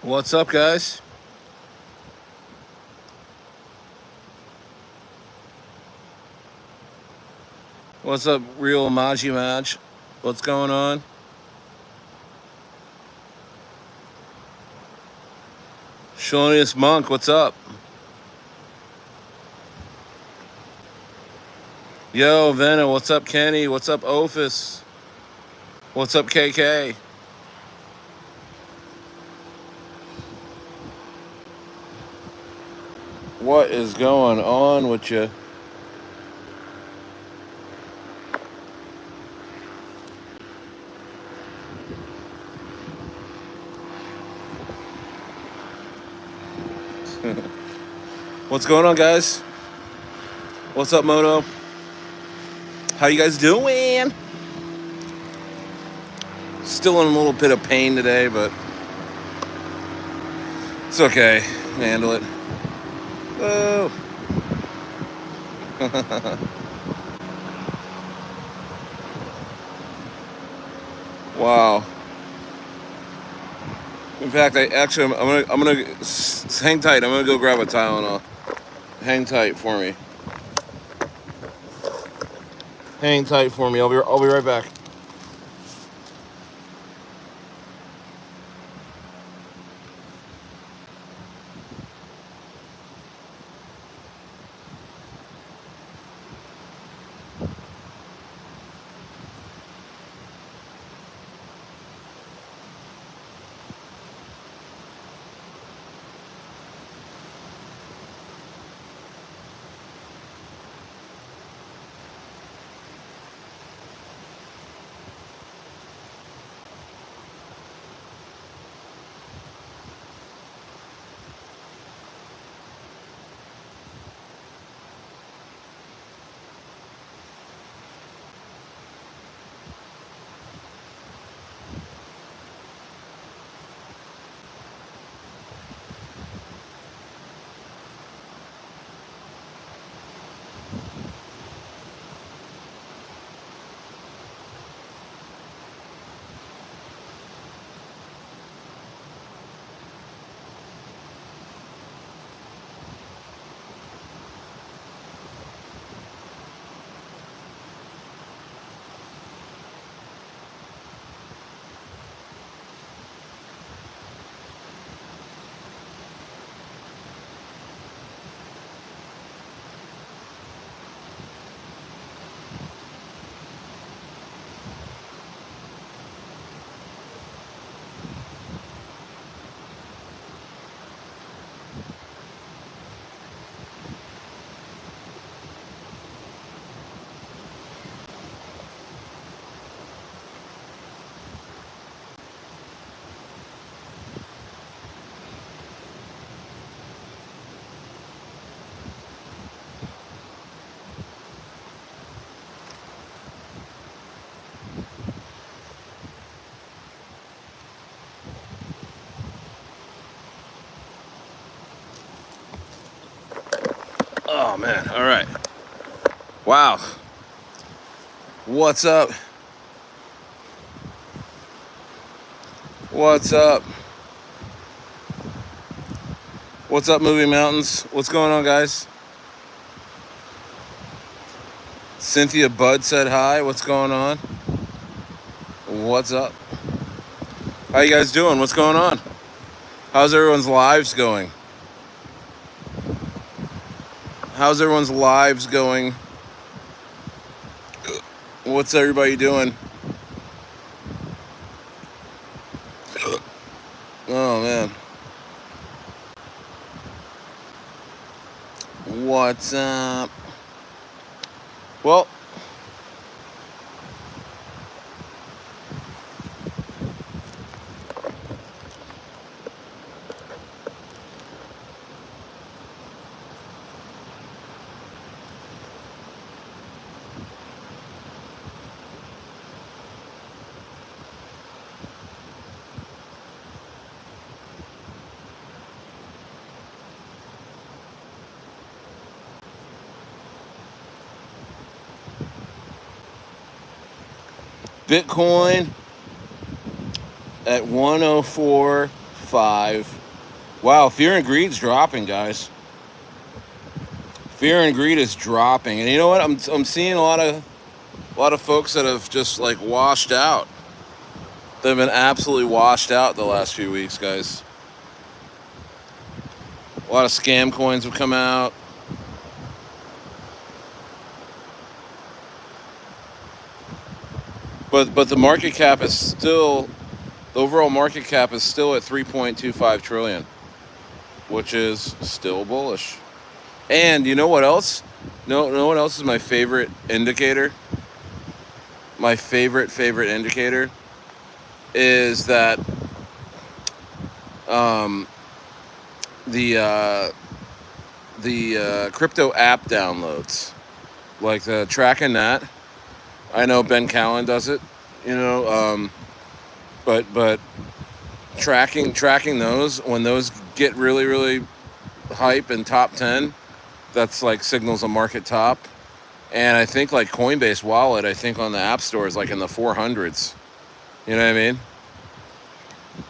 What's up, guys? What's up, real Maji Maj? What's going on? Shalonius Monk, what's up? Yo, Venna, what's up, Kenny? What's up, Ophis? What's up, KK? What is going on with you? What's going on, guys? What's up, Moto? How you guys doing? Still in a little bit of pain today, but it's okay. Handle it. Oh. Wow. In fact, I'm gonna hang tight. I'm gonna go grab a Tylenol. Hang tight for me. Hang tight for me. I'll be right back. Oh man! All right. Wow. What's up? What's up? What's up, Movie Mountains? What's going on, guys? Cynthia Bud said hi. What's going on? What's up? How you guys doing? What's going on? How's everyone's lives going? How's everyone's lives going? What's everybody doing? Oh man. What's up? Well, Bitcoin at 104 5. Wow, fear and greed's dropping, guys. Fear and greed is dropping, and you know what? I'm seeing a lot of folks that have just like washed out. They've been absolutely washed out the last few weeks, guys. A lot of scam coins have come out. But the market cap is still, the overall market cap is still at 3.25 trillion, which is still bullish. And you know what else? No one else is my favorite indicator. My favorite indicator is that the crypto app downloads, like the tracking that. I know Ben Callen does it, you know, but tracking those, when those get really hype in top 10, that's like signals a market top. And I think like Coinbase Wallet, I think on the App Store is like in the 400s. You know what I mean?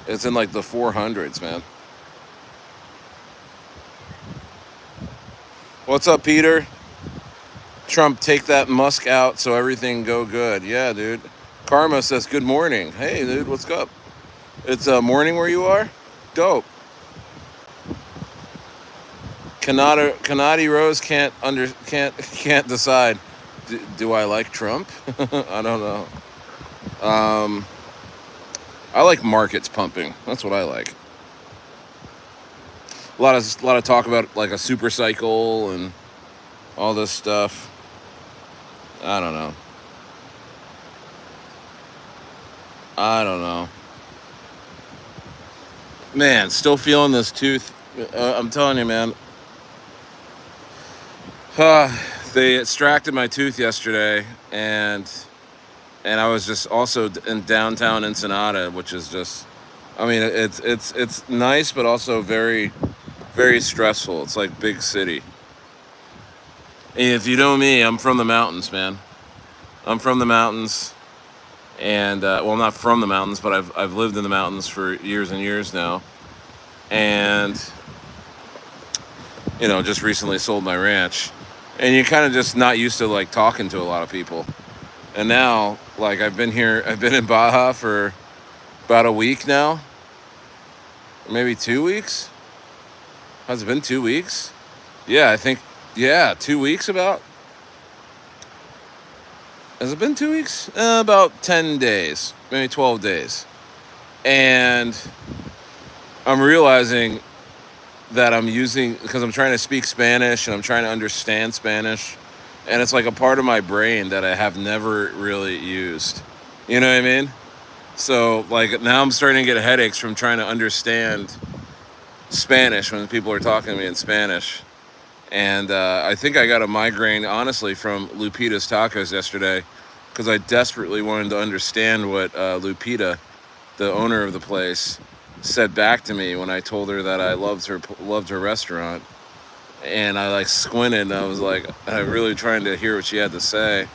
It's in like the 400s, man. What's up, Peter? Trump, take that Musk out so everything go good. Yeah, dude. Karma says good morning. Hey, dude, what's up? It's morning where you are? Dope. Kanati Rose can't decide. Do I like Trump? I don't know. I like markets pumping. That's what I like. A lot of talk about like a super cycle and all this stuff. I don't know. Man, still feeling this tooth. I'm telling you, man. They extracted my tooth yesterday, and I was just also in downtown Ensenada, which is just, I mean, it's nice, but also very, very stressful. It's like big city. And if you know me, I'm from the mountains, man. I'm from the mountains, and well, I'm not from the mountains, but I've lived in the mountains for years and years now, and you know, just recently sold my ranch, and you're kind of just not used to like talking to a lot of people. And now, like, I've been in Baja for about a week now, maybe 2 weeks. Has it been 2 weeks? Yeah, I think. Yeah, 2 weeks about. Has it been 2 weeks? About 10 days, maybe 12 days. And I'm realizing that I'm using, because I'm trying to speak Spanish and I'm trying to understand Spanish. And it's like a part of my brain that I have never really used. You know what I mean? So, like, now I'm starting to get headaches from trying to understand Spanish when people are talking to me in Spanish. And I think I got a migraine, honestly, from Lupita's Tacos yesterday, because I desperately wanted to understand what Lupita, the owner of the place, said back to me when I told her that I loved her restaurant. And I like squinted, and I was like, I really trying to hear what she had to say,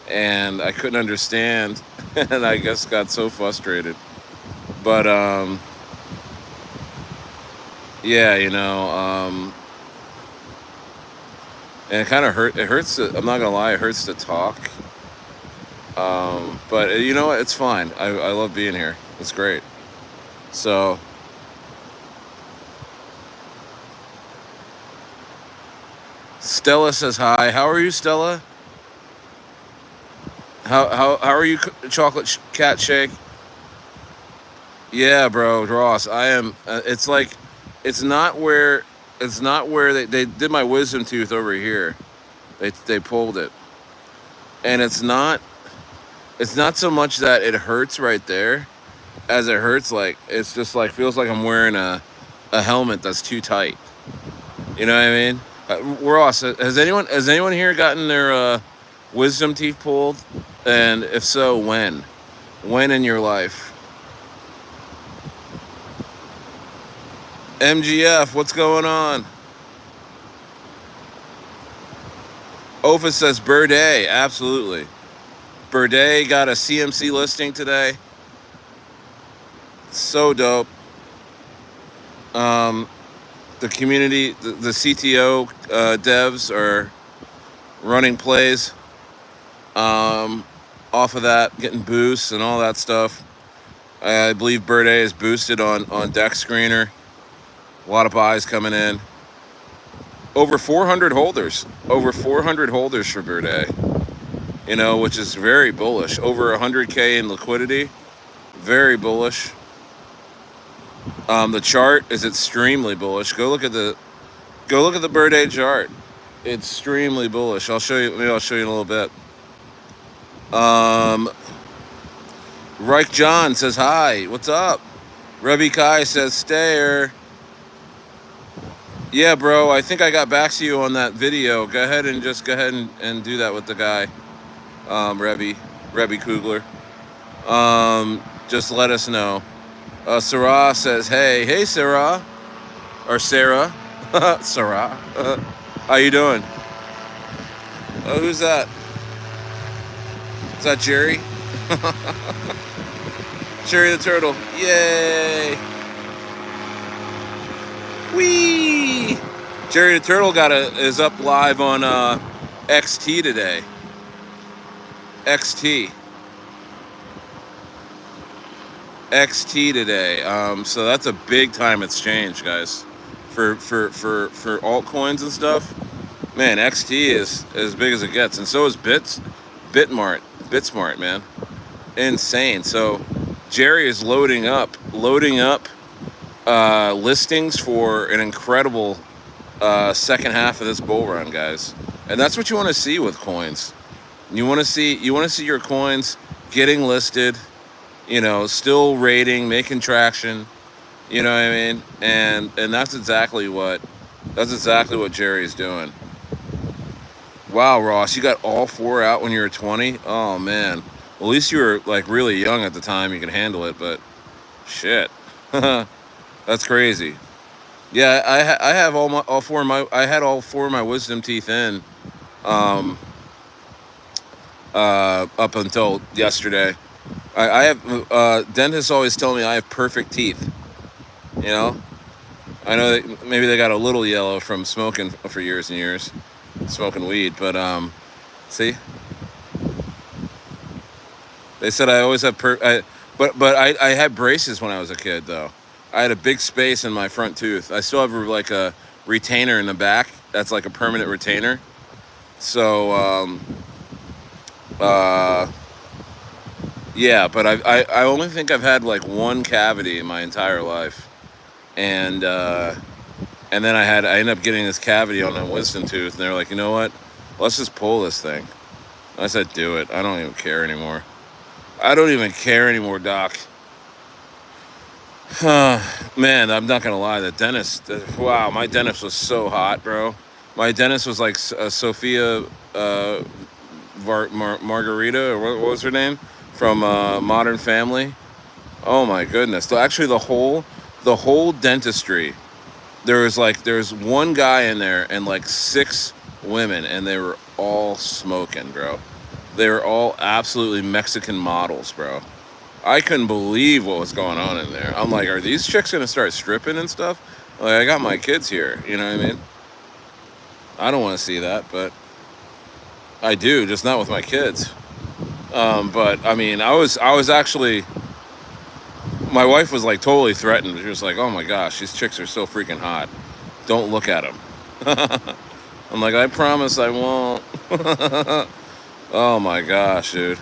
and I couldn't understand, and I guess got so frustrated. But yeah, you know, and it kind of hurt. It hurts. I'm not gonna lie, it hurts to talk. But you know what? It's fine. I love being here. It's great. So. Stella says hi. How are you, Stella? How are you, chocolate cat shake? Yeah, bro, Ross. I am. It's like, it's not where they did my wisdom tooth over here. They pulled it, and it's not so much that it hurts right there, as it hurts like, it's just like, feels like I'm wearing a helmet that's too tight. You know what I mean? Ross, has anyone here gotten their wisdom teeth pulled? And if so, when? When in your life? MGF, what's going on? Ophis says Birdei, absolutely. Birdei got a CMC listing today. So dope. Um, the community, the CTO devs are running plays off of that, getting boosts and all that stuff. I believe Birdei is boosted on Deck Screener. A lot of buys coming in. Over 400 holders. Over 400 holders for Birdei. You know, which is very bullish. Over 100K in liquidity. Very bullish. The chart is extremely bullish. Go look at the Birdei chart. It's extremely bullish. I'll show you. Maybe I'll show you in a little bit. Reich John says hi. What's up? Rebby Kai says Stayer. Yeah, bro. I think I got back to you on that video. Go ahead and do that with the guy, Rebby Kugler. Just let us know. Sarah says, hey, Sarah, or Sarah, Sarah. How you doing? Oh, who's that? Is that Jerry? Jerry the Turtle. Yay! Whee! Jerry the Turtle is up live on XT today. XT today. So that's a big time exchange, guys. For altcoins and stuff. Man, XT is as big as it gets, and so is Bitsmart, man. Insane. So Jerry is loading up listings for an incredible second half of this bull run, guys. And that's what you want to see with coins. You want to see your coins getting listed, you know, still rating, making traction. You know what I mean? And that's exactly what Jerry's doing. Wow, Ross, you got all four out when you were 20? Oh man. Well, at least you were like really young at the time. You could handle it, but shit. That's crazy. Yeah, I have all four of my wisdom teeth in up until yesterday. I have dentists always tell me I have perfect teeth. You know? I know that maybe they got a little yellow from smoking for years and years. Smoking weed, but see? They said I always have but I had braces when I was a kid though. I had a big space in my front tooth. I still have like a retainer in the back. That's like a permanent retainer. So yeah, but I only think I've had like one cavity in my entire life. And then I ended up getting this cavity on a wisdom tooth, and they were like, you know what? Let's just pull this thing. I said, do it. I don't even care anymore. Doc. Man, I'm not gonna lie. The dentist, wow, my dentist was so hot, bro. My dentist was like Sophia Margarita, or what was her name, from Modern Family. Oh my goodness. So actually, the whole dentistry. There's one guy in there and like 6 women, and they were all smoking, bro. They were all absolutely Mexican models, bro. I couldn't believe what was going on in there. I'm like, are these chicks gonna start stripping and stuff? Like, I got my kids here, you know what I mean? I don't want to see that, but I do, just not with my kids. But I mean, I was actually. My wife was like totally threatened. She was like, "Oh my gosh, these chicks are so freaking hot. Don't look at them." I'm like, "I promise I won't." Oh my gosh, dude.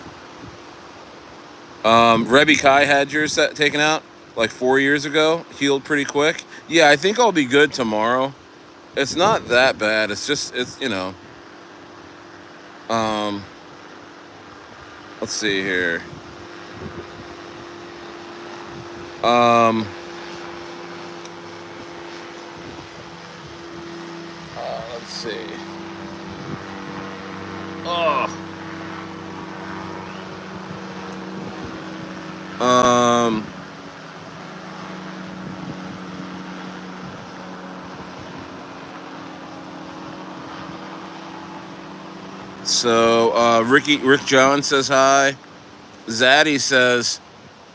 Rebby Kai had yours taken out like 4 years ago. Healed pretty quick. Yeah, I think I'll be good tomorrow. It's not that bad. It's you know. Let's see here. Let's see. Oh. So Rick John says hi. Zaddy says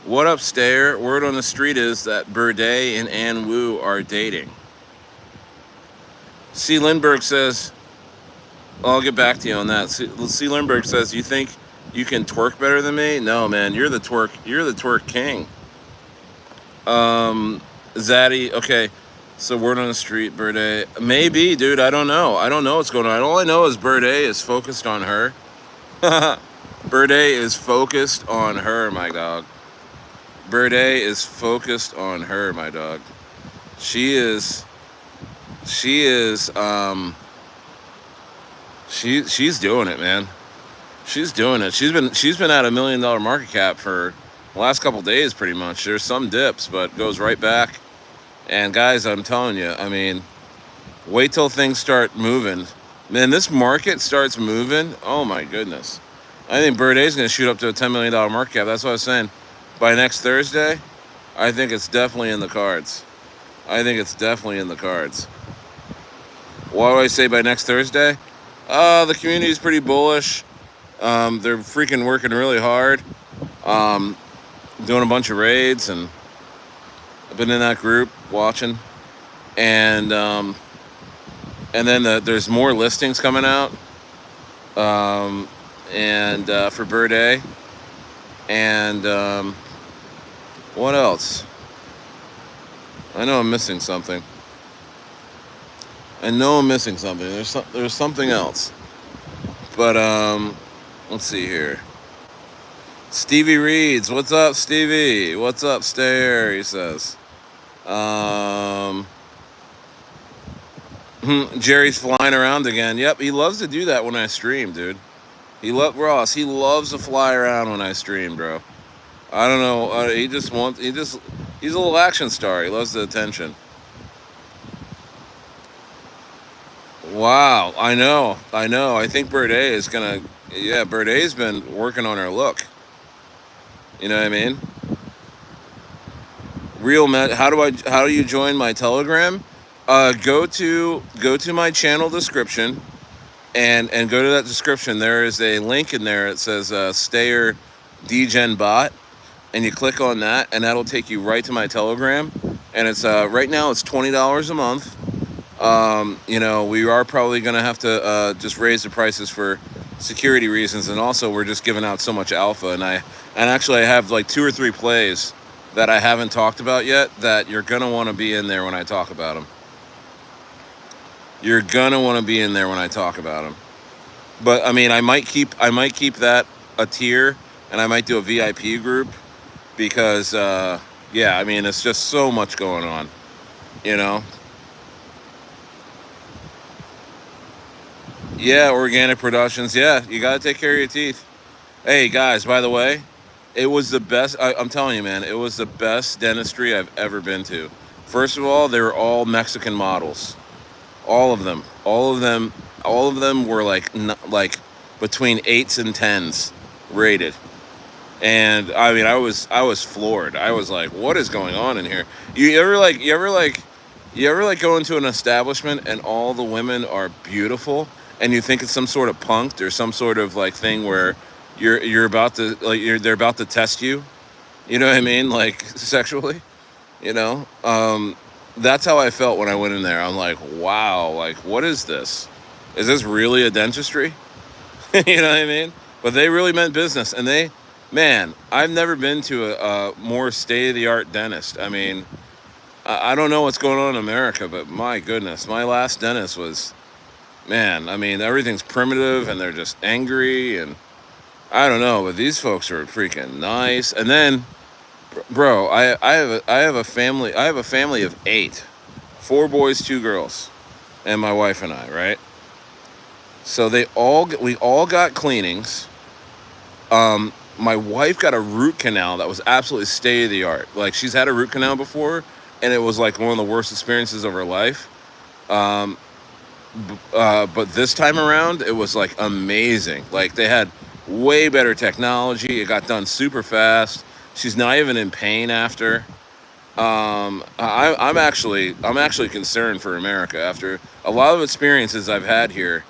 What up, Stayer? Word on the street is that Birdei and Ann Wu are dating. C. Lindbergh says, I'll get back to you on that. C. Lindbergh says, you think you can twerk better than me? No, man, you're the twerk king. Zaddy, okay. So word on the street, Birdei. Maybe, dude, I don't know. I don't know what's going on. All I know is Birdei is focused on her. Birdei is focused on her, my dog. Birdei is focused on her, my dog. She's doing it, man. She's doing it. She's been at $1 million market cap for the last couple days, pretty much. There's some dips, but goes right back. And guys, I'm telling you, I mean, wait till things start moving. Man, this market starts moving. Oh my goodness. I think Birdei's going to shoot up to a $10 million market cap. That's what I was saying. By next Thursday, I think it's definitely in the cards. I think it's definitely in the cards. Why do I say by next Thursday? The community is pretty bullish. They're freaking working really hard. Doing a bunch of raids, and I've been in that group watching. And then there's more listings coming out. For Birdei. And what else? I know I'm missing something. There's something else. But let's see here. Stevie reads. What's up, Stevie? What's up, Stayer? He says. Jerry's flying around again. Yep, he loves to do that when I stream, dude. Ross. He loves to fly around when I stream, bro. I don't know. He's a little action star. He loves the attention. Wow, I know. I think Birdei is gonna. Yeah, Birdei's been working on her look. You know what I mean? How do you join my Telegram? Go to my channel description, and go to that description. There is a link in there. It says Stayer Degen Bot, and you click on that, and that'll take you right to my Telegram. And it's right now it's $20 a month. We are probably gonna have to just raise the prices for security reasons, and also we're just giving out so much alpha. And actually I have like 2 or 3 plays that I haven't talked about yet that you're gonna want to be in there when I talk about them. You're gonna want to be in there when I talk about them. But I mean, I might keep that a tier, and I might do a VIP group because yeah, I mean, it's just so much going on, you know. Yeah, organic productions. Yeah, you got to take care of your teeth. Hey, guys, by the way, it was the best. I'm telling you, man, it was the best dentistry I've ever been to. First of all, they were all Mexican models. All of them. All of them were like between 8s and 10s rated. And I mean, I was floored. I was like, what is going on in here? You ever go into an establishment and all the women are beautiful, and you think it's some sort of punked or some sort of like thing where they're about to test you, you know what I mean, like sexually, you know. That's how I felt when I went in there. I'm like, wow, like what is this? Is this really a dentistry? You know what I mean? But they really meant business, and man, I've never been to a more state-of-the-art dentist. I mean, I don't know what's going on in America, but my goodness, my last dentist was, man, I mean, everything's primitive, and they're just angry, and I don't know, but these folks are freaking nice. And then, bro, I have a family of 8, 4 boys, 2 girls, and my wife and I, right? So we all got cleanings. My wife got a root canal that was absolutely state of the art. Like, she's had a root canal before, and it was like one of the worst experiences of her life. But this time around, it was like amazing. Like, they had way better technology. It got done super fast. She's not even in pain after. I'm actually concerned for America after a lot of experiences I've had here.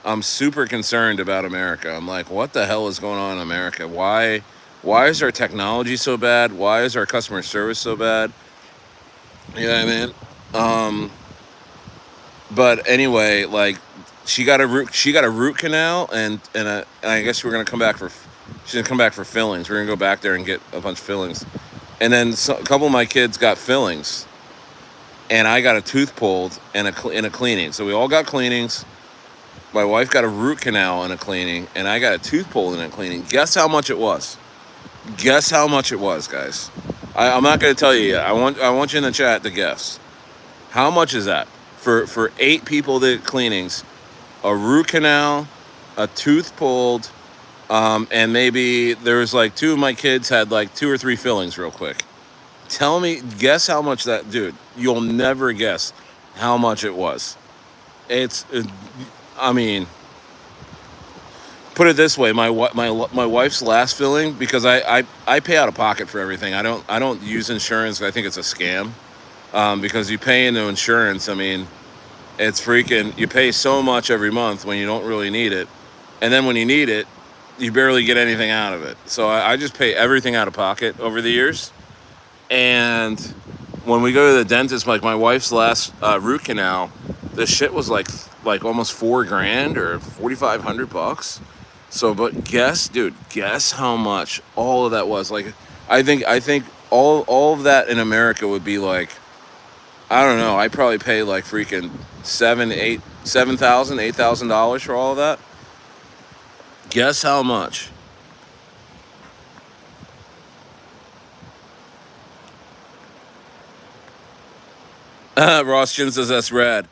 I'm super concerned about America. I'm like, what the hell is going on in America? Why Why is our technology so bad? Why is our customer service so bad? Yeah, man. But anyway, like she got a root canal, and I guess we're gonna come back for she's gonna come back for fillings. We're gonna go back there and get a bunch of fillings, and then a couple of my kids got fillings, and I got a tooth pulled and a cleaning. So we all got cleanings. My wife got a root canal and a cleaning, and I got a tooth pulled and a cleaning. Guess how much it was? Guess how much it was, guys. I'm not gonna tell you yet. I want you in the chat to guess. How much is that for 8 people that cleanings, a root canal, a tooth pulled, and maybe there was like 2 of my kids had like 2 or 3 fillings real quick. Tell me, guess how much that, dude. You'll never guess how much it was. I mean, put it this way: my wife's last filling, because I pay out of pocket for everything. I don't use insurance. I think it's a scam, because you pay into insurance. I mean, it's freaking. You pay so much every month when you don't really need it, and then when you need it, you barely get anything out of it. So I just pay everything out of pocket over the years. And when we go to the dentist, like my wife's last root canal, this shit was like almost $4,000 or $4,500. So, but guess how much all of that was. Like, I think all of that in America would be like, I don't know. I'd probably pay like freaking $8,000 for all of that. Guess how much? Ross Chin says that's rad.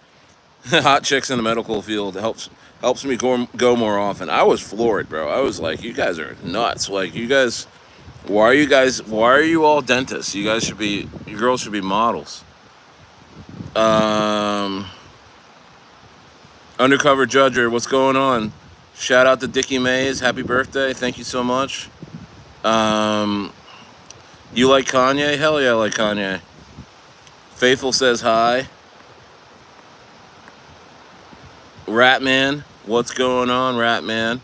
Hot chicks in the medical field helps me go more often. I was floored, bro. I was like, you guys are nuts. Like, you guys, why are you all dentists? You girls should be models. Undercover Judger, what's going on? Shout out to Dickie Mays. Happy birthday. Thank you so much. You like Kanye? Hell yeah, I like Kanye. Faithful says hi. Ratman, what's going on, Ratman?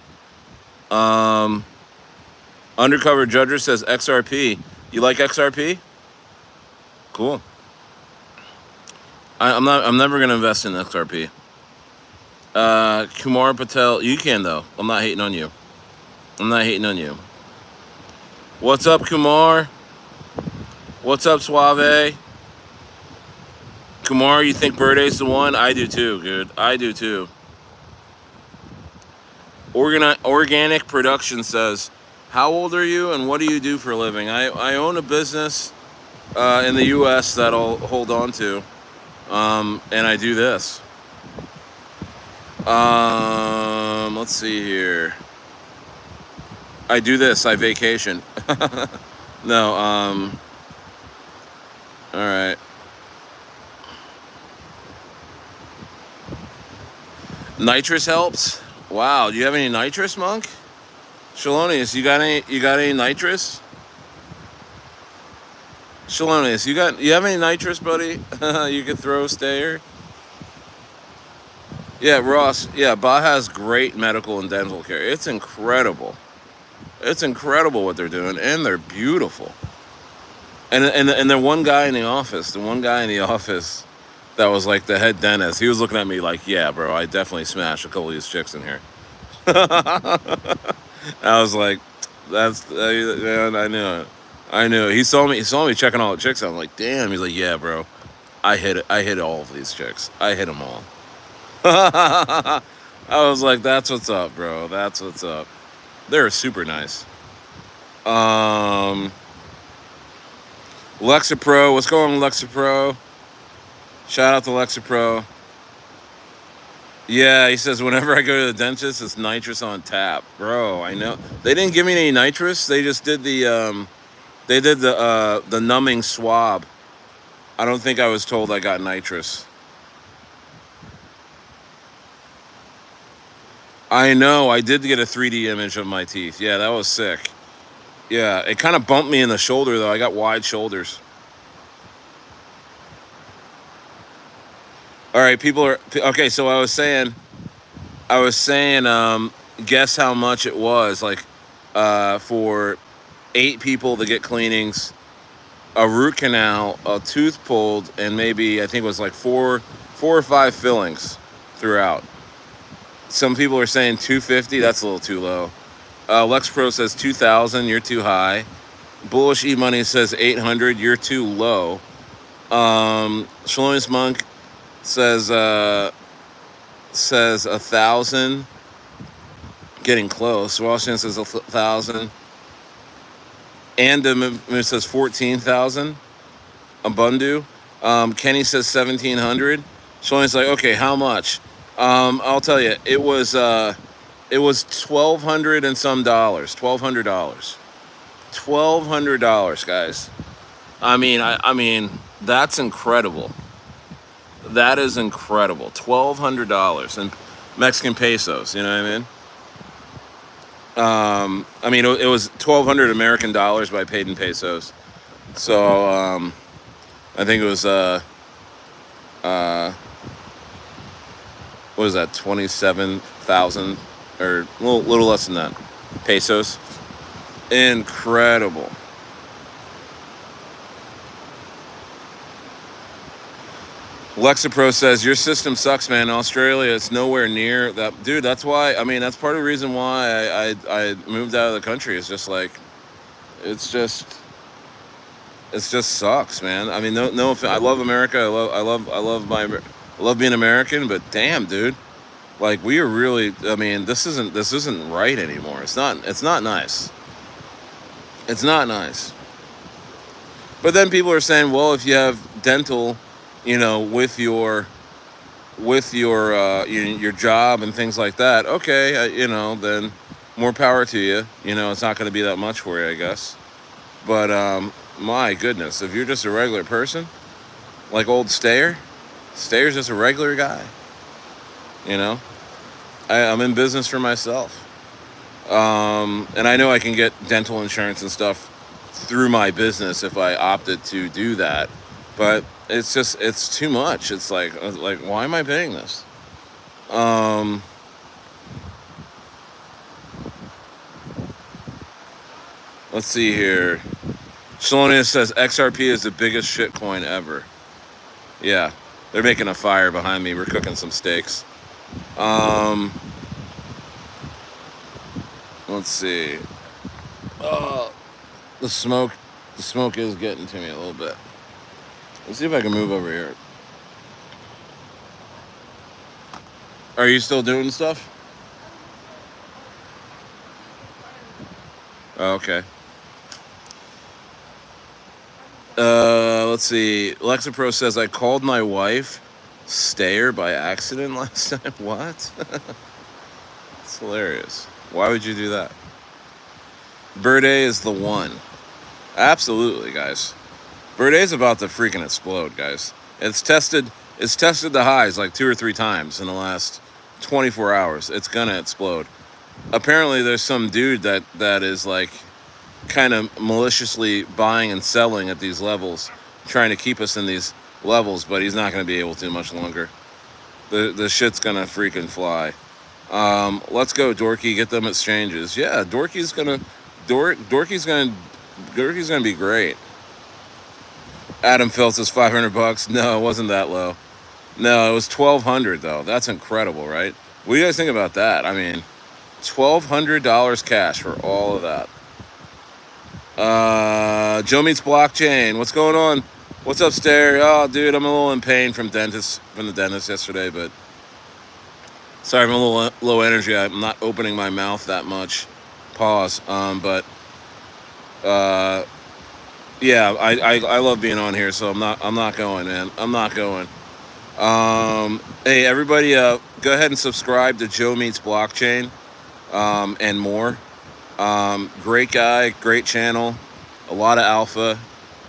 Undercover Judger says XRP. You like XRP? Cool. I'm never gonna invest in XRP. Kumar Patel, you can though. I'm not hating on you. What's up, Kumar? What's up, Suave? Kumar, you think Birdei's the one? I do too, dude. I do too. Organic Production says, how old are you and what do you do for a living? I own a business in the U.S. that I'll hold on to, and I do this. Let's see here. I do this. I vacation. No, all right. Nitrous helps. Wow, do you have any nitrous, Monk? Shalonius, you got any nitrous? Shalonius, you have any nitrous, buddy? You could throw Stayer. Yeah, Ross. Yeah, Baja's great medical and dental care. It's incredible. It's incredible what they're doing, and they're beautiful. And the one guy in the office, that was like the head dentist, he was looking at me like, yeah, bro, I definitely smashed a couple of these chicks in here. I was like, man, I knew it. He saw me checking all the chicks out. I'm like, damn. He's like, yeah, bro, I hit all of these chicks. I hit them all. I was like, that's what's up, bro. That's what's up. They're super nice. Lexapro, what's going on, Lexapro? Shout out to Lexapro. Yeah, he says whenever I go to the dentist, it's nitrous on tap, bro. I know they didn't give me any nitrous. They just did the numbing swab. I don't think I was told I got nitrous. I know, I did get a 3D image of my teeth. Yeah, that was sick. Yeah, it kind of bumped me in the shoulder, though. I got wide shoulders. All right, people are... Okay, so I was saying, guess how much it was, like, for 8 people to get cleanings, a root canal, a tooth pulled, and maybe I think it was like four or five fillings throughout. Some people are saying 250. That's a little too low. Lexpro says 2,000. You're too high. Bullish E Money says 800. You're too low. Shalonius Monk says 1,000. Getting close. Washington says 1,000. And says 14,000. Abundu. Kenny says 1,700. Shalonius like, okay, how much? I'll tell you, it was $1,200 and some dollars. $1,200. $1,200, guys. I mean, that's incredible. That is incredible. $1,200 in Mexican pesos. You know what I mean? It was 1,200 American dollars, but I paid in pesos. So I think it was what was that? 27,000 or a little less than that pesos. Incredible. Lexapro says, your system sucks, man. In Australia, it's nowhere near that. Dude, that's why, that's part of the reason why I moved out of the country. It's just like, it just sucks, man. I mean, no offense. I love America. I love being American, but damn, dude. Like, we are really, this isn't right anymore. It's not nice. It's not nice. But then people are saying, well, if you have dental, with your job and things like that, okay, then more power to you. It's not going to be that much for you, I guess. But my goodness, if you're just a regular person, like old Stayer's just a regular guy. I'm in business for myself, and I know I can get dental insurance and stuff through my business if I opted to do that. But it's too much. It's like why am I paying this? Let's see here. Shalonius says XRP is the biggest shit coin ever. Yeah, they're making a fire behind me. We're cooking some steaks. Let's see. The smoke is getting to me a little bit. Let's see if I can move over here. Are you still doing stuff? Okay. Let's see. Lexapro says, I called my wife Stayer by accident last time. What? It's hilarious. Why would you do that? Birdei is the one. Absolutely, guys. Birdei's about to freaking explode, guys. It's tested the highs like 2 or 3 times in the last 24 hours. It's gonna explode. Apparently there's some dude that is like kind of maliciously buying and selling at these levels, trying to keep us in these levels, but he's not gonna be able to much longer. The shit's gonna freaking fly. Let's go, Dorky. Get them exchanges. Yeah, Dorky's gonna be great. Adam Phelps is $500. No, it wasn't that low. No, it was $1,200 though. That's incredible, right? What do you guys think about that? I mean, $1,200 cash for all of that. Joe Meets Blockchain. What's going on? What's up, Stayer? Oh, dude, I'm a little in pain from the dentist yesterday, but sorry, I'm a little low energy. I'm not opening my mouth that much. Pause. Yeah, I love being on here, so I'm not going, man. I'm not going. Hey, everybody, go ahead and subscribe to Joe Meets Blockchain, and more. Great guy, great channel, a lot of alpha.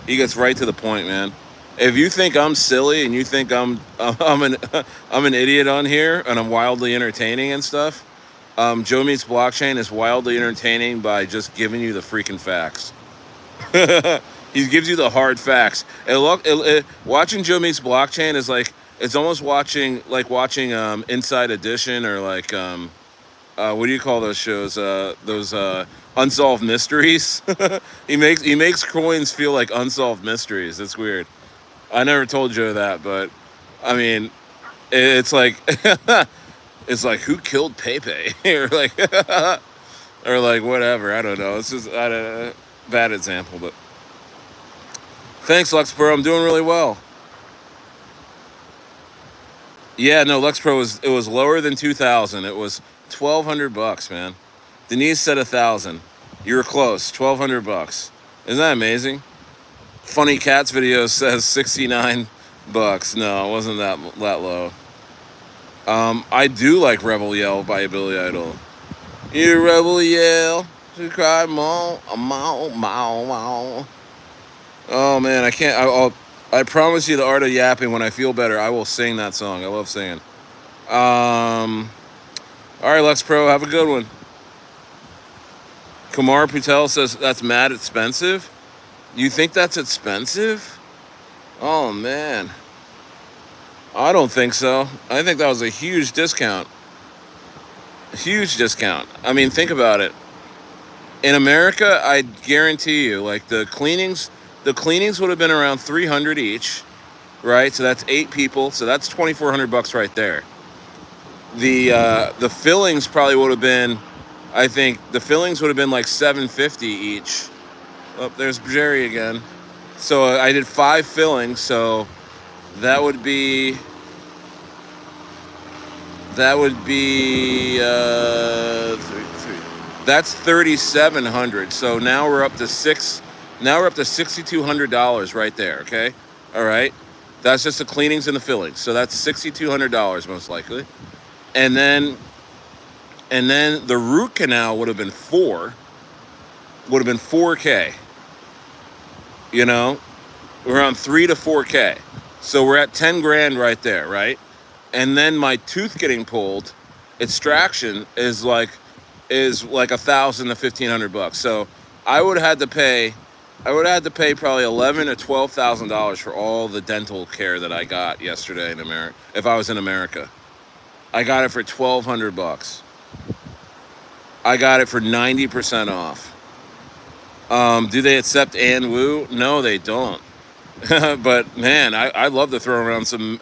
He gets right to the point, man. If you think I'm silly and you think I'm an idiot on here and I'm wildly entertaining and stuff, Joe Meets Blockchain is wildly entertaining by just giving you the freaking facts. He gives you the hard facts. Watching Joe Meets Blockchain is like, it's almost watching Inside Edition or like what do you call those shows? Those unsolved mysteries. He makes coins feel like unsolved mysteries. It's weird. I never told Joe that, but I mean, it's like it's like who killed Pepe or like or like whatever. I don't know. It's just bad example, but thanks, Lexpro. I'm doing really well. Yeah, no, Lexpro was lower than 2,000. It was $1,200, man. Denise said 1,000. You were close. $1,200. Isn't that amazing? Funny Cats video says $69. No, it wasn't that low. I do like Rebel Yell by Billy Idol. You rebel yell, you cry, mow, mow, mow, mow. Oh man, I can't. I promise you, the art of yapping. When I feel better, I will sing that song. I love singing. All right, Lex Pro, have a good one. Kumar Patel says that's mad expensive. You think that's expensive? Oh man, I don't think so. I think that was a huge discount. Huge discount. I mean, think about it. In America, I guarantee you, like the cleanings would have been around 300 each, right? So that's 8 people. So that's $2,400 right there. The fillings probably would have been, I think the fillings would have been like 750 each. Oh, there's Jerry again. So I did 5 fillings. So that would be that's 3,700. So now we're up to $6,200 right there. Okay, all right. That's just the cleanings and the fillings. So that's $6,200 most likely, and then the root canal would have been 4K. You know, we're on 3 to 4K. So we're at 10 grand right there, right? And then my tooth getting pulled, extraction is like 1,000 to $1,500. So I would have had to pay probably $11,000 to $12,000 for all the dental care that I got yesterday in America. If I was in America, I got it for $1,200. I got it for 90% off. Do they accept Ann Wu? No, they don't. But man, I'd love to throw around some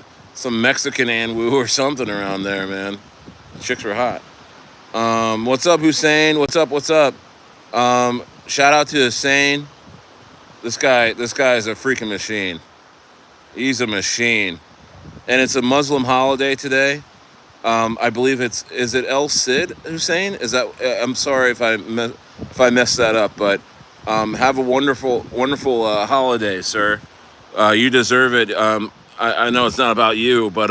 Mexican Ann Wu or something around there, man. Chicks were hot. What's up, Hussein? What's up? Shout out to Hussein. This guy is a freaking machine. He's a machine. And it's a Muslim holiday today. I believe is it El Cid, Hussein? Is that? I'm sorry if I messed that up, but have a wonderful holiday, sir. You deserve it. I know it's not about you, but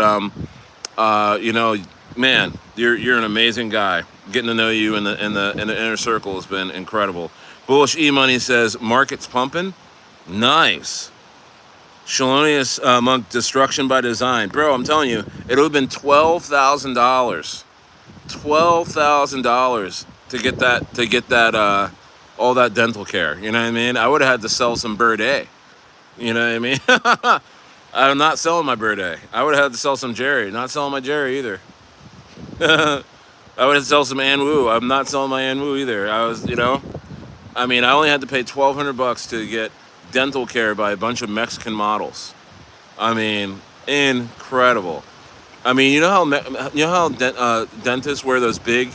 man, you're an amazing guy. Getting to know you in the inner circle has been incredible. Bullish E Money says market's pumping. Nice. Shalonius Monk, destruction by design, bro. I'm telling you, it would have been $12,000. $12,000 to get that all that dental care. You know what I mean? I would have had to sell some Birdei. You know what I mean? I'm not selling my Birdei. I would have had to sell some Jerry. Not selling my Jerry either. I would have to sell some Ann Wu. I'm not selling my Ann Wu either. I only had to pay $1,200 to get dental care by a bunch of Mexican models. I mean, incredible. I mean, you know how dentists wear those big,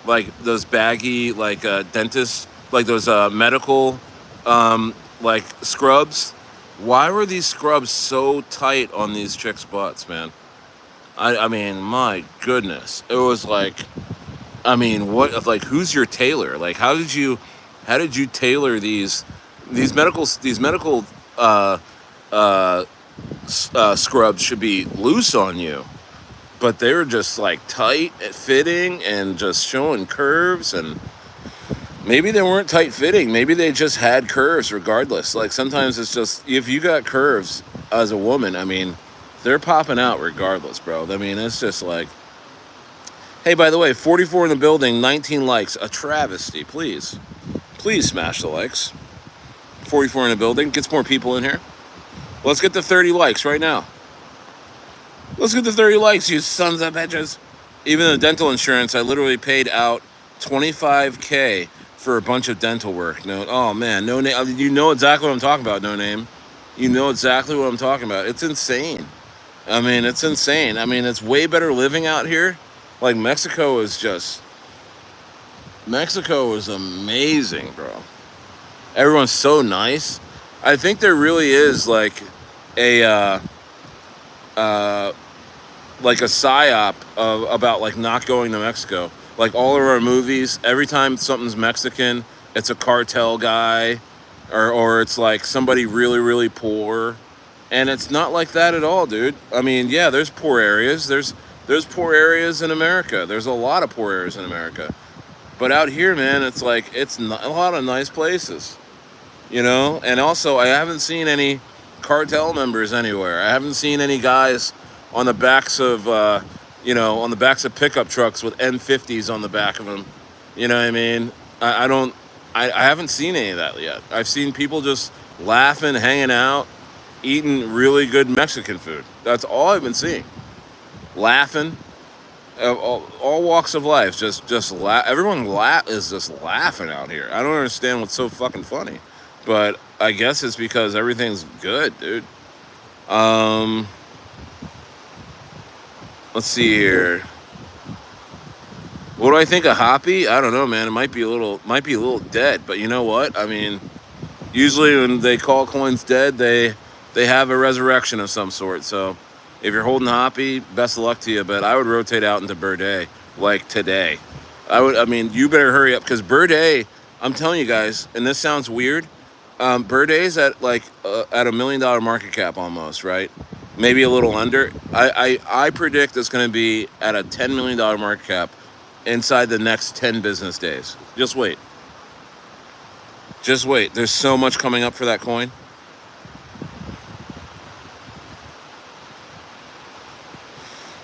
like those baggy, like dentists, like those medical, like scrubs. Why were these scrubs so tight on these chicks' butts, man? I mean, my goodness, it was like, I mean, what? Like, who's your tailor? Like, how did you tailor these medical scrubs should be loose on you, but they were just like tight at fitting and just showing curves, and maybe they weren't tight fitting. Maybe they just had curves regardless. Like sometimes it's just, if you got curves as a woman, I mean, they're popping out regardless, bro. I mean, it's just like, hey, by the way, 44 in the building, 19 likes, a travesty. Please smash the likes. 44 in the building, gets more people in here. Let's get to 30 likes right now. Let's get to 30 likes, you sons of bitches. Even the dental insurance, I literally paid out 25K for a bunch of dental work. No, oh man, no name. You know exactly what I'm talking about. No name. You know exactly what I'm talking about. It's insane. I mean, it's insane. I mean, it's way better living out here. Like Mexico is amazing, bro. Everyone's so nice. I think there really is a uh, like a psyop about like not going to Mexico. Like all of our movies, every time something's Mexican, it's a cartel guy, or it's like somebody really really poor, and it's not like that at all, dude. I mean, yeah, there's poor areas. There's poor areas in America. There's a lot of poor areas in America, but out here, man, it's like it's a lot of nice places, you know. And also, I haven't seen any cartel members anywhere. I haven't seen any guys on the backs of on the backs of pickup trucks with N50s on the back of them. You know what I mean? I don't. I haven't seen any of that yet. I've seen people just laughing, hanging out, eating really good Mexican food. That's all I've been seeing. Laughing, all walks of life. Everyone is just laughing out here. I don't understand what's so fucking funny, but I guess it's because everything's good, dude. Um, let's see here. What do I think of Hoppy? I don't know, man. It might be a little dead, but you know what? I mean, usually when they call coins dead, they have a resurrection of some sort. So if you're holding Hoppy, best of luck to you. But I would rotate out into Birdei like today. I mean, you better hurry up because Birdei. I'm telling you guys, and this sounds weird. Birdei's at at $1 million market cap almost, right? Maybe a little under. I predict it's going to be at a $10 million market cap inside the next 10 business days. Just wait. Just wait. There's so much coming up for that coin.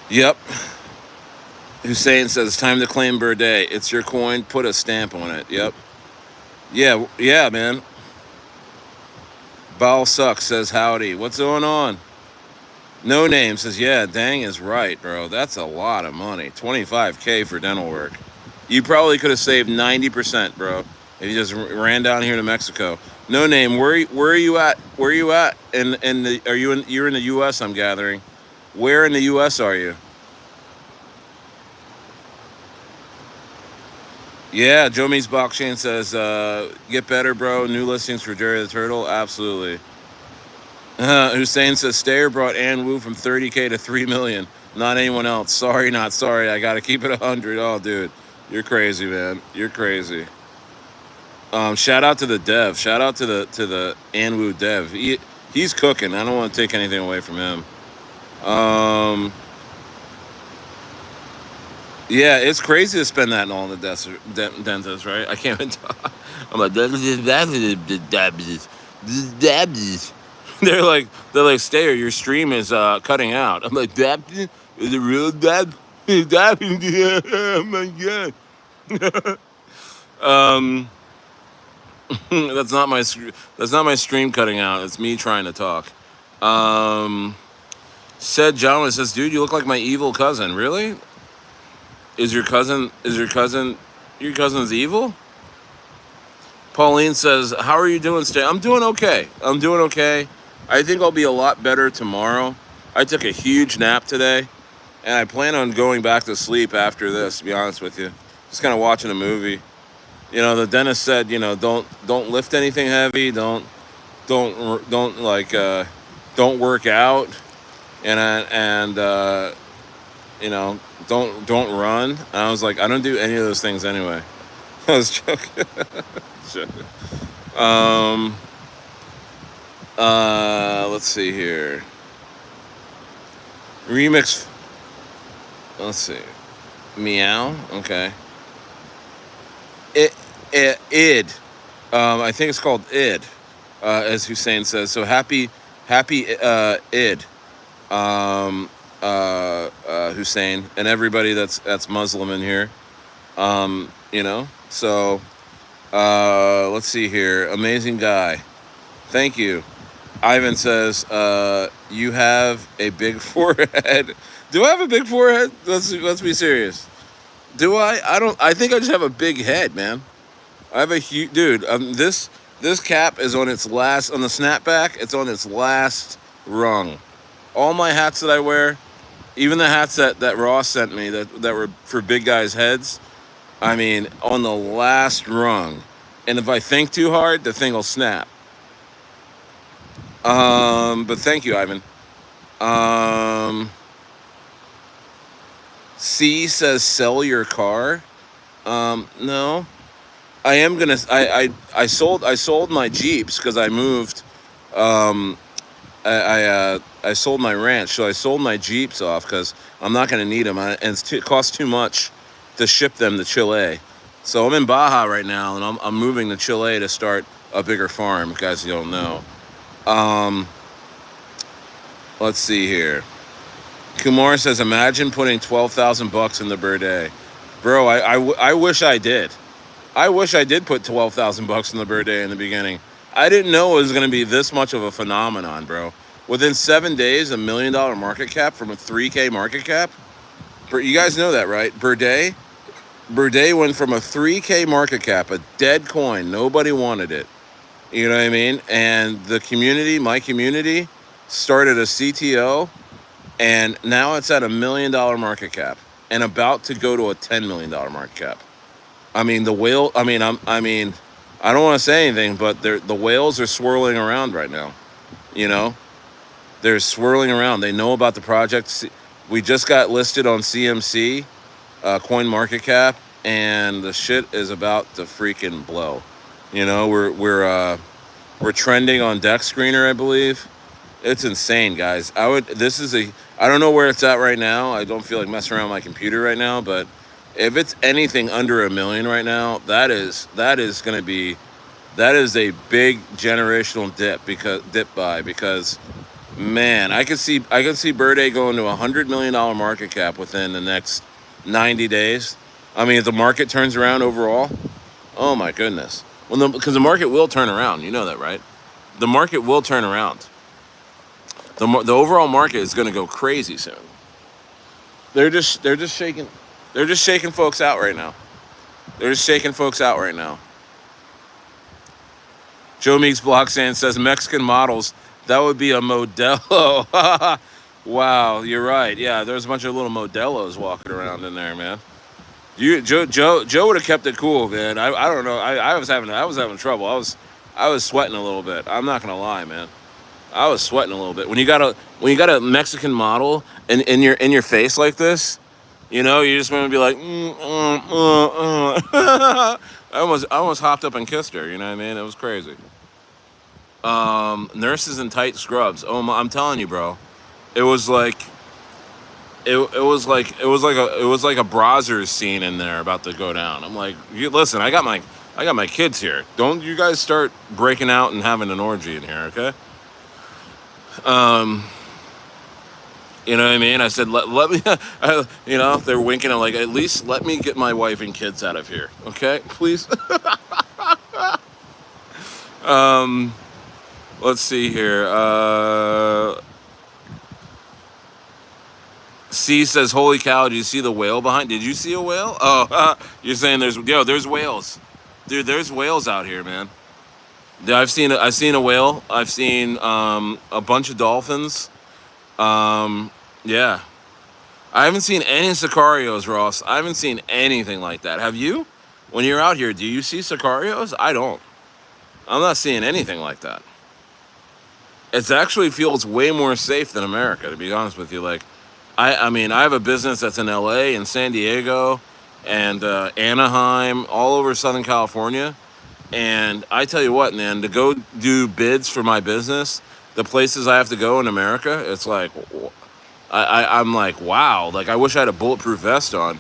Yep. Hussein says it's time to claim Birdei. It's your coin. Put a stamp on it. Yep. Yeah, man. Ball sucks says howdy. What's going on? No name says yeah. Dang is right, bro. That's a lot of money. 25K for dental work. You probably could have saved 90%, bro, if you just ran down here to Mexico. No name. Where are you at? Where are you at? You're in the U.S. I'm gathering. Where in the U.S. are you? Yeah, Joe Means Blockchain says, get better, bro. New listings for Jerry the Turtle. Absolutely. Hussein says, Stayer brought Ann Wu from 30K to 3 million. Not anyone else. Sorry, not sorry. I got to keep it 100. Oh, dude. You're crazy, man. You're crazy. Shout out to the dev. Shout out to the Ann Wu dev. He's cooking. I don't want to take anything away from him. Yeah, it's crazy to spend that in all the dentists, right? I can't even talk. I'm like, they're like, Stayer, your stream is cutting out. I'm like, dab, is it real dab? Dab, oh my god. um, that's not my stream cutting out. It's me trying to talk. Said John says, dude, you look like my evil cousin. Really? Your cousin's evil? Pauline says, how are you doing, Stay? I'm doing okay. I think I'll be a lot better tomorrow. I took a huge nap today, and I plan on going back to sleep after this, to be honest with you. Just kind of watching a movie. You know, the dentist said, don't lift anything heavy, don't work out, and don't run. And I was like, I don't do any of those things anyway. I was joking. Let's see here. Remix. Let's see. Meow. Okay. Id. I think it's called id, as Hussein says. So happy id. Hussein and everybody that's Muslim in here. So let's see here. Amazing guy. Thank you. Ivan says, you have a big forehead. Do I have a big forehead? Let's be serious. Do I? I don't. I think I just have a big head, man. I have a huge dude. This cap is on its last on the snapback. It's on its last rung. All my hats that I wear, even the hats that Ross sent me that were for big guys' heads. I mean, on the last rung. And if I think too hard, the thing will snap. But thank you, Ivan. Um, C says sell your car. No, I am gonna. I sold my Jeeps because I moved. Um, I sold my ranch, so I sold my Jeeps off because I'm not gonna need them, and it costs too much to ship them to Chile. So I'm in Baja right now, and I'm moving to Chile to start a bigger farm. Guys, you don't know. Um, let's see here. Kumar says, imagine putting 12,000 bucks in the Birdei. Bro, I wish I did. I wish I did put 12,000 bucks in the Birdei in the beginning. I didn't know it was going to be this much of a phenomenon, bro. Within 7 days, $1 million market cap from a 3K market cap. You guys know that, right? Birdei went from a 3K market cap, a dead coin. Nobody wanted it. You know what I mean? And the community, my community, started a CTO, and now it's at $1 million market cap and about to go to a $10 million market cap. I mean, the whale. I don't want to say anything, but the whales are swirling around right now. You know, they're swirling around. They know about the project. We just got listed on CMC, Coin Market Cap, and the shit is about to freaking blow. You know, we're trending on Deck Screener, I believe. It's insane, guys. I don't know where it's at right now. I don't feel like messing around with my computer right now, but if it's anything under $1 million right now, that is a big generational because man, I can see Birdei going to $100 million market cap within the next 90 days. I mean, if the market turns around overall, oh my goodness. Well, because the market will turn around. You know that, right? The market will turn around. The overall market is going to go crazy soon. They're just shaking folks out right now. Joe Meeks Blocksan says Mexican models. That would be a Modelo. Wow, you're right. Yeah, there's a bunch of little Modelos walking around in there, man. Joe would have kept it cool, man. I don't know. I was having trouble. I was sweating a little bit. I'm not gonna lie, man. I was sweating a little bit when you got a Mexican model in your face like this. You know, you just want to be like, I almost hopped up and kissed her. You know what I mean? It was crazy. Nurses in tight scrubs. Oh my, I'm telling you, bro. It was like it was like a Brazzers scene in there about to go down. I'm like, listen, I got my kids here. Don't you guys start breaking out and having an orgy in here, okay? You know what I mean? I said, let me, you know, they're winking. I'm like, at least let me get my wife and kids out of here, okay? Please. Let's see here. C says, holy cow, did you see the whale behind? Did you see a whale? Oh, you're saying there's whales. Dude, there's whales out here, man. I've seen a whale. I've seen a bunch of dolphins. Yeah. I haven't seen any sicarios, Ross. I haven't seen anything like that. Have you? When you're out here, do you see sicarios? I don't. I'm not seeing anything like that. It actually feels way more safe than America, to be honest with you. Like, I mean, I have a business that's in LA and San Diego and Anaheim, all over Southern California. And I tell you what, man, to go do bids for my business, the places I have to go in America, it's like, I'm like, wow. Like, I wish I had a bulletproof vest on.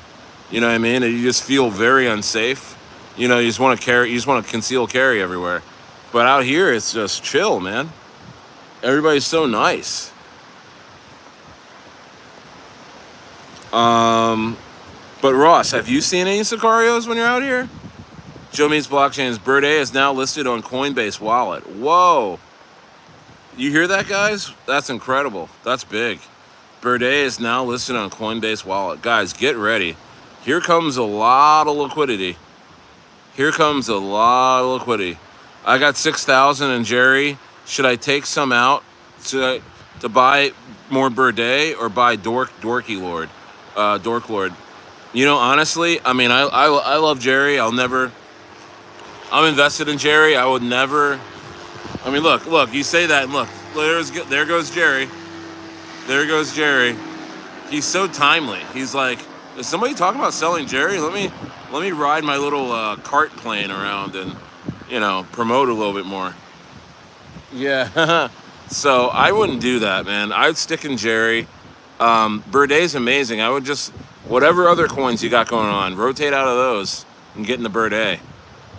You know what I mean? And you just feel very unsafe. You know, you just want to conceal carry everywhere. But out here, it's just chill, man. Everybody's so nice. But Ross, have you seen any sicarios when you're out here? Joe Means Blockchain's Birdei is now listed on Coinbase Wallet. Whoa. You hear that, guys? That's incredible. That's big. Birdei is now listed on Coinbase Wallet. Guys, get ready. Here comes a lot of liquidity. Here comes a lot of liquidity. I got 6,000 in Jerry. Should I take some out to buy more Birdei or buy Dorky Lord, Dork Lord? You know, honestly, I mean, I love Jerry. I'm invested in Jerry. I would never. I mean, look. You say that, and look, there goes Jerry. There goes Jerry. He's so timely. He's like, is somebody talking about selling Jerry? Let me ride my little cart plane around and, promote a little bit more. Yeah. So I wouldn't do that, man. I'd stick in Jerry. Birdei's amazing. I would just, whatever other coins you got going on, rotate out of those and get in the Birdei.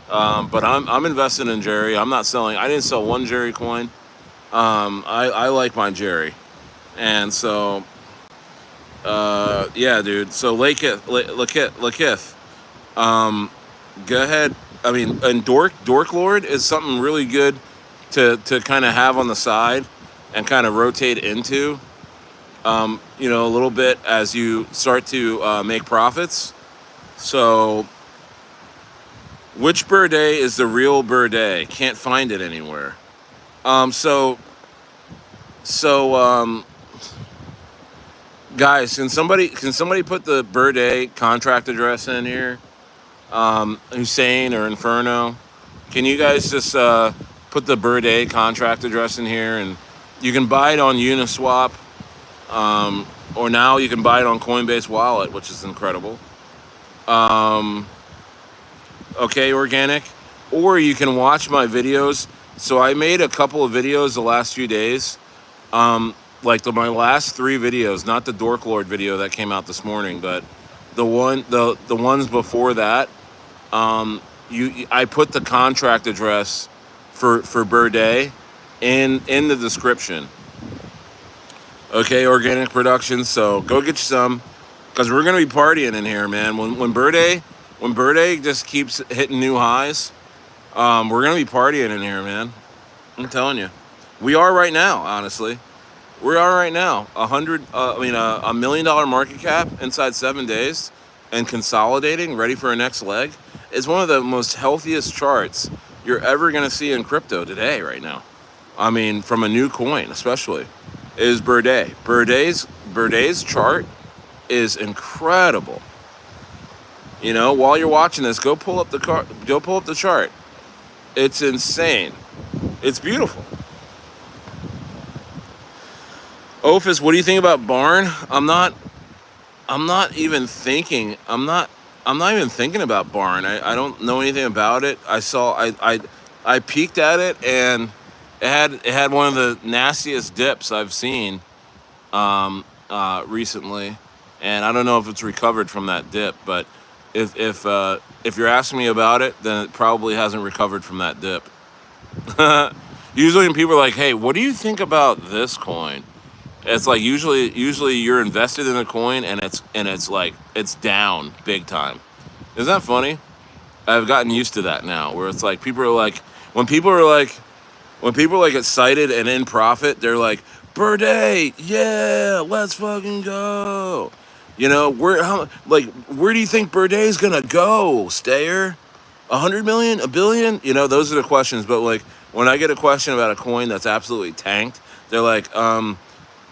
But I'm invested in Jerry. I'm not selling. I didn't sell one Jerry coin. I like my Jerry. And so, yeah, dude. So Lakith, go ahead. I mean, and Dork Lord is something really good to kind of have on the side and kind of rotate into, a little bit as you start to make profits. So, which Birdei is the real Birdei? Can't find it anywhere. Guys, can somebody put the Birdei contract address in here? Hussein or Inferno, can you guys just put the Birdei contract address in here, and you can buy it on Uniswap, or now you can buy it on Coinbase Wallet, which is incredible. Okay, organic, or you can watch my videos. So I made a couple of videos the last few days. My last 3 videos, not the Dork Lord video that came out this morning, but the ones before that, I put the contract address for Birdei in the description. Okay, organic production. So go get you some, because we're gonna be partying in here, man. When Birdei just keeps hitting new highs, we're gonna be partying in here, man. I'm telling you, we are right now. Honestly. We are right now. $1 million market cap inside 7 days and consolidating, ready for a next leg, is one of the most healthiest charts you're ever going to see in crypto today, right now. I mean, from a new coin, especially, is Birdei. Birdei's chart is incredible. While you're watching this, go pull up the chart. It's insane. It's beautiful. Ophis, what do you think about Barn? I'm not even thinking about Barn. I don't know anything about it. I peeked at it, and it had one of the nastiest dips I've seen recently, and I don't know if it's recovered from that dip. But if you're asking me about it, then it probably hasn't recovered from that dip. Usually when people are like, "Hey, what do you think about this coin?" It's like usually you're invested in a coin, and it's down big time. Isn't that funny? I've gotten used to that now, where it's like when people are excited and in profit, they're like, Birdei, yeah, let's fucking go. Where do you think Birdei's gonna go, Stayer? 100 million, a billion? Those are the questions. But when I get a question about a coin that's absolutely tanked, they're like,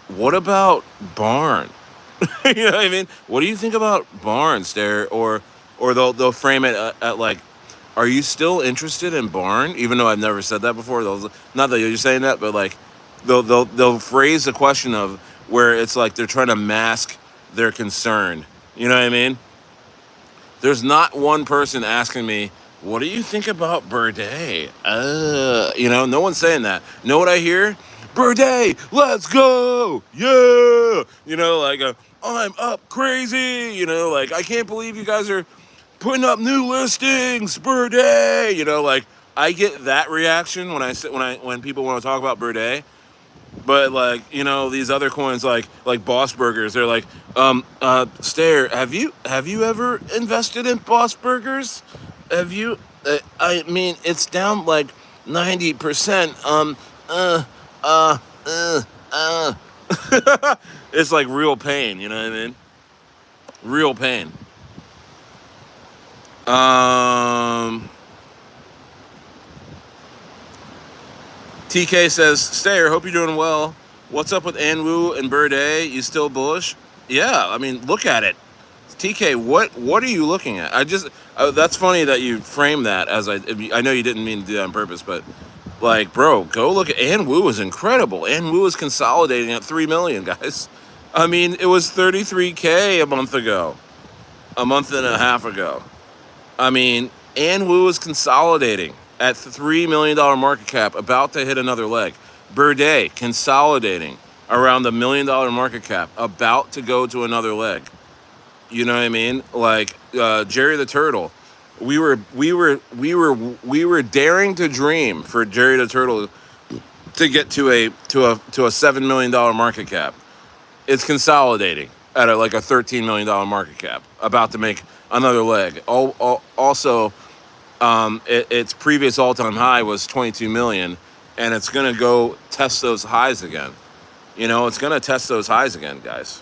what about Barn? You know what I mean? What do you think about Barn, Stayer? Or they'll frame it at like, are you still interested in Barn? Even though I've never said that before. Not that you're saying that, but like they'll phrase the question of where it's like they're trying to mask their concern. You know what I mean? There's not one person asking me, what do you think about Birdei? No one's saying that. You know what I hear? Birdei, let's go! Yeah! I'm up crazy! I can't believe you guys are putting up new listings, Birdei! I get that reaction when people want to talk about Birdei. But these other coins like Boss Burgers, they're like, Stayer, have you ever invested in Boss Burgers? Have you? I mean, it's down like 90%. It's like real pain, you know what I mean? Real pain. TK says, Stayer, hope you're doing well. What's up with Anwu and Birdei? You still bullish? Yeah, I mean, look at it. TK, what are you looking at? That's funny that you frame that as I know you didn't mean to do that on purpose, but like, bro, go look at Anwu is incredible. Anwu is consolidating at 3 million, guys. I mean, it was 33K a month ago, a month and a half ago. I mean, Anwu is consolidating at $3 million market cap, about to hit another leg. Birdei consolidating around the $1 million market cap, about to go to another leg. You know what I mean? Like Jerry the Turtle, we were daring to dream for Jerry the Turtle to get to a $7 million market cap. It's consolidating at like a $13 million market cap, about to make another leg. Also, its previous all-time high was 22 million, and it's gonna go test those highs again. You know, it's gonna test those highs again, guys.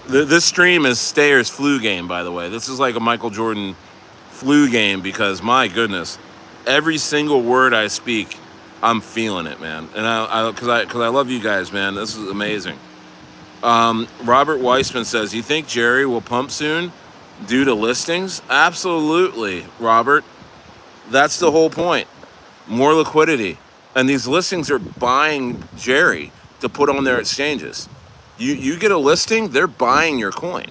This stream is Stayer's flu game, by the way. This is like a Michael Jordan flu game, because my goodness, every single word I speak, I'm feeling it, man. And because I love you guys, man. This is amazing. Robert Weissman says, you think Jerry will pump soon due to listings? Absolutely, Robert. That's the whole point. More liquidity. And these listings are buying Jerry to put on their exchanges. You get a listing, they're buying your coin.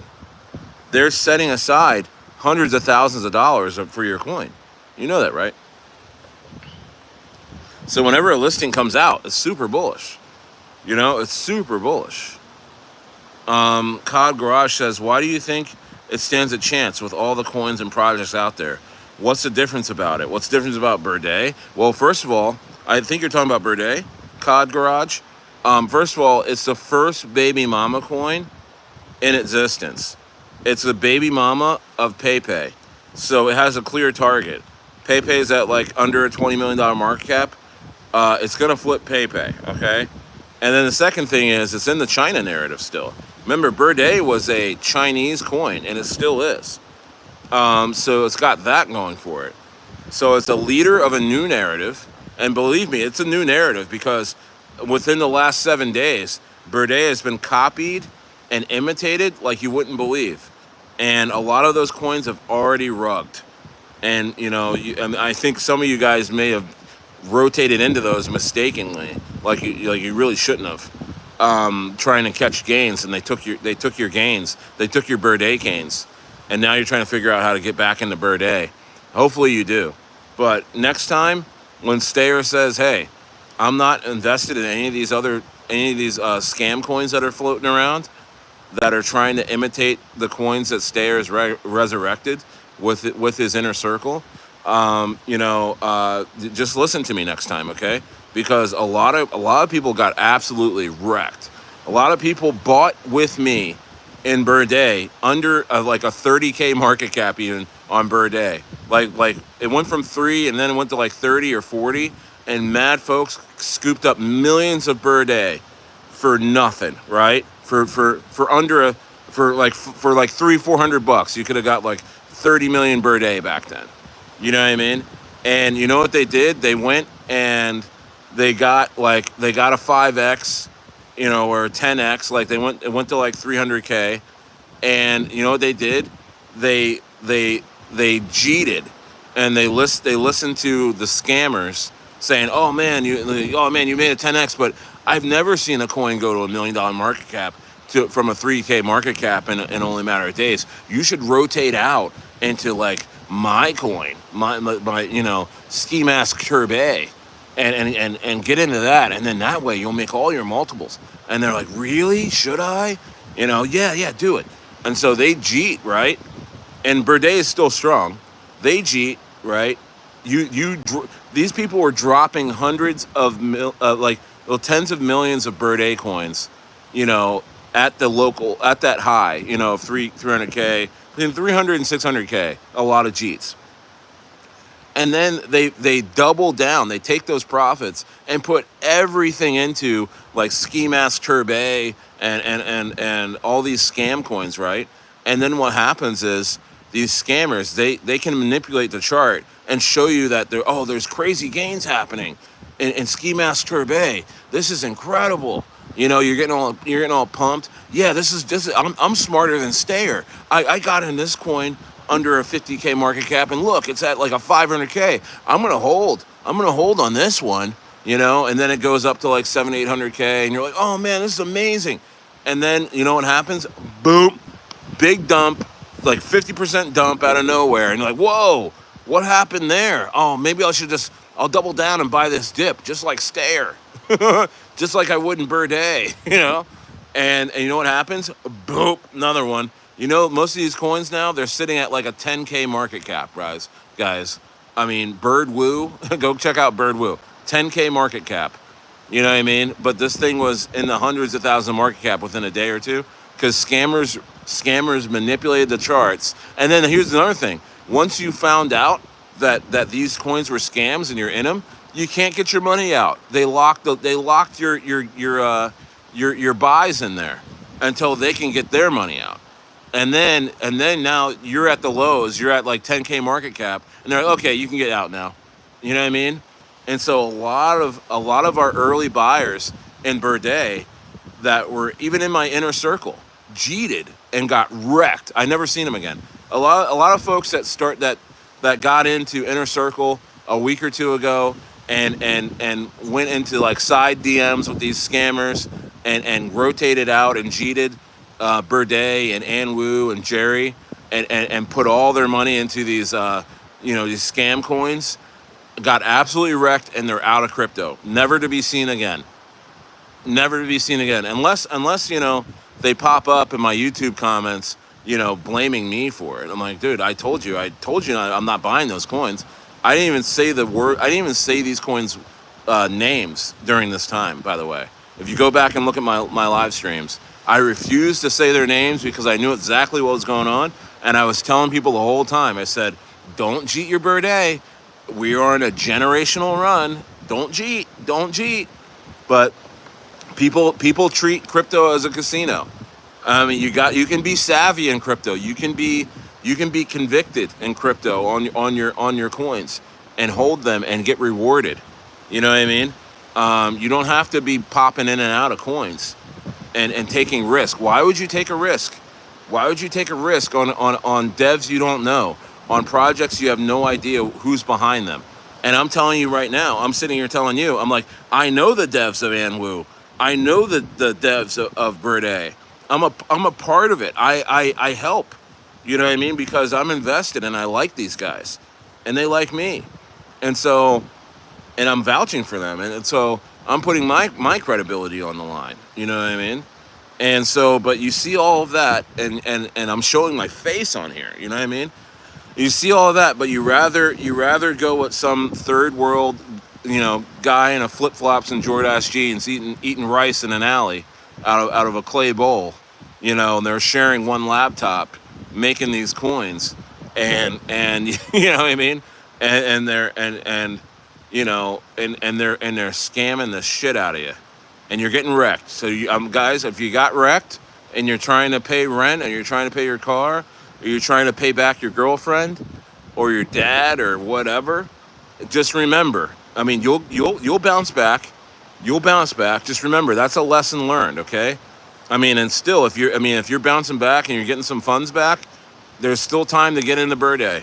They're setting aside hundreds of thousands of dollars for your coin. You know that, right? So whenever a listing comes out, it's super bullish. You know, it's super bullish. Cod Garage says, why do you think it stands a chance with all the coins and projects out there? What's the difference about it? What's the difference about Birdei? Well, first of all, I think you're talking about Birdei, Cod Garage. First of all, it's the first baby mama coin in existence. It's the baby mama of PayPay. So it has a clear target. PayPay is at like under a $20 million market cap. It's going to flip PayPay, okay? And then the second thing is, it's in the China narrative still. Remember, Birdei was a Chinese coin, and it still is. So it's got that going for it. So it's a leader of a new narrative. And believe me, it's a new narrative, because within the last 7 days, Birdei has been copied and imitated like you wouldn't believe. And a lot of those coins have already rugged. And, you know, I think some of you guys may have rotated into those mistakenly, like you really shouldn't have, trying to catch gains, and they took your gains. They took your Birdei gains. And now you're trying to figure out how to get back into Birdei. Hopefully you do. But next time, when Stayer says, hey, I'm not invested in any of these scam coins that are floating around, that are trying to imitate the coins that Stayer has resurrected with his inner circle, just listen to me next time, okay? Because a lot of people got absolutely wrecked. A lot of people bought with me in Birdei under like a 30K market cap even on Birdei. Like it went from 3 and then it went to like 30 or 40, and mad folks scooped up millions of Birdei for nothing, right? For like $300-400, you could have got like 30 million Birdei back then. You know what I mean? And you know what they did? They went and they got a 5x, you know, or 10x. Like it went to like 300K, and you know what they did? They cheated, and they listened to the scammers saying, "Oh man, you made a 10x," but I've never seen a coin go to $1 million market cap from a 3K market cap in only a matter of days. You should rotate out into like my coin, my you know, ski mask Birdei, and get into that, and then that way you'll make all your multiples. And they're like, really? Should I? You know, yeah, do it. And so they cheat, right? And Birdei is still strong. They cheat, right? These people were dropping hundreds of tens of millions of Birdei coins, you know, at that high, you know, of 300K, between 300 and 600K, a lot of cheats. and then they double down. They take those profits and put everything into like ski mask turbay and all these scam coins, right? And then what happens is these scammers, they can manipulate the chart and show you that there's crazy gains happening in ski mask turbay. This is incredible. You're getting all pumped. Yeah, I'm smarter than Stayer. I got in this coin under a 50K market cap, and look, it's at like a 500K. I'm gonna hold on this one, and then it goes up to like 700-800K, and you're like, oh man, this is amazing. And then you know what happens? Boom, big dump, like 50% dump out of nowhere, and you're like, whoa, what happened there? Oh, maybe I'll double down and buy this dip, just like Stayer, just like I would in Birdei, And you know what happens? Boom, another one. Most of these coins now, they're sitting at like a 10K market cap, guys. I mean, Bird Woo, go check out Bird Woo. 10K market cap. You know what I mean? But this thing was in the hundreds of thousands market cap within a day or two because scammers manipulated the charts. And then here's another thing. Once you found out that these coins were scams and you're in them, you can't get your money out. They locked your buys in there until they can get their money out. And then now you're at the lows. You're at like 10K market cap, and they're like, okay, you can get out now. You know what I mean? And so a lot of our early buyers in Birdei that were even in my inner circle cheated and got wrecked. I never seen them again. A lot of folks that got into inner circle a week or two ago and went into like side DMs with these scammers and rotated out and cheated. Birdei and Anwu and Jerry and put all their money into these these scam coins, got absolutely wrecked, and they're out of crypto, never to be seen again unless they pop up in my YouTube comments blaming me for it. I'm like, dude, I told you I'm not buying those coins. I didn't even say these coins names during this time, by the way. If you go back and look at my live streams, I refused to say their names because I knew exactly what was going on. And I was telling people the whole time, I said, don't cheat your Birdei. We are in a generational run. Don't cheat. But people treat crypto as a casino. I mean, you can be savvy in crypto. You can be convicted in crypto on your coins and hold them and get rewarded. You know what I mean? You don't have to be popping in and out of coins and taking risk. Why would you take a risk? Why would you take a risk on devs you don't know, on projects you have no idea who's behind them? And I'm telling you right now, I'm sitting here telling you, I'm like, I know the devs of Anwu. I know the devs of Birdei. I'm a part of it. I help. You know what I mean? Because I'm invested and I like these guys. And they like me. And I'm vouching for them. And so I'm putting my credibility on the line. You know what I mean? And so, but you see all of that, and I'm showing my face on here. You know what I mean? You see all of that, but you rather go with some third world, guy in a flip flops and Jordache jeans eating rice in an alley out of a clay bowl, and they're sharing one laptop, making these coins, and you know what I mean, and they're scamming the shit out of you, and you're getting wrecked. So guys, if you got wrecked and you're trying to pay rent, and you're trying to pay your car, or you're trying to pay back your girlfriend or your dad or whatever, just remember, I mean, you'll bounce back. You'll bounce back. Just remember, that's a lesson learned, okay? I mean, and still, if you're bouncing back and you're getting some funds back, there's still time to get into Birdei.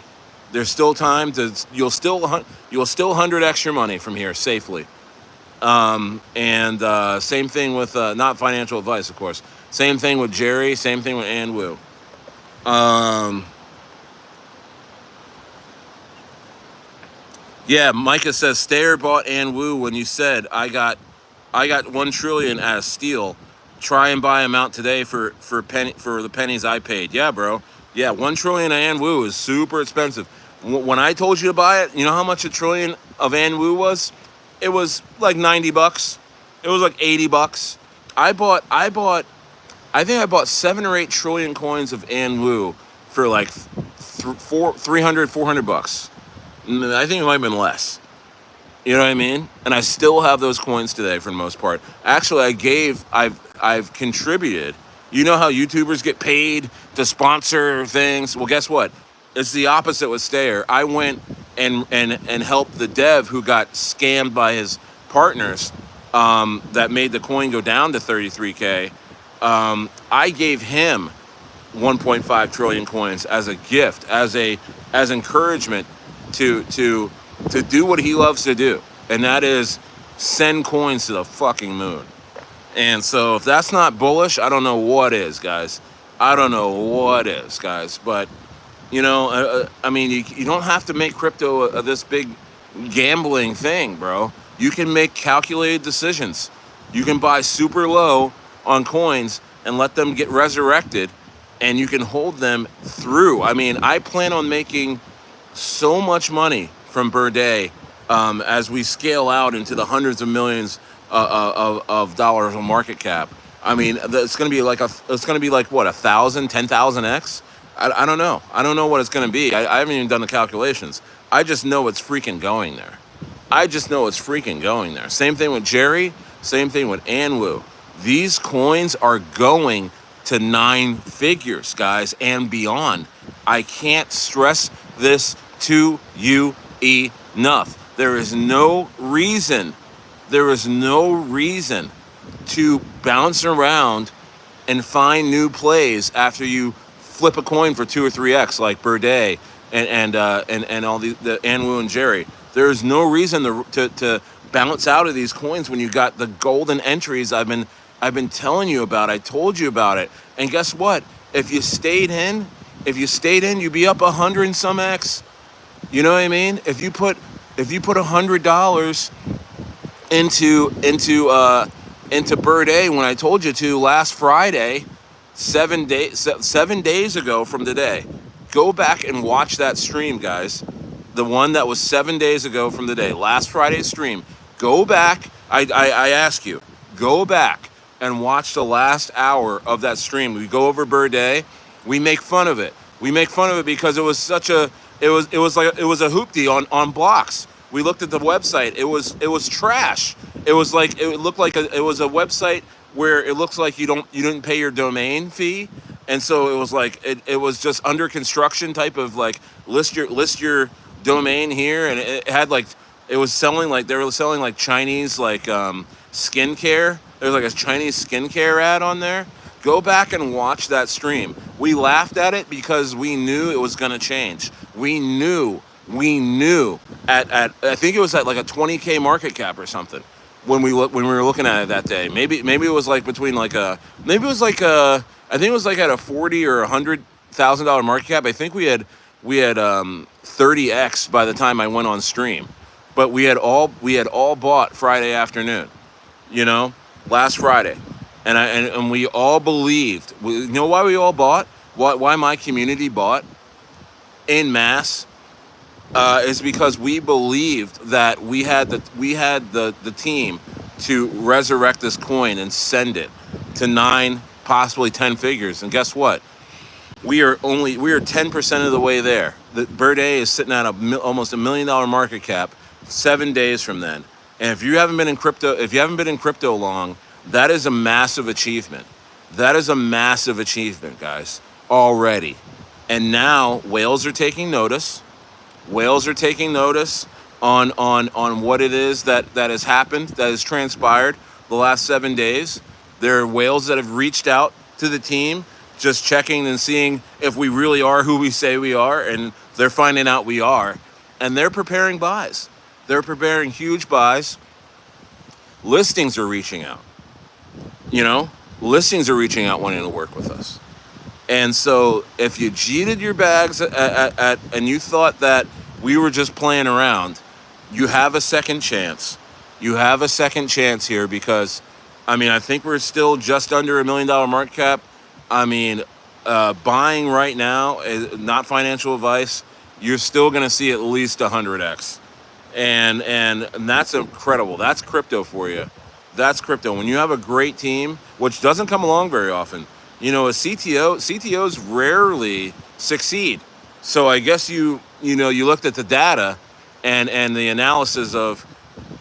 There's still time you'll still 100x your money from here safely. Same thing with not financial advice, of course. Same thing with Jerry. Same thing with Anwu. Yeah, Micah says Stayer bought Anwu when you said I got 1 trillion at a steal. Try and buy them out today for the pennies I paid. Yeah, bro. Yeah, 1 trillion of Anwu is super expensive. When I told you to buy it, you know how much a trillion of Anwu was? It was like $90. It was like $80. I think I bought 7 or 8 trillion coins of Anwu for like $300, $400. I think it might have been less. You know what I mean? And I still have those coins today for the most part. Actually, I've contributed. You know how YouTubers get paid to sponsor things? Well, guess what? It's the opposite with Stayer. I went and helped the dev who got scammed by his partners, that made the coin go down to 33K. I gave him 1.5 trillion coins as a gift, as encouragement to do what he loves to do, and that is send coins to the fucking moon. And so if that's not bullish, I don't know what is, guys. I don't know what is, guys. But I mean, you don't have to make crypto this big gambling thing, bro. You can make calculated decisions. You can buy super low on coins and let them get resurrected, and you can hold them through. I mean, I plan on making so much money from Birdei, as we scale out into the hundreds of millions of dollars on market cap. I mean, it's going to be like what, 1,000, 10,000x? I don't know. I don't know what it's going to be. I haven't even done the calculations. I just know it's freaking going there. I just know it's freaking going there. Same thing with Jerry. Same thing with Anwu. These coins are going to 9 figures, guys, and beyond. I can't stress this to you enough. There is no reason to bounce around and find new plays after you flip a coin for 2 or 3x like Birdei and all the Anwu and Jerry. There is no reason to bounce out of these coins when you got the golden entries I've been telling you about. I told you about it. And guess what? If you stayed in, you'd be up 100 and some x. You know what I mean? If you put $100 into Birdei when I told you to last Friday, 7 days ago from today, go back and watch that stream, guys. The one that was 7 days ago from today, last Friday's stream. Go back. I ask you, go back and watch the last hour of that stream. We go over Birdei. We make fun of it. We make fun of it because it was such a it was a hoopty on blocks. We looked at the website. It was trash. It was like it looked like it was a website where it looks like you didn't pay your domain fee, and so it was like it was just under construction type of like list your domain here, and it had like they were selling like Chinese like skincare. There's like a Chinese skincare ad on there. Go back and watch that stream. We laughed at it because we knew it was going to change. We knew at I think it was at like a 20K market cap or something when we were looking at it that day. Maybe it was like between like I think it was like at a 40 or $100,000 market cap. I think we had 30x by the time I went on stream, but we had all bought Friday afternoon, last Friday. And we all believed. You know why we all bought? Why my community bought en masse? Is because we believed that we had the team to resurrect this coin and send it to 9, possibly 10 figures. And guess what? We are 10% of the way there. The Birdei is sitting at almost $1 million market cap 7 days from then. And if you haven't been in crypto long, that is a massive achievement. That is a massive achievement, guys, already. And now whales are taking notice. Whales are taking notice on what it is that has happened, that has transpired the last 7 days. There are whales that have reached out to the team, just checking and seeing if we really are who we say we are, and they're finding out we are. And they're preparing buys. They're preparing huge buys. Listings are reaching out. Listings are reaching out wanting to work with us. And so if you cheated your bags and you thought that we were just playing around, you have a second chance. You have a second chance here because, I think we're still just under $1 million market cap. Buying right now is not financial advice. You're still going to see at least 100x. And that's incredible. That's crypto for you. That's crypto. When you have a great team, which doesn't come along very often, CTOs rarely succeed. So I guess you looked at the data and the analysis of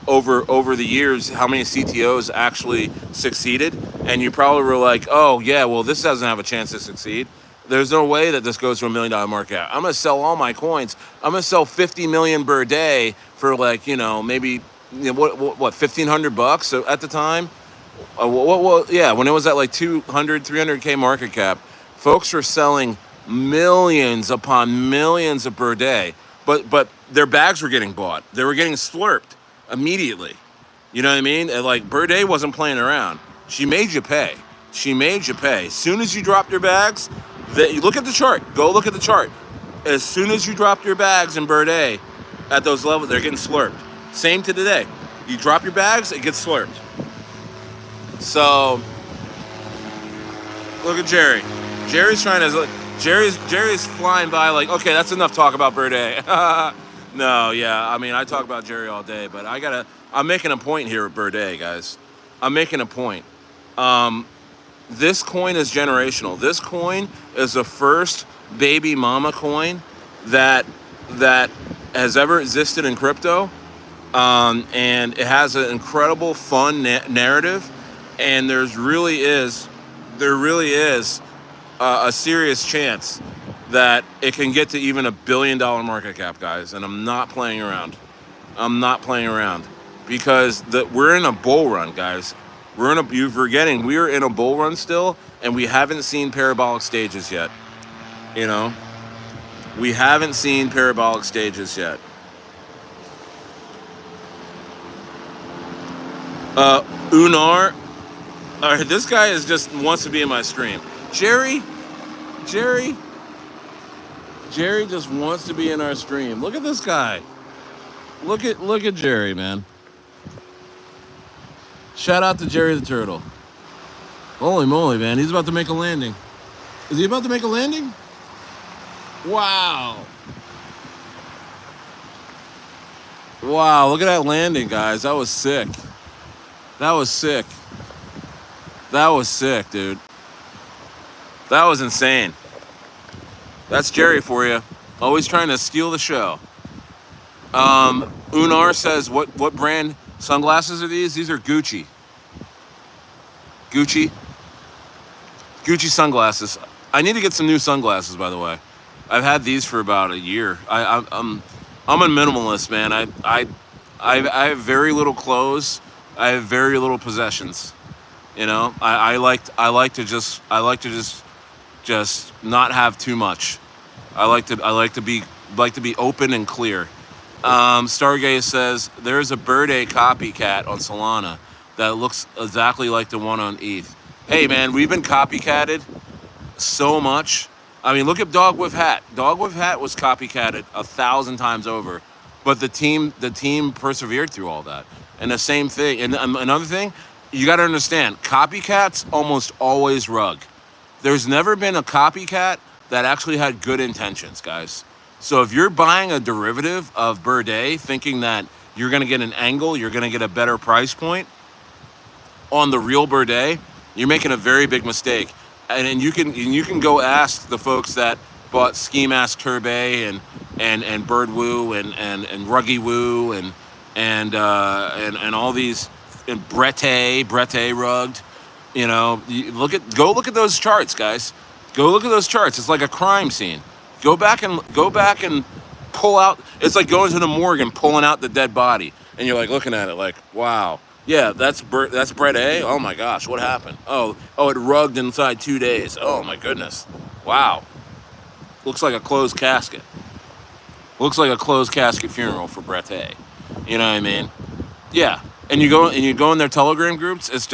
over the years how many CTOs actually succeeded, and you probably were like, oh yeah, well this doesn't have a chance to succeed. There's no way that this goes to $1 million market cap. I'm gonna sell all my coins. I'm gonna sell 50 million Birdei for like, maybe, what $1,500 so at the time. Yeah, when it was at like 200, 300K market cap, folks were selling millions upon millions of Birdei, but their bags were getting bought. They were getting slurped immediately. You know what I mean? And like Birdei wasn't playing around. She made you pay. She made you pay. As soon as you dropped your bags, you look at the chart. Go look at the chart. As soon as you dropped your bags in Birdei at those levels, they're getting slurped. Same to today. You drop your bags, it gets slurped. So look at Jerry. Jerry's trying to. Jerry's flying by like, okay, that's enough talk about Birdei. No, yeah, I mean I talk about Jerry all day, but I'm making a point here with Birdei, guys. I'm making a point. This coin is generational. This coin is the first baby mama coin that has ever existed in crypto, and it has an incredible fun narrative, and there really is a serious chance that it can get to even $1 billion market cap, guys. And I'm not playing around. Because we're in a bull run, guys. You're forgetting we're in a bull run still, and we haven't seen parabolic stages yet. We haven't seen parabolic stages yet. Unar, all right, this guy just wants to be in my stream. Jerry just wants to be in our stream. Look at this guy. Look at Jerry, man. Shout out to Jerry the Turtle. Holy moly, man. He's about to make a landing. Is he about to make a landing? Wow. Wow, look at that landing, guys. That was sick. That was sick, dude. That was insane. That's Jerry for you. Always trying to steal the show. Unar says, what brand sunglasses are these? These are Gucci. Gucci sunglasses. I need to get some new sunglasses, by the way. I've had these for about a year. I'm a minimalist, man. I have very little clothes. I have very little possessions. I like to just not have too much. I like to be open and clear. Stargaze says there's a Birdei copycat on Solana that looks exactly like the one on ETH. Hey man, we've been copycatted so much. I mean, look at Dog with Hat. Dog with Hat was copycatted 1,000 times over, but the team persevered through all that. And the same thing. And another thing, you got to understand, copycats almost always rug. There's never been a copycat that actually had good intentions, guys. So if you're buying a derivative of Birdei thinking that you're going to get an angle, you're going to get a better price point on the real Birdei, you're making a very big mistake. And you can go ask the folks that bought Ski Mask Turbay and Bird Woo and Ruggy Woo and all these, and Birdei rugged. Go look at those charts, guys. Go look at those charts. It's like a crime scene. Go back and pull out. It's like going to the morgue and pulling out the dead body, and you're like looking at it like, wow, yeah, that's Birdei. Oh my gosh, what happened? Oh, it rugged inside 2 days. Oh my goodness, wow. Looks like a closed casket. Looks like a closed casket funeral for Birdei. You know what I mean? Yeah. And you go in their Telegram groups. It's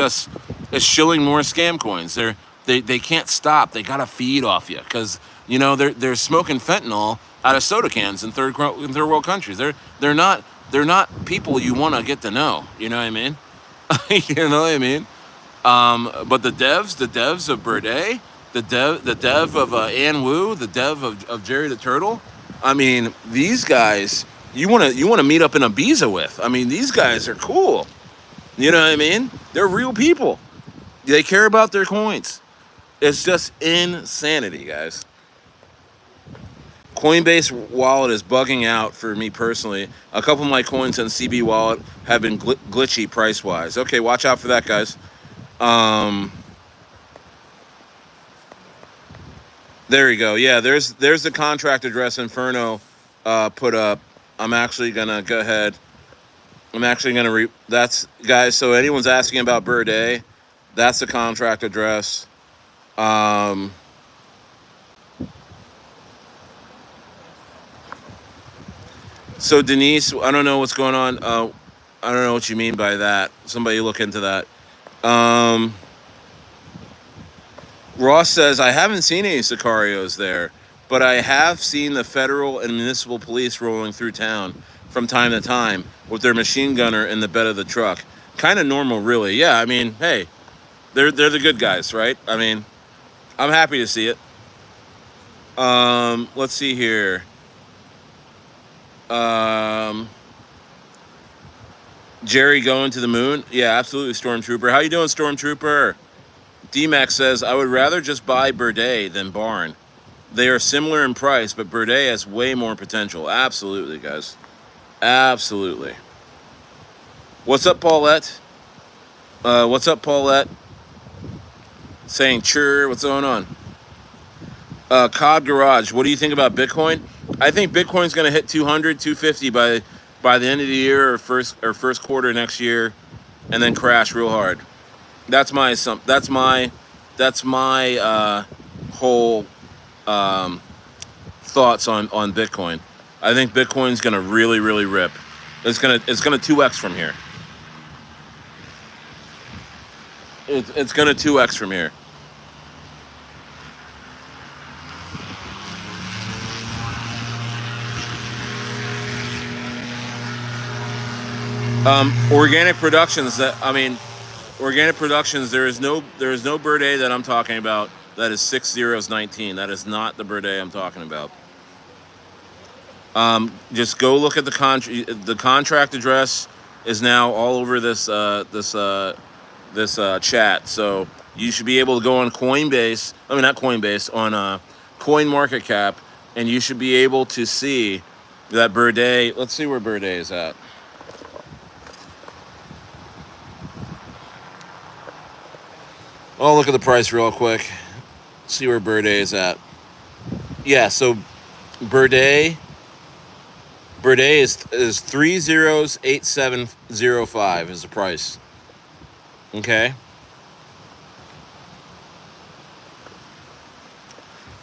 shilling more scam coins. They can't stop. They gotta feed off you because they're smoking fentanyl out of soda cans in third world countries. They're not people you want to get to know. You know what I mean? You know what I mean? But the devs of Birdei, the dev of Ann Wu, the dev of Jerry the Turtle. I mean, these guys you want to meet up in Ibiza with. I mean, these guys are cool. You know what I mean? They're real people. They care about their coins. It's just insanity, guys. Coinbase wallet is bugging out for me personally. A couple of my coins on CB wallet have been glitchy price wise. Okay, watch out for that, guys. There you go. Yeah, there's the contract address Inferno put up. I'm actually gonna go ahead. I'm actually gonna that's guys. So anyone's asking about Birdei, that's the contract address. So Denise, I don't know what's going on. I don't know what you mean by that. Somebody look into that. Ross says, I haven't seen any Sicarios there, but I have seen the federal and municipal police rolling through town from time to time with their machine gunner in the bed of the truck. Kind of normal, really. Yeah, I mean, hey, they're the good guys, right? I mean, I'm happy to see it. Let's see here. Jerry going to the moon? Yeah, absolutely, Stormtrooper. How you doing, Stormtrooper? D-Max says, I would rather just buy Birdei than Barn. They are similar in price, but Birdei has way more potential. Absolutely, guys. Absolutely. What's up, Paulette? What's up, Paulette? Saying, sure, what's going on? COD Garage, what do you think about Bitcoin? I think Bitcoin's going to hit 200, 250 by the end of the year or first quarter next year, and then crash real hard. That's my whole thoughts on Bitcoin. I think Bitcoin's going to really rip. It's going to 2x from here. It's going to 2x from here. Organic Productions. Organic Productions. There is no Birdei that I'm talking about. That is 6019. That is not the Birdei I'm talking about. Just go look at the contract address is now all over this chat. So you should be able to go on Coinbase. I mean, not Coinbase, on CoinMarketCap, and you should be able to see that Birdei. Let's see where Birdei is at. I'll look at the price real quick. See where Birdei is at. Yeah, so Birdei is 308705 is the price. Okay.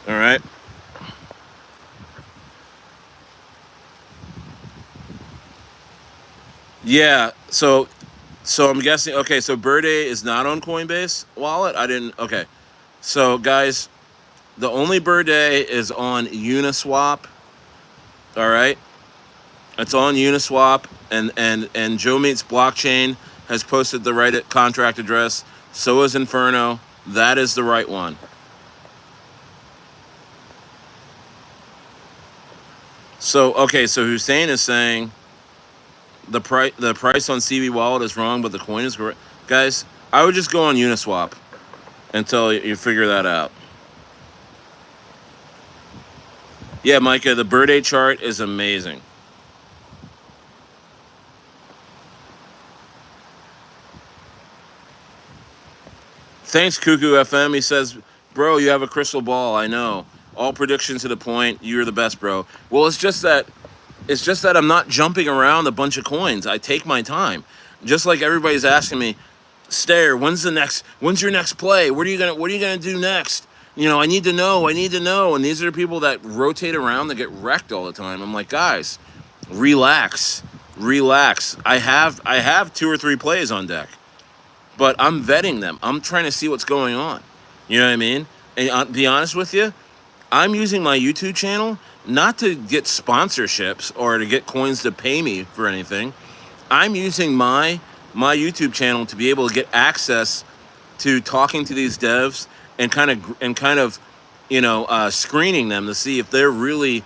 All right. Yeah, so I'm guessing, okay, so Birdei is not on Coinbase wallet? Okay. So, guys, the only Birdei is on Uniswap, all right? It's on Uniswap, and Joe Meets Blockchain has posted the right contract address. So is Inferno. That is the right one. So, okay, so Hussein is saying the price on CB Wallet is wrong, but the coin is correct. Guys, I would just go on Uniswap until you figure that out. Yeah, Micah, the Birdei chart is amazing. Thanks, Cuckoo FM. He says, bro, you have a crystal ball. I know. All predictions to the point. You're the best, bro. Well, it's just that I'm not jumping around a bunch of coins. I take my time. Just like everybody's asking me, Stayer, when's your next play? What are you gonna do next? You know, I need to know. And these are people that rotate around that get wrecked all the time. I'm like, guys, relax. I have 2 or 3 plays on deck, but I'm vetting them. I'm trying to see what's going on. You know what I mean? And be honest with you, I'm using my YouTube channel not to get sponsorships or to get coins to pay me for anything. I'm using my YouTube channel to be able to get access to talking to these devs and kind of screening them to see if they're really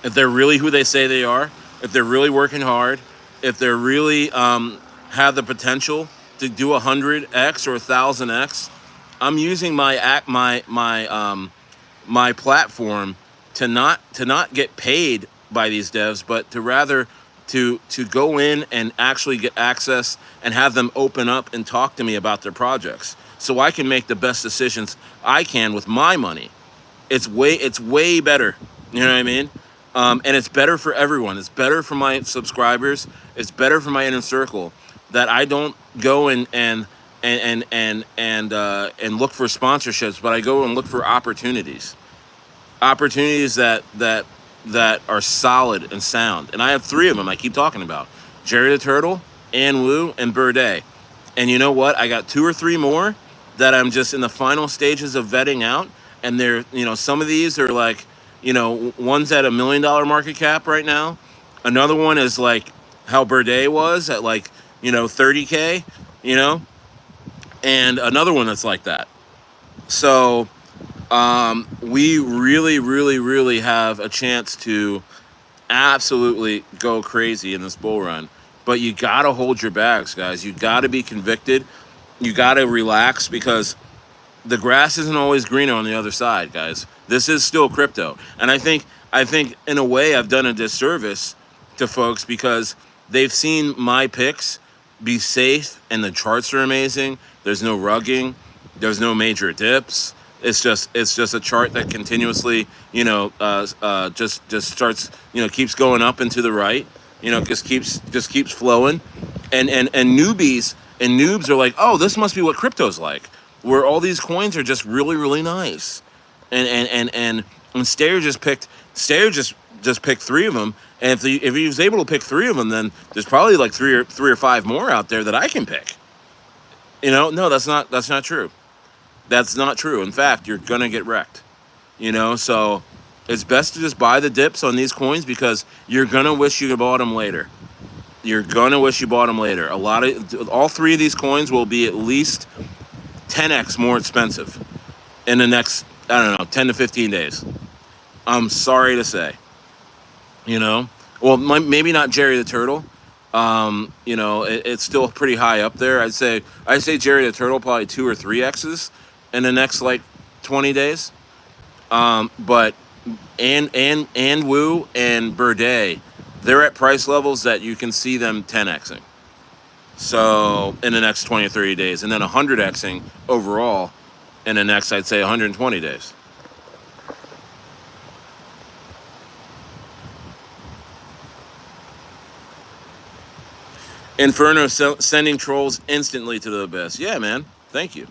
who they say they are, if they're really working hard, if they're really have the potential to do 100x or 1000x. I'm using my platform to not get paid by these devs, but to rather to go in and actually get access and have them open up and talk to me about their projects, so I can make the best decisions I can with my money. It's way better. You know what I mean? And it's better for everyone. It's better for my subscribers. It's better for my inner circle that I don't go and look for sponsorships, but I go and look for opportunities that are solid and sound. And I have three of them I keep talking about: Jerry the Turtle, Ann Wu, and Birdei. And you know what? I got two or three more that I'm just in the final stages of vetting out. And they're, some of these are like, one's at $1 million market cap right now. Another one is like how Birdei was at like, 30K, and another one that's like that. So we really, really, really have a chance to absolutely go crazy in this bull run. But you got to hold your bags, guys. You got to be convicted. You got to relax, because the grass isn't always greener on the other side, guys. This is still crypto. And I think in a way I've done a disservice to folks, because they've seen my picks be safe and the charts are amazing. There's no rugging. There's no major dips. It's just a chart that continuously, just starts, keeps going up and to the right, just keeps flowing. And newbies and noobs are like, oh, this must be what crypto's like, where all these coins are just really, really nice. And Stayer just picked three of them. And if he was able to pick three of them, then there's probably like three or five more out there that I can pick. No, that's not true. That's not true. In fact, you're gonna get wrecked. So it's best to just buy the dips on these coins, because you're gonna wish you bought them later. You're gonna wish you bought them later. All three of these coins will be at least 10x more expensive in the next, I don't know, 10 to 15 days. I'm sorry to say. Well, maybe not Jerry the Turtle. It's still pretty high up there. I'd say Jerry the Turtle probably 2 or 3x's in the next like 20 days. But Ann Wu and Birdei, they're at price levels that you can see them 10xing. So in the next 20 or 30 days, and then 100xing overall in the next, I'd say, 120 days. Inferno sending trolls instantly to the abyss. Yeah, man. Thank you.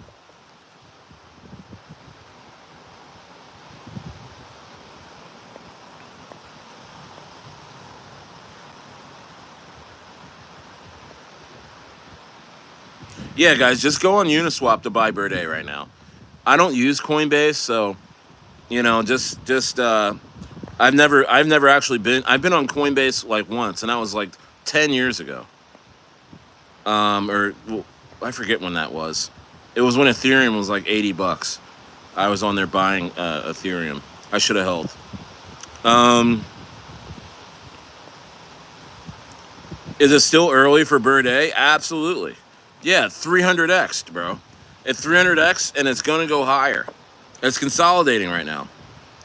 Yeah, guys, just go on Uniswap to buy Birdei right now. I don't use Coinbase, so I've never actually been. I've been on Coinbase like once, and that was like 10 years ago. I forget when that was. It was when Ethereum was like $80. I was on there buying Ethereum. I should have held. Is it still early for Birdei? Absolutely. Yeah, 300x, bro. At 300x, and it's gonna go higher. It's consolidating right now.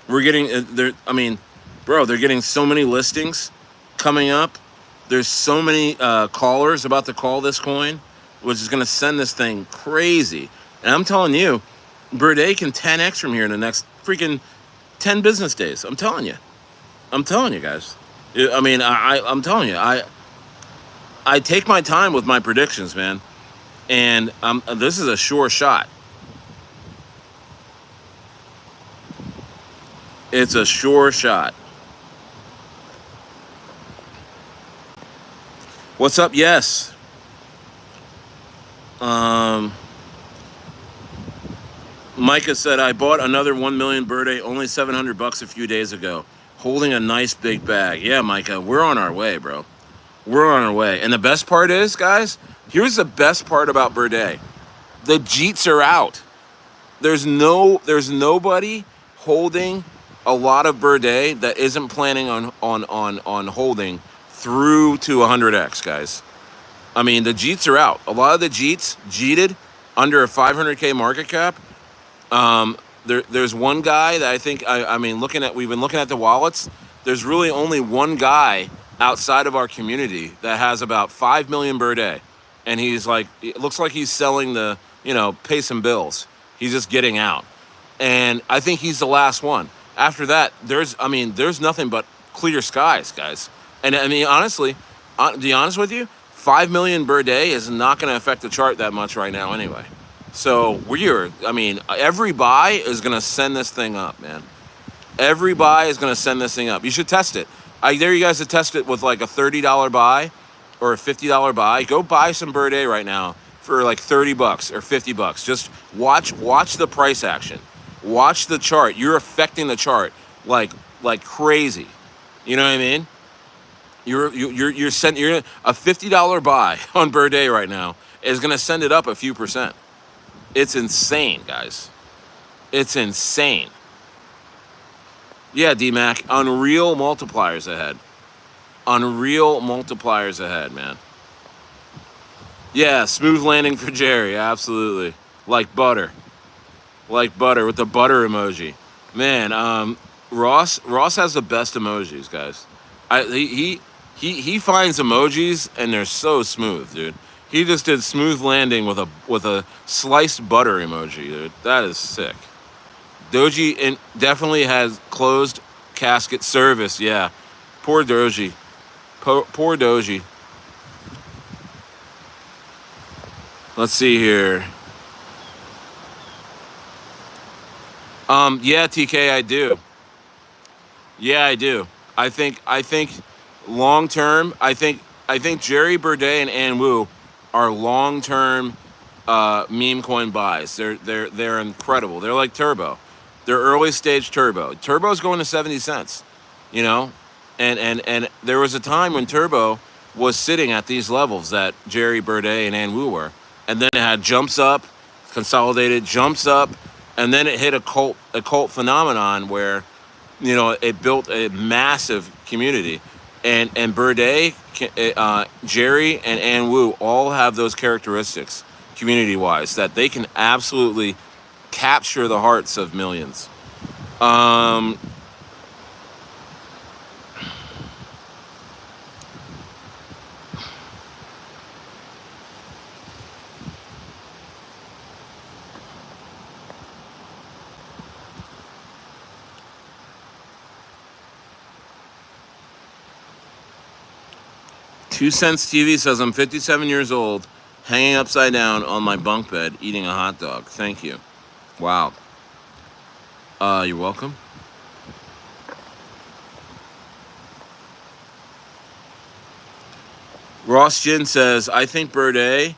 We're getting there. I mean, bro, they're getting so many listings coming up. There's so many callers about to call this coin, which is gonna send this thing crazy. And I'm telling you, Birdei can 10x from here in the next freaking 10 business days. I'm telling you, guys. I mean, I'm telling you, I take my time with my predictions, man. And this is a sure shot. It's a sure shot. What's up? Yes. Micah said, I bought another 1 million Birdei, only $700 a few days ago, holding a nice big bag. Yeah, Micah, we're on our way, bro. We're on our way. And the best part is, guys, here's the best part about Birdei. The Jeets are out. There's nobody holding a lot of Birdei that isn't planning on holding through to 100x, guys. I mean, the Jeets are out. A lot of the Jeets jeeted under a 500K market cap. there's one guy that I think I mean we've been looking at the wallets. There's really only one guy outside of our community that has about 5 million Birdei, and he's like, it looks like he's selling the, pay some bills. He's just getting out, and I think he's the last one. After that, there's nothing but clear skies, guys. And I mean, honestly, to be honest with you, 5 million Birdei is not going to affect the chart that much right now, anyway. So every buy is going to send this thing up, man. Every buy is going to send this thing up. You should test it. I dare you guys to test it with like a $30 buy or a $50 buy. Go buy some Birdei right now for like $30 or $50. Just watch the price action. Watch the chart. You're affecting the chart like crazy. You know what I mean? You're a $50 buy on Birdei right now is going to send it up a few percent. It's insane, guys. It's insane. Yeah, D-Mac, unreal multipliers ahead. Unreal multipliers ahead, man. Yeah, smooth landing for Jerry, absolutely. Like butter. Like butter with the butter emoji. Man, Ross has the best emojis, guys. He finds emojis and they're so smooth, dude. He just did smooth landing with a sliced butter emoji, dude. That is sick. Doji definitely has closed casket service. Yeah, poor Doji. Poor Doji. Let's see here. Yeah, TK, I do. Yeah, I do. I think long term. I think Jerry Birdei and Ann Wu are long term meme coin buys. They're incredible. They're like Turbo. They're early stage Turbo. Turbo's going to 70 cents. And there was a time when Turbo was sitting at these levels that Jerry Birdei and Ann Wu were, and then it had jumps up, consolidated, jumps up, and then it hit a cult phenomenon where, it built a massive community. And Birdei, Jerry, and Ann Wu all have those characteristics, community-wise, that they can absolutely capture the hearts of millions. 2 Cents TV says, I'm 57 years old, hanging upside down on my bunk bed, eating a hot dog. Thank you. Wow. You're welcome. Ross Jin says, I think Birdei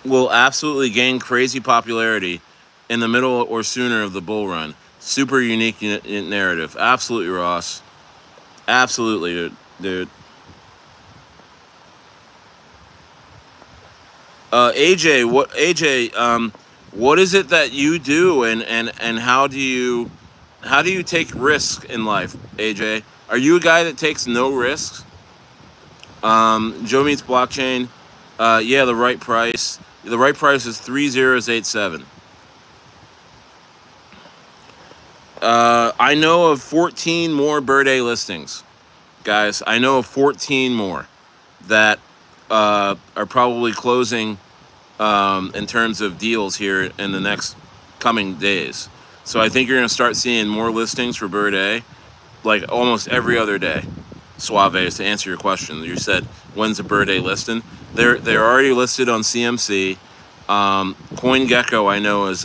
will absolutely gain crazy popularity in the middle or sooner of the bull run. Super unique narrative. Absolutely, Ross. Absolutely, dude. AJ, what is it that you do, and how do you take risks in life, AJ? Are you a guy that takes no risks? Joe Meets Blockchain. Yeah, the right price. The right price is 3087. I know of 14 more Birdei listings, guys. I know of 14 more that are probably closing in terms of deals here in the next coming days. So I think you're going to start seeing more listings for Birdei, like almost every other day. Suave, to answer your question, you said when's the Birdei listing? They're already listed on CMC. CoinGecko, I know, is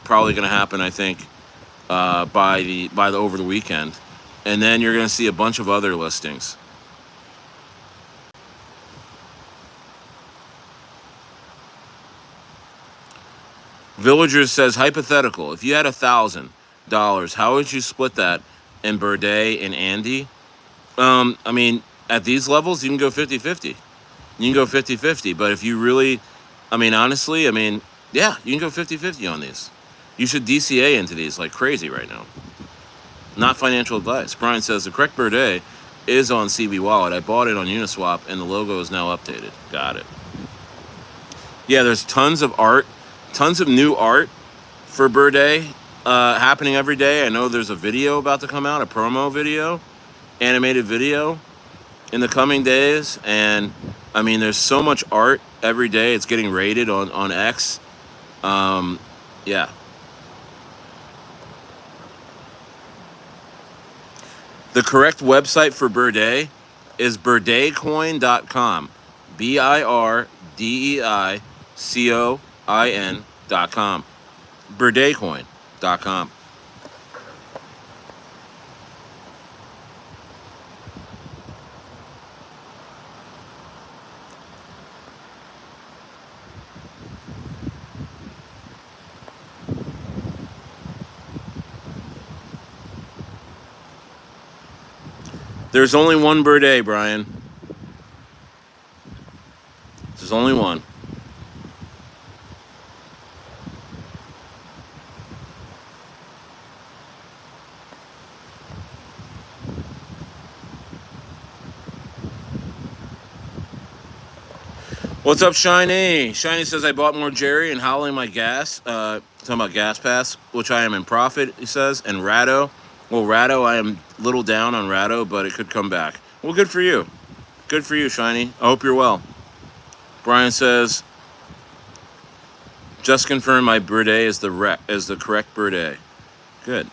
probably going to happen. I think by the over the weekend, and then you're going to see a bunch of other listings. Villagers says, hypothetical, if you had $1,000, how would you split that in Birdei and Andy? I mean, at these levels, you can go 50-50. You can go 50-50, but if you really, honestly, yeah, you can go 50-50 on these. You should DCA into these like crazy right now. Not financial advice. Brian says, the correct Birdei is on CB Wallet. I bought it on Uniswap, and the logo is now updated. Got it. Yeah, there's tons of art. Tons of new art for Birdei happening every day. I know there's a video about to come out, a promo video, animated video in the coming days. And I mean, there's so much art every day. It's getting rated on X. Yeah. The correct website for Birdei is birdeicoin.com. BIRDEICOIN.com. Birdeicoin.com. There's only one Birdei, Brian. There's only one. What's up, Shiny? Shiny says I bought more Jerry and howling my gas. Talking about Gas Pass, which I am in profit, he says, and Ratto. Well, Ratto, I am a little down on Ratto, but it could come back. Well, good for you. Good for you, Shiny. I hope you're well. Brian says, just confirm my Birdei is the correct Birdei. Good.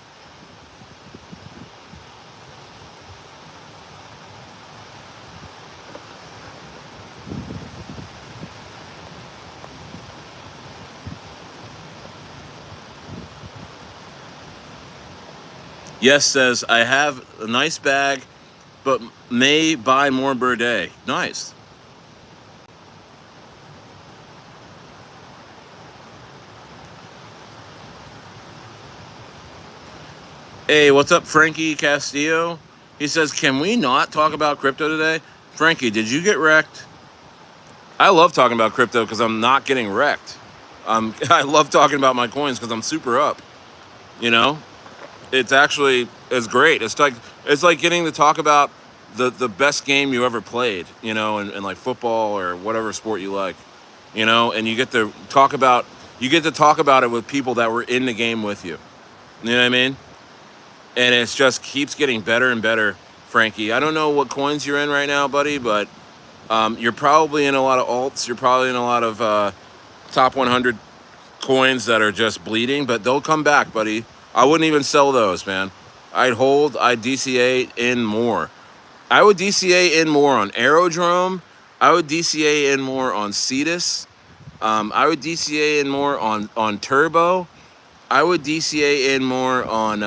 Yes says, I have a nice bag, but may buy more Birdei. Nice. Hey, what's up, Frankie Castillo? He says, can we not talk about crypto today? Frankie, did you get wrecked? I love talking about crypto because I'm not getting wrecked. I love talking about my coins because I'm super up. You know? It's great. It's like getting to talk about the best game you ever played, you know, in like football or whatever sport you like, you know, and you get to talk about it with people that were in the game with you. You know what I mean? And it just keeps getting better and better, Frankie. I don't know what coins you're in right now, buddy, but you're probably in a lot of alts. You're probably in a lot of top 100 coins that are just bleeding, but they'll come back, buddy. I wouldn't even sell those, man. I'd DCA in more. I would DCA in more on Aerodrome. I would DCA in more on Cetus. I would DCA in more on Turbo. I would DCA in more on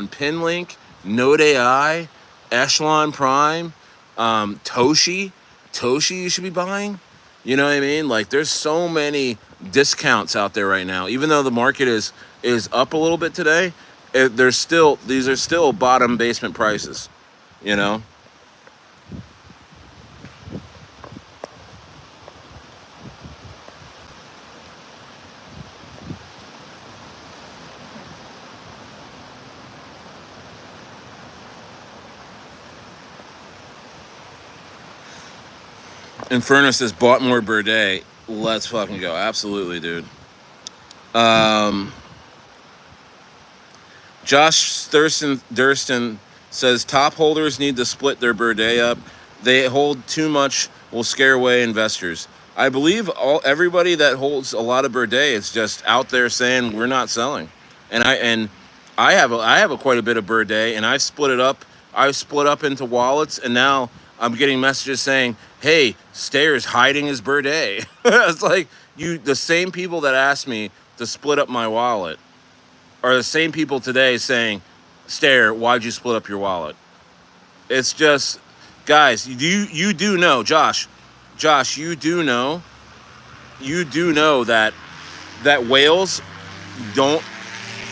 Pinlink, Node AI, Echelon Prime, Toshi. Toshi you should be buying. You know what I mean? Like, there's so many discounts out there right now. Even though the market is up a little bit today, these are still bottom basement prices, you know? Inferno says, bought more Birdei. Let's fucking go. Absolutely, dude. Josh Durston says, top holders need to split their Birdei up. They hold too much, will scare away investors. I believe everybody that holds a lot of Birdei is just out there saying we're not selling. And I have quite a bit of Birdei, and I've split it up. I've split up into wallets, and now I'm getting messages saying, hey, STAYER's hiding his Birdei. It's like the same people that asked me to split up my wallet are the same people today saying, STAYER, why'd you split up your wallet? It's just, guys, you do know, Josh, you do know that whales don't,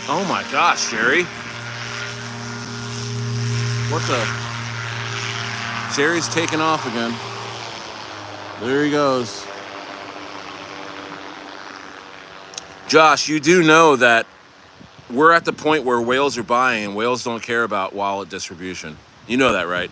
oh my gosh, Jerry. Jerry's taking off again. There he goes. Josh, you do know that we're at the point where whales are buying and whales don't care about wallet distribution. You know that, right?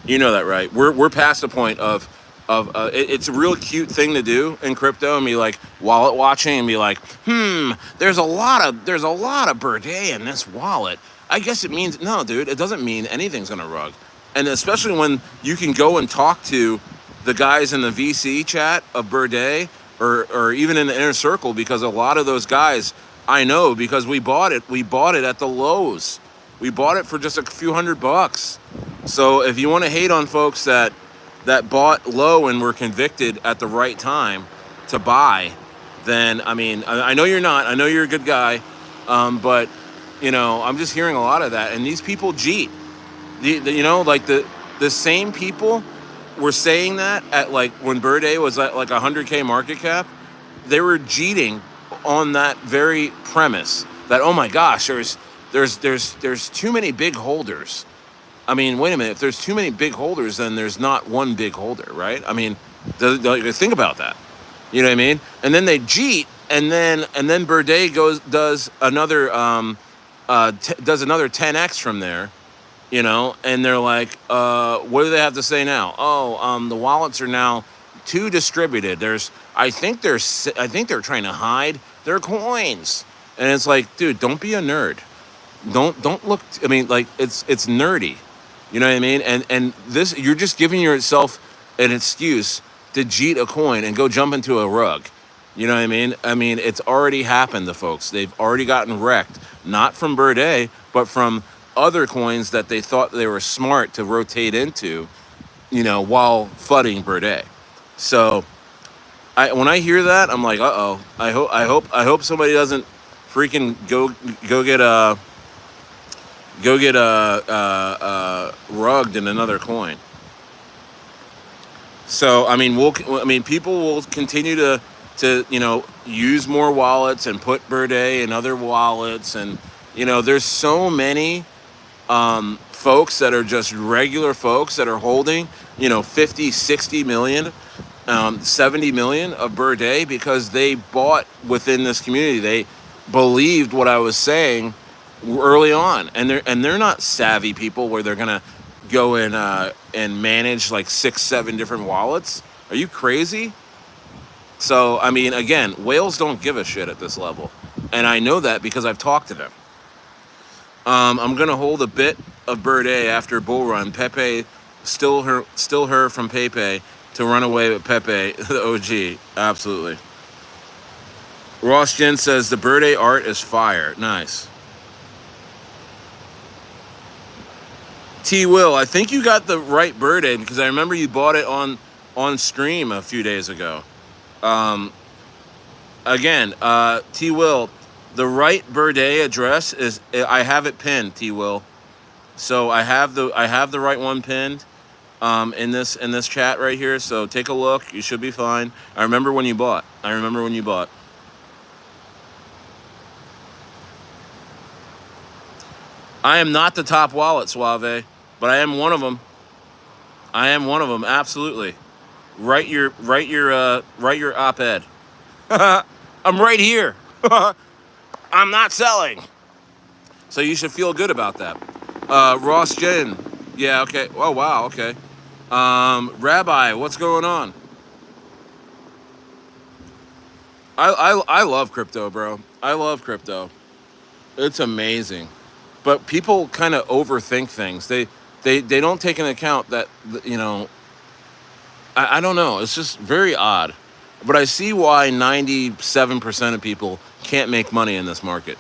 You know that, right? We're past the point of it's a real cute thing to do in crypto and be like wallet watching and be like, there's a lot of Birdei in this wallet. I guess it means no, dude. It doesn't mean anything's gonna rug, and especially when you can go and talk to the guys in the VC chat of Birdei or even in the inner circle, because a lot of those guys I know because we bought it. We bought it at the lows. We bought it for just a few $100. So if you want to hate on folks that bought low and were convicted at the right time to buy, then I mean, I know you're not. I know you're a good guy, but you know, I'm just hearing a lot of that. And these people cheat. You know, like the same people were saying that at like when Birdei was at like 100K market cap, they were cheating on that very premise that, oh my gosh, there's too many big holders. I mean, wait a minute. If there's too many big holders, then there's not one big holder, right? I mean, think about that. You know what I mean? And then they cheat, and then Birdei does another 10x from there, you know. And they're like, what do they have to say now? Oh, the wallets are now too distributed. I think they're trying to hide their coins, and it's like, dude, don't be a nerd. Don't look. I mean, like it's nerdy. You know what I mean? And this, you're just giving yourself an excuse to cheat a coin and go jump into a rug. You know what I mean? I mean, it's already happened to folks. They've already gotten wrecked, not from Birdei, but from other coins that they thought they were smart to rotate into, you know, while fudding Birdei. So when I hear that, I'm like, uh-oh. I hope somebody doesn't freaking go get rugged in another coin. So I mean, people will continue to you know, use more wallets and put Birdei in other wallets, and you know, there's so many folks that are just regular folks that are holding, you know, 50, 60 million, 70 million of Birdei because they bought within this community. They believed what I was saying early on, and they're not savvy people where they're gonna go and manage like 6-7 different wallets. Are you crazy? So I mean, again, whales don't give a shit at this level, and I know that because I've talked to them. I'm gonna hold a bit of Birdei after bull run. Pepe, still her from Pepe to run away with Pepe, the OG. Absolutely. Ross Jen says the Birdei art is fire. Nice. T. Will, I think you got the right Birdei because I remember you bought it on stream a few days ago. Again, T. Will, the right Birdei address is, I have it pinned, T. Will. So I have the right one pinned in this chat right here. So take a look. You should be fine. I remember when you bought. I am not the top wallet, Suave, but I am one of them. Absolutely. Write your op-ed. I'm right here. I'm not selling. So you should feel good about that. Ross Jen. Yeah, okay. Oh, wow, okay. Rabbi, what's going on? I love crypto, bro. I love crypto. It's amazing. But people kind of overthink things. They don't take into account that, you know, I don't know. It's just very odd. But I see why 97% of people can't make money in this market.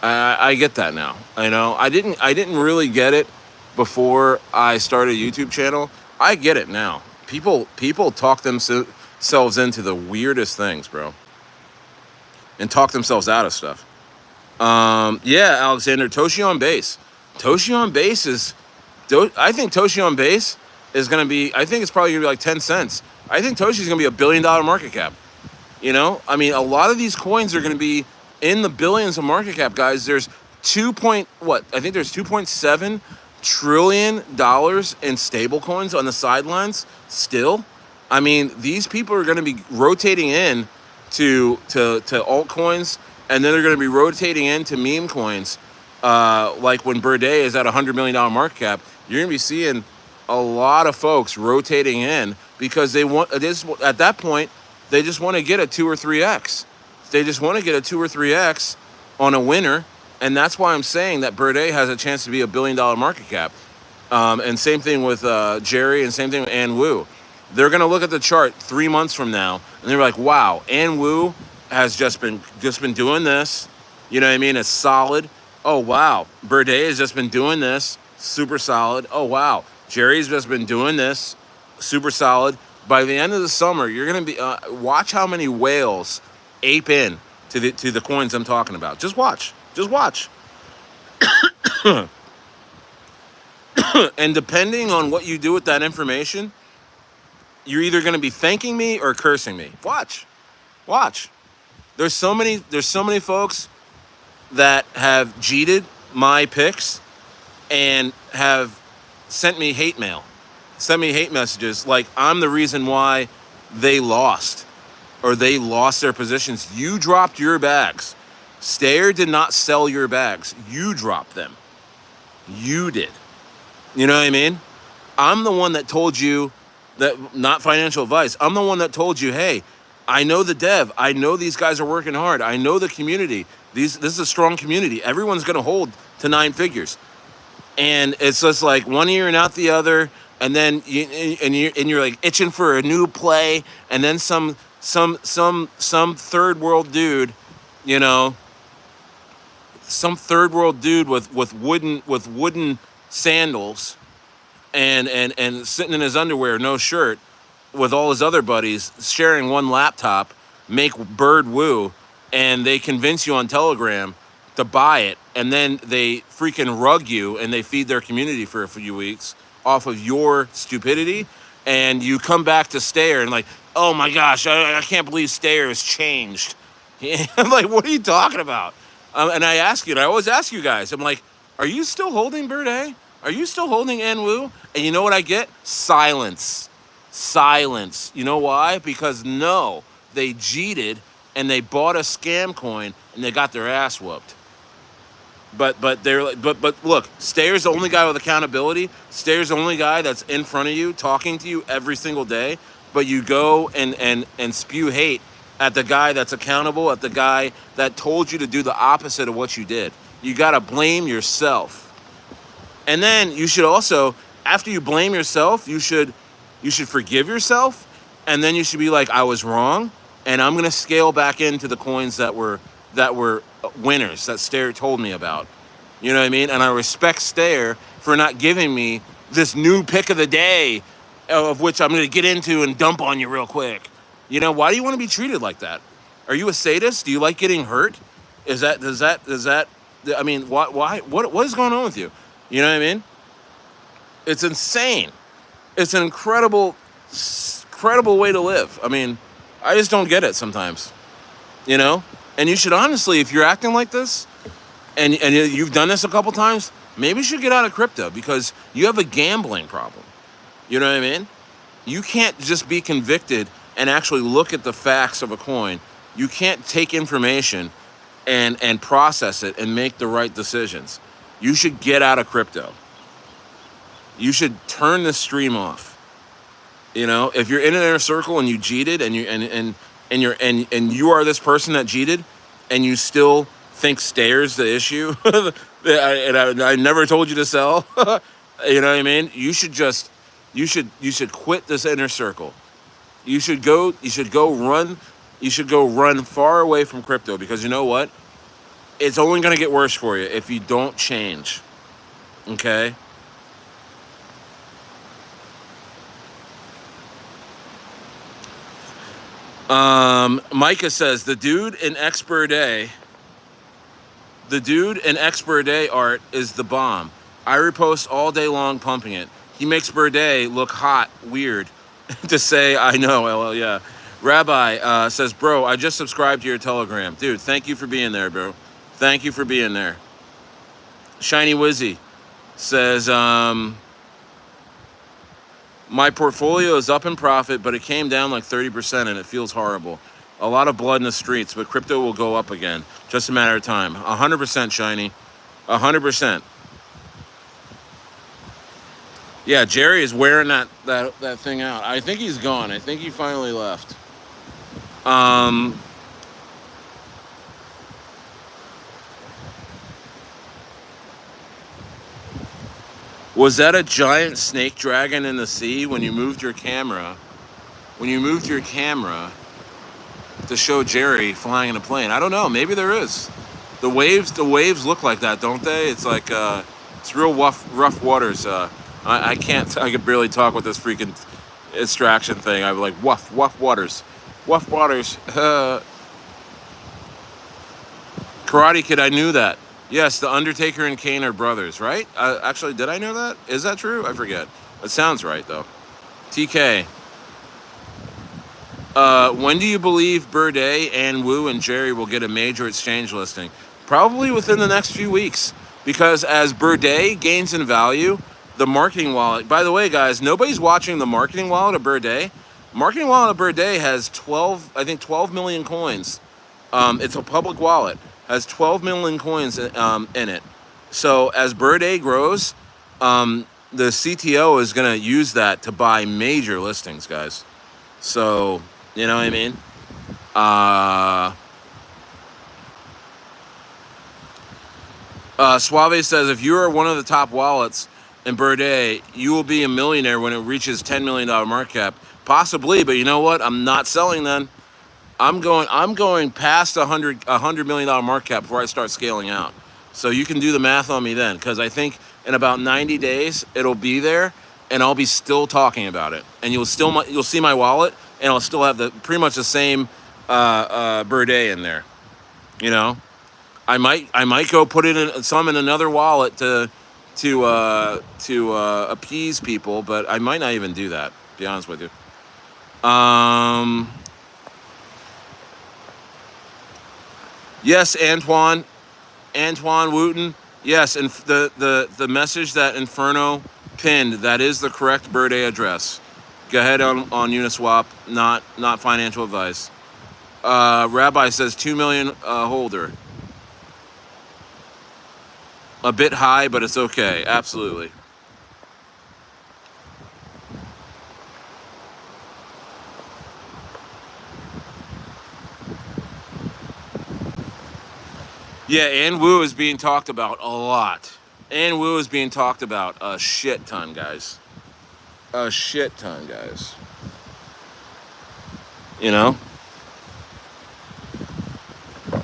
I get that now. I know. I didn't really get it before I started a YouTube channel. I get it now. People talk themselves into the weirdest things, bro. And talk themselves out of stuff. Yeah, Alexander, Toshi on base. Toshi on base is, I think Toshi on base is going to be, I think it's probably going to be like 10 cents. I think Toshi's going to be $1 billion market cap. You know, I mean, a lot of these coins are going to be in the billions of market cap, guys. There's I think there's $2.7 trillion in stable coins on the sidelines still. I mean, these people are going to be rotating in to altcoins, and then they're going to be rotating into meme coins. Like when Birdei is at $100 million market cap, you're going to be seeing a lot of folks rotating in because they want this at that point. They just want to get a 2 or 3x. They just want to get a 2 or 3x on a winner, and that's why I'm saying that Birdei has a chance to be $1 billion market cap. And same thing with Jerry, and same thing with Ann Wu. They're gonna look at the chart 3 months from now, and they're like, "Wow, Ann Wu has just been doing this. You know what I mean? It's solid. Oh wow, Birdei has just been doing this, super solid. Oh wow, Jerry's just been doing this, super solid. By the end of the summer, you're gonna be watch how many whales ape in to the coins I'm talking about. Just watch, and depending on what you do with that information, you're either gonna be thanking me or cursing me. Watch. There's so many folks that have cheated my picks and have sent me hate messages like I'm the reason why they lost or they lost their positions. You dropped your bags. Stayer did not sell your bags. You dropped them. You did. You know what I mean? I'm the one that told you that, not financial advice. I'm the one that told you, hey, I know the dev. I know these guys are working hard. I know the community. This is a strong community. Everyone's going to hold to 9 figures. And it's just like one ear and out the other, and then you're like itching for a new play, and then some third world dude, you know, some third world dude with wooden sandals, and sitting in his underwear, no shirt, with all his other buddies sharing one laptop, make Bird Woo, and they convince you on Telegram to buy it, and then they freaking rug you and they feed their community for a few weeks off of your stupidity, and you come back to Stayer and like, oh my gosh, I can't believe Stayer has changed. I'm like, what are you talking about? And I always ask you guys, I'm like, are you still holding Birdei? Are you still holding Ann Wu? And you know what I get? Silence. You know why? Because no, they cheated and they bought a scam coin and they got their ass whooped. But look, Stayer's the only guy with accountability. Stayer's the only guy that's in front of you, talking to you every single day. But you go and spew hate at the guy that's accountable, at the guy that told you to do the opposite of what you did. You gotta blame yourself. And then you should also, after you blame yourself, you should forgive yourself, and then you should be like, I was wrong, and I'm gonna scale back into the coins that were winners that Stayer told me about. You know what I mean? And I respect Stayer for not giving me this new pick of the day, of which I'm gonna get into and dump on you real quick. You know, why do you want to be treated like that? Are you a sadist? Do you like getting hurt? Does that? I mean, why? What is going on with you? You know what I mean? It's insane. It's an incredible way to live. I mean, I just don't get it sometimes, you know? And you should honestly, if you're acting like this, and you've done this a couple times, maybe you should get out of crypto because you have a gambling problem. You know what I mean? You can't just be convicted and actually look at the facts of a coin. You can't take information and process it and make the right decisions. You should get out of crypto. You should turn the stream off. You know, if you're in an inner circle and you cheated and you are this person that cheated and you still think Stayer's the issue, I never told you to sell. You know what I mean? You should quit this inner circle. You should go run far away from crypto, because you know what? It's only going to get worse for you if you don't change. Okay? Micah says, the dude in Birdei art is the bomb. I repost all day long pumping it. He makes Birdei look hot, weird. To say, I know, LL, yeah. Rabbi says, bro, I just subscribed to your Telegram. Dude, thank you for being there, bro. Thank you for being there. Shiny Wizzy says, my portfolio is up in profit, but it came down like 30% and it feels horrible. A lot of blood in the streets, but crypto will go up again. Just a matter of time. 100%, Shiny. 100%. Yeah, Jerry is wearing that thing out. I think he's gone. I think he finally left. Um, was that a giant snake dragon in the sea when you moved your camera? When you moved your camera to show Jerry flying in a plane? I don't know. Maybe there is. The waves look like that, don't they? It's like it's real rough waters. I can't. I could barely talk with this freaking extraction thing. I'm like wuff waters, wuff waters. Karate Kid. I knew that. Yes, the Undertaker and Kane are brothers, right? Actually, did I know that? Is that true? I forget. It sounds right though. TK. When do you believe Birdei, Ann Wu, and Jerry will get a major exchange listing? Probably within the next few weeks. Because as Birdei gains in value, the marketing wallet. By the way, guys, nobody's watching the marketing wallet of Birdei. Marketing wallet of Birdei has 12 million coins. It's a public wallet. Has 12 million coins in it. So as Birdei grows, the CTO is going to use that to buy major listings, guys. So, you know what I mean? Suave says, if you are one of the top wallets in Birdei, you will be a millionaire when it reaches $10 million market cap. Possibly, but you know what? I'm not selling then. I'm going past $100 million market cap before I start scaling out. So you can do the math on me then, because I think in about 90 days it'll be there, and I'll be still talking about it. And you'll see my wallet, and I'll still have pretty much the same Birdei in there. You know, I might go put some in another wallet to appease people, but I might not even do that. To be honest with you. Yes, Antoine Wooten. Yes, and the message that Inferno pinned, that is the correct Birdei address. Go ahead on Uniswap, not financial advice. Rabbi says 2 million holder. A bit high, but it's okay. Absolutely. Yeah, Ann Wu is being talked about a lot. Ann Wu is being talked about a shit ton, guys. A shit ton, guys. You know?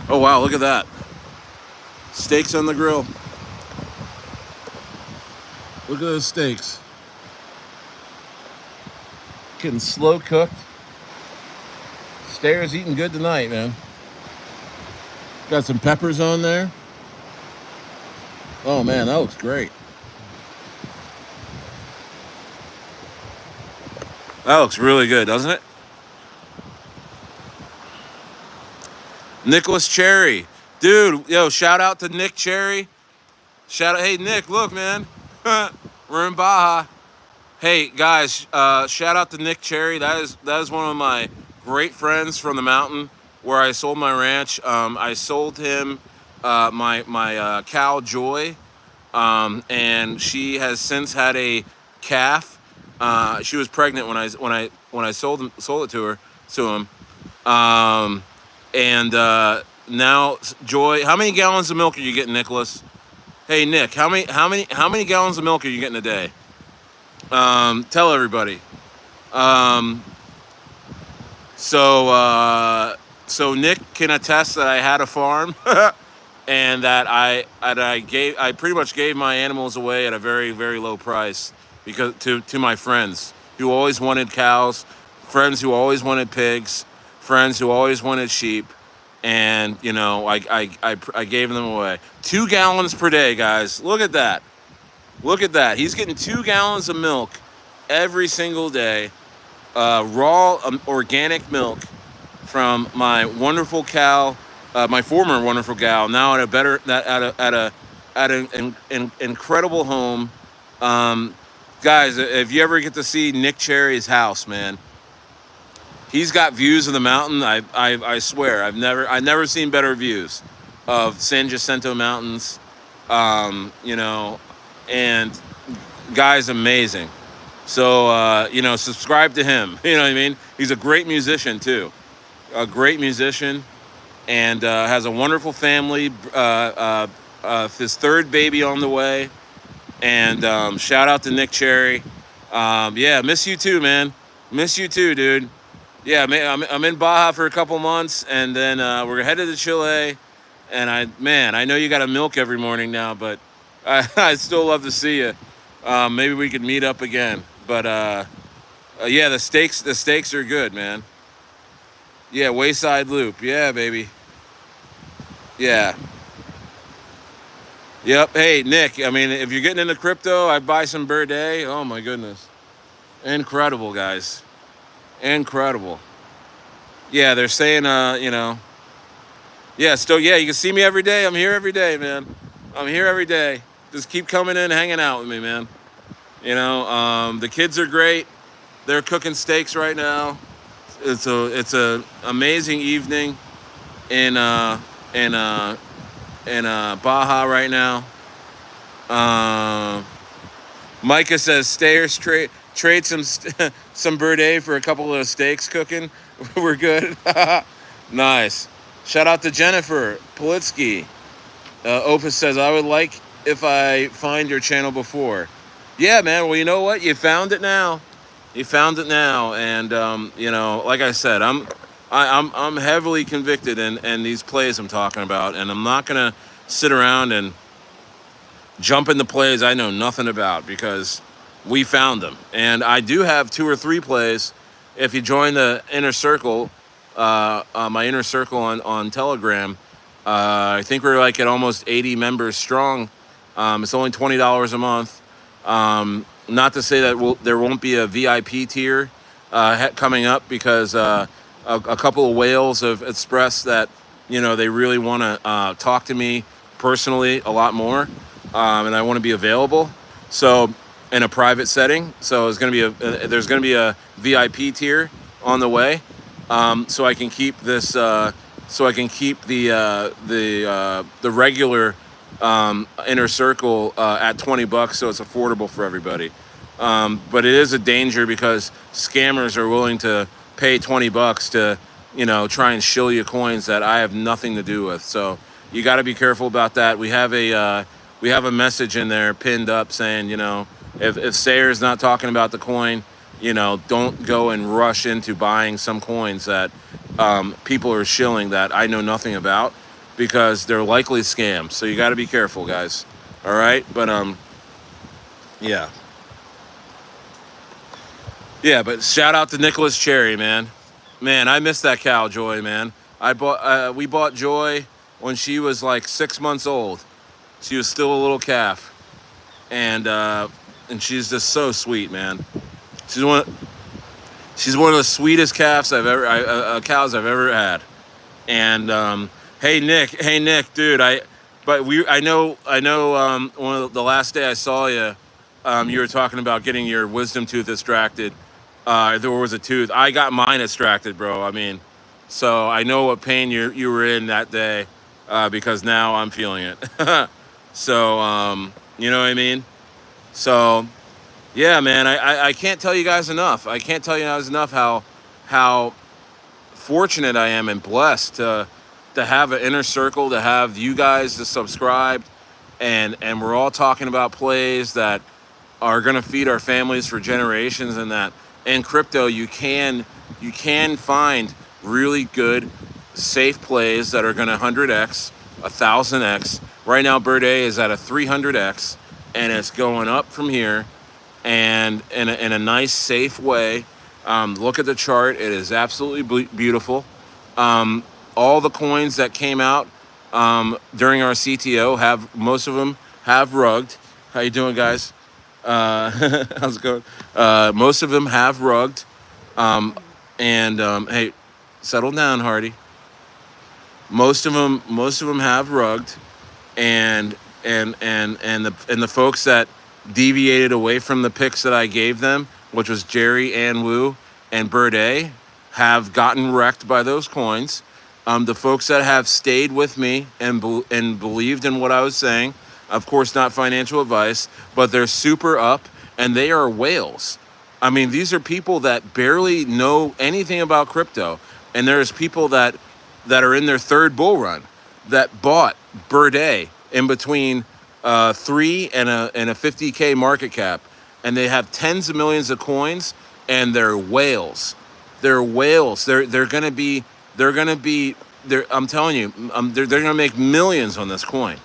Oh, wow, look at that. Steaks on the grill. Look at those steaks. Getting slow cooked. Stayer's eating good tonight, man. Got some peppers on there. Oh, man, that looks great. That looks really good, doesn't it? Nicholas Cherry. Dude, yo, shout out to Nick Cherry. Hey, Nick, look, man. We're in Baja. Hey, guys, shout out to Nick Cherry. That is one of my great friends from the mountain where I sold my ranch. I sold him my cow Joy, and she has since had a calf. She was pregnant when I sold it to him. And now Joy, how many gallons of milk are you getting, Nicholas? Hey Nick, how many gallons of milk are you getting a day? Tell everybody. So Nick can attest that I had a farm, and that I pretty much gave my animals away at a very, very low price because to my friends who always wanted cows, friends who always wanted pigs, friends who always wanted sheep, and you know I gave them away. 2 gallons per day, guys. Look at that. Look at that. He's getting 2 gallons of milk every single day, raw organic milk from my wonderful cow, my former wonderful cow, now at an incredible home. Guys, if you ever get to see Nick Cherry's house, man, he's got views of the mountain. I swear, I've never seen better views of San Jacinto Mountains. You know, and guy's amazing. So subscribe to him. You know what I mean? He's a great musician too, a great musician, and has a wonderful family. His third baby on the way, and shout out to Nick Cherry. Yeah, miss you too, man. Miss you too, dude. Yeah, man, I'm in Baja for a couple months, and then we're headed to Chile. And I know you got to milk every morning now, but I'd still love to see you. Maybe we could meet up again. But yeah, the steaks are good, man. Yeah, Wayside Loop. Yeah, baby. Yeah. Yep. Hey, Nick. I mean, if you're getting into crypto, I'd buy some Birdei. Oh my goodness, incredible, guys. Incredible. Yeah, they're saying, yeah, still, yeah, you can see me every day. I'm here every day, man. I'm here every day. Just keep coming in, hanging out with me, man. The kids are great. They're cooking steaks right now. It's a amazing evening in Baja right now. Micah says Stayers trade some some Birdei for a couple of steaks cooking. We're good. Nice. Shout out to Jennifer Politsky. Opus says, I would like if I find your channel before. Yeah, man. Well, you know what? You found it now. You found it now, and like I said, I'm heavily convicted in these plays I'm talking about, and I'm not gonna sit around and jump into plays I know nothing about, because we found them. And I do have 2 or 3 plays. If you join the inner circle, my inner circle on Telegram, I think we're like at almost 80 members strong. It's only $20 a month. Not to say that there won't be a VIP tier coming up, because a couple of whales have expressed that they really want to talk to me personally a lot more, and I want to be available. So in a private setting, so there's going to be a VIP tier on the way, so I can keep this. So I can keep the regular inner circle at $20, so it's affordable for everybody. But it is a danger, because scammers are willing to pay $20 to try and shill you coins that I have nothing to do with. So you got to be careful about that. We have a message in there pinned up saying, if Stayer's not talking about the coin, don't go and rush into buying some coins that people are shilling that I know nothing about, because they're likely scams. So you got to be careful, guys. All right, but yeah. Yeah, but shout out to Nicholas Cherry, man. Man, I miss that cow, Joy, man. We bought Joy when she was like 6 months old. She was still a little calf, and she's just so sweet, man. She's one of the sweetest cows I've ever had. And hey Nick, dude, I know one of the last day I saw you, you were talking about getting your wisdom tooth extracted. There was a tooth. I got mine extracted, bro. I mean, so I know what pain you were in that day, because now I'm feeling it. So you know what I mean? So yeah, man, I can't tell you guys enough. I can't tell you guys enough how fortunate I am and blessed to have an inner circle, to have you guys to subscribe, and we're all talking about plays that are going to feed our families for generations, and that in crypto you can find really good, safe plays that are going to 100x, 1000x. Right now, Birdei is at a 300x, and it's going up from here, and in a nice, safe way. Look at the chart; it is absolutely beautiful. All the coins that came out during our CTO most of them have rugged. How you doing, guys? How's it going? Most of them have rugged, hey, settle down, Hardy. Most of them have rugged, and the folks that deviated away from the picks that I gave them, which was Jerry, Ann Wu, and Birdei, have gotten wrecked by those coins. The folks that have stayed with me and believed in what I was saying, of course not financial advice, but they're super up and they are whales. I mean, these are people that barely know anything about crypto, and there's people that are in their third bull run that bought Birdei in between 3 and a 50K market cap, and they have tens of millions of coins, and they're whales. They're whales. They're gonna be they're gonna be I'm telling you, they're gonna make millions on this coin,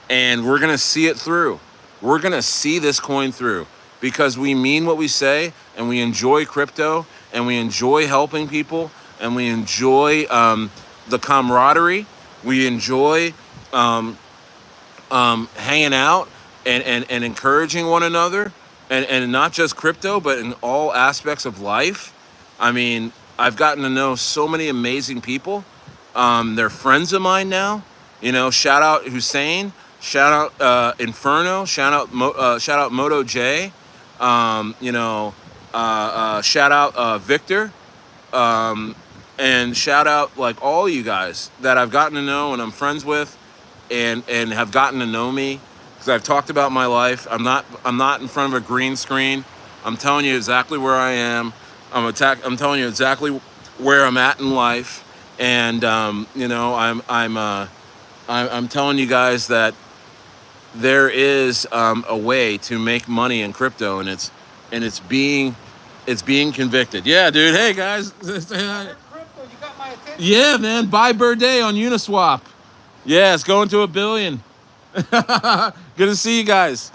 and we're gonna see it through. We're gonna see this coin through because we mean what we say, and we enjoy crypto, and we enjoy helping people, and we enjoy the camaraderie. We enjoy hanging out and encouraging one another, and not just crypto, but in all aspects of life. I mean, I've gotten to know so many amazing people. They're friends of mine now. You know, shout out Hussein, shout out Inferno, shout out Moto J, shout out Victor, and shout out like all you guys that I've gotten to know and I'm friends with, and have gotten to know me because I've talked about my life. I'm not in front of a green screen. I'm telling you exactly where I am. I'm telling you exactly where I'm at in life, and I'm telling you guys that there is a way to make money in crypto, and it's being convicted. Yeah, dude. Hey guys. Crypto, you got my attention. Yeah, man. Buy Birdei on Uniswap. Yeah, it's going to 1 billion. Good to see you guys.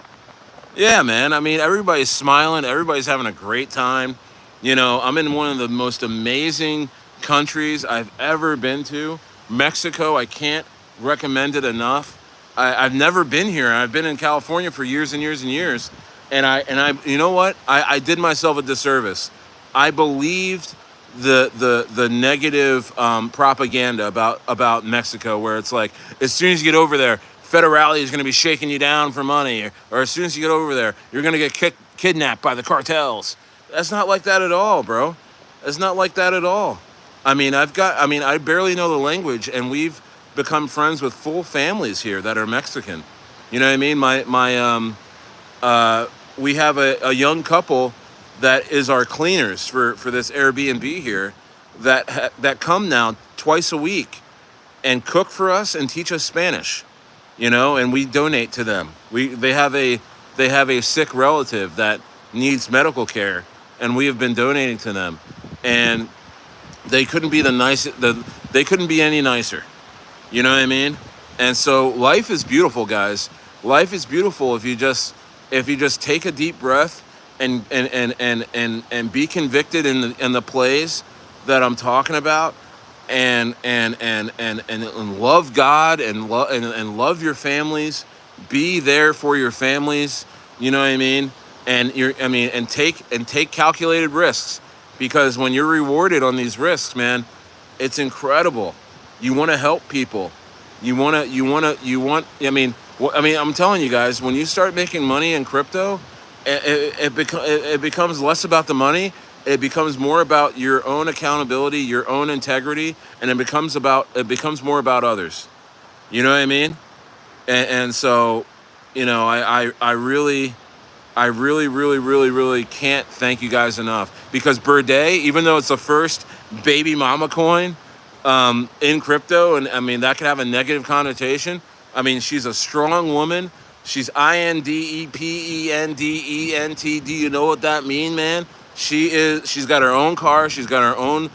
Yeah, man. I mean, everybody's smiling. Everybody's having a great time. You know, I'm in one of the most amazing countries I've ever been to. Mexico, I can't recommend it enough. I've never been here. I've been in California for years and years and years. And I you know what? I did myself a disservice. I believed the negative propaganda about Mexico, where it's like, as soon as you get over there, federality is going to be shaking you down for money, or as soon as you get over there, you're going to get kidnapped by the cartels. That's not like that at all, bro. That's not like that at all. I mean, I barely know the language, and we've become friends with full families here that are Mexican. You know what I mean? We have a young couple that is our cleaners for this Airbnb here that come now twice a week and cook for us and teach us Spanish, you know, and we donate to them. They have a sick relative that needs medical care, and we have been donating to them, and they couldn't be they couldn't be any nicer. You know what I mean? And so life is beautiful, guys. Life is beautiful if you just take a deep breath and be convicted in the plays that I'm talking about, and love God and love your families. Be there for your families. You know what I mean? And take calculated risks, because when you're rewarded on these risks, man, it's incredible. You want to help people. I'm telling you guys, when you start making money in crypto, it becomes less about the money. It becomes more about your own accountability, your own integrity, and it becomes more about others. You know what I mean? And so, you know, I really, really can't thank you guys enough, because Birdei, even though it's the first baby mama coin in crypto, and I mean, that could have a negative connotation. I mean, she's a strong woman. She's INDEPENDENT. Do you know what that means, man? She's got her own car. She's got her own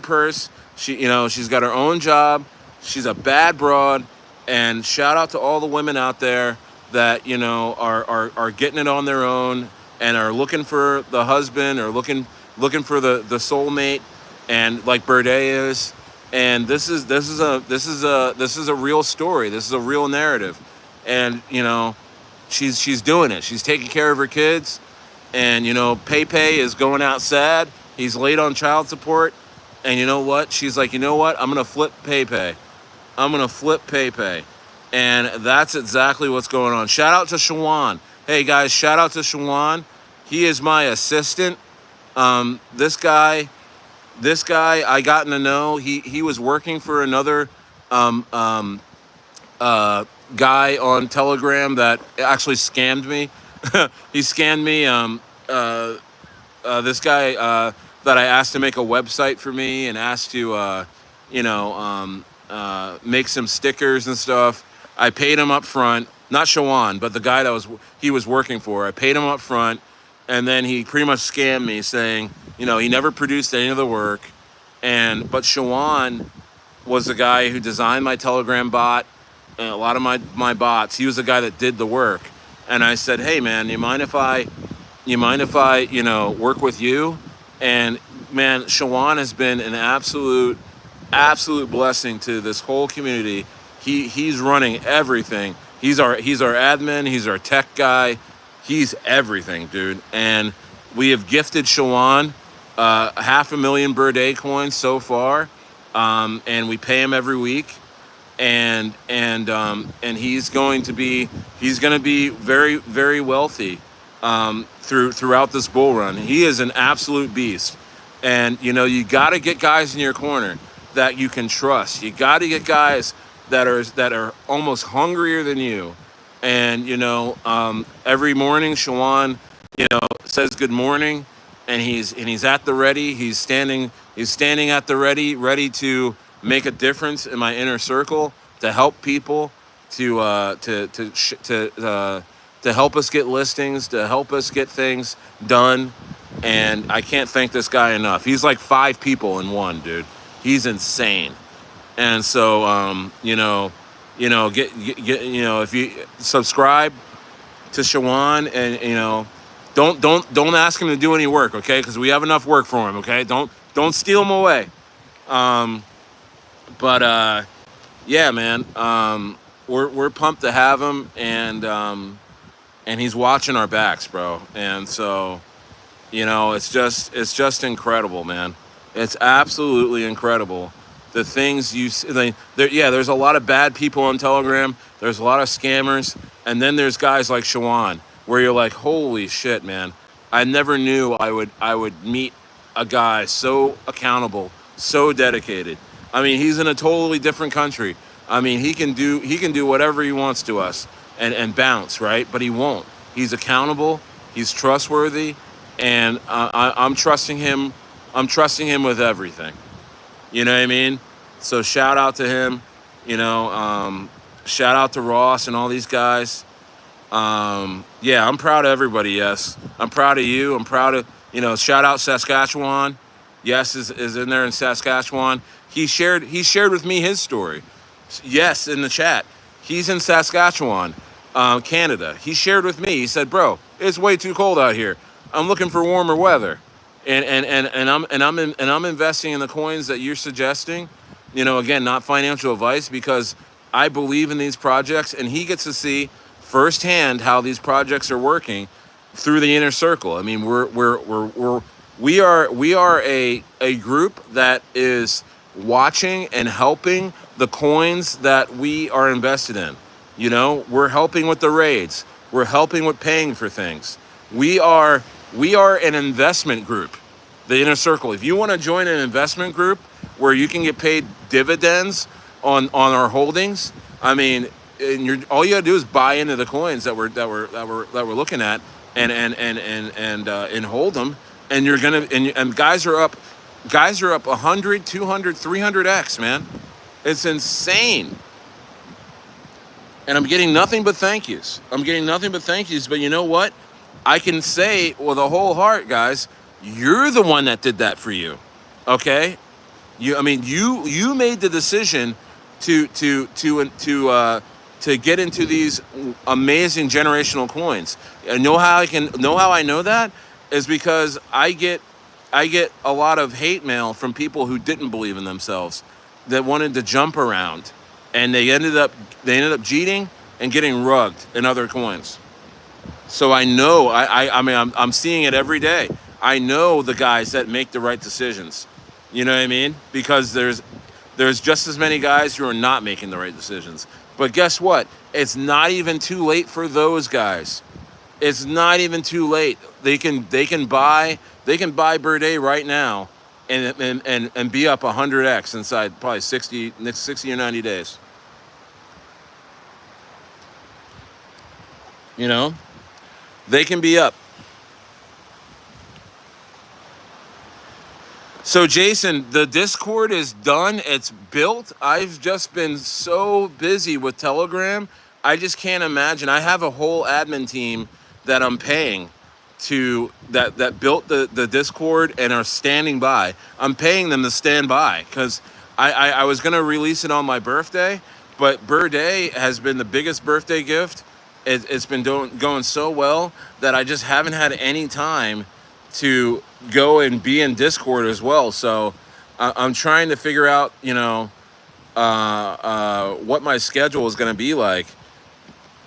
purse. She's got her own job. She's a bad broad. And shout out to all the women out there that, you know, are getting it on their own and are looking for the husband, or looking for the soulmate, and like Birdei is. And this is a real story. This is a real narrative. And, you know, she's doing it. She's taking care of her kids. And, you know, Pepe is going out sad. He's late on child support. And you know what? She's like, you know what? I'm going to flip Pepe. And that's exactly what's going on. Shout out to Shawan. Hey, guys, shout out to Shawan. He is my assistant. This guy I gotten to know. He was working for another guy on Telegram that actually scammed me. he scanned me. This guy that I asked to make a website for me and asked to, make some stickers and stuff. I paid him up front, not Shawan, but the guy that he was working for. I paid him up front, and then he pretty much scammed me, saying, he never produced any of the work, but Shawan was the guy who designed my Telegram bot and a lot of my bots. He was the guy that did the work, and I said, hey man, you mind if I work with you? And man, Shawan has been an absolute blessing to this whole community. He's running everything. He's our admin. He's our tech guy. He's everything, dude. And we have gifted Shawan 500,000 Birdei coins so far, and we pay him every week. And he's going to be very, very wealthy throughout this bull run. He is an absolute beast. And you got to get guys in your corner that you can trust. You got to get guys that are almost hungrier than you. And every morning Shawan says good morning, and he's at the ready. He's standing at the ready to make a difference in my inner circle, to help people, to help us get listings, to help us get things done. And I can't thank this guy enough. He's like 5 people in one, dude. He's insane. And so get if you subscribe to Shawan, and don't ask him to do any work, okay? Because we have enough work for him, okay? Don't steal him away. Yeah, man. We're pumped to have him, and he's watching our backs, bro. And so, it's just incredible, man. It's absolutely incredible. The things you see, there's a lot of bad people on Telegram. There's a lot of scammers, and then there's guys like Shawan, where you're like, holy shit, man. I never knew I would meet a guy so accountable, so dedicated. I mean, he's in a totally different country. I mean, he can do whatever he wants to us and bounce, right? But he won't. He's accountable. He's trustworthy, and I'm trusting him. I'm trusting him with everything. You know what I mean? So shout out to him. Shout out to Ross and all these guys. Yeah, I'm proud of everybody. Yes, I'm proud of you. I'm proud of Shout out Saskatchewan. Yes is in there in Saskatchewan. He shared with me his story. Yes, in the chat. He's in Saskatchewan, Canada. He shared with me. He said, "Bro, it's way too cold out here. I'm looking for warmer weather." And I'm investing in the coins that you're suggesting. Again, not financial advice, because I believe in these projects, and he gets to see firsthand how these projects are working through the inner circle. I mean, we are a group that is watching and helping the coins that we are invested in. We're helping with the raids. We're helping with paying for things. We are an investment group, the inner circle. If you want to join an investment group where you can get paid dividends on our holdings, I mean, all you gotta do is buy into the coins that we're looking at and hold them, and you're gonna and guys are up 100, 200, 300x, man. It's insane. And I'm getting nothing but thank yous. But you know what? I can say with a whole heart, guys, you're the one that did that for you. Okay? You made the decision to get into these amazing generational coins. And know how I know that is because I get a lot of hate mail from people who didn't believe in themselves, that wanted to jump around, and they ended up cheating and getting rugged in other coins. So I know, I'm seeing it every day. I know the guys that make the right decisions. You know what I mean? Because there's just as many guys who are not making the right decisions. But guess what? It's not even too late for those guys. It's not even too late. They can buy Birdei right now and be up 100x inside probably 60 or 90 days. They can be up. So Jason, the Discord is done. It's built. I've just been so busy with Telegram. I just can't imagine. I have a whole admin team that I'm paying to that built the Discord and are standing by. I'm paying them to stand by because I was gonna release it on my birthday, but Birdei has been the biggest birthday gift. It's been going so well that I just haven't had any time to go and be in Discord as well. So I'm trying to figure out, what my schedule is going to be like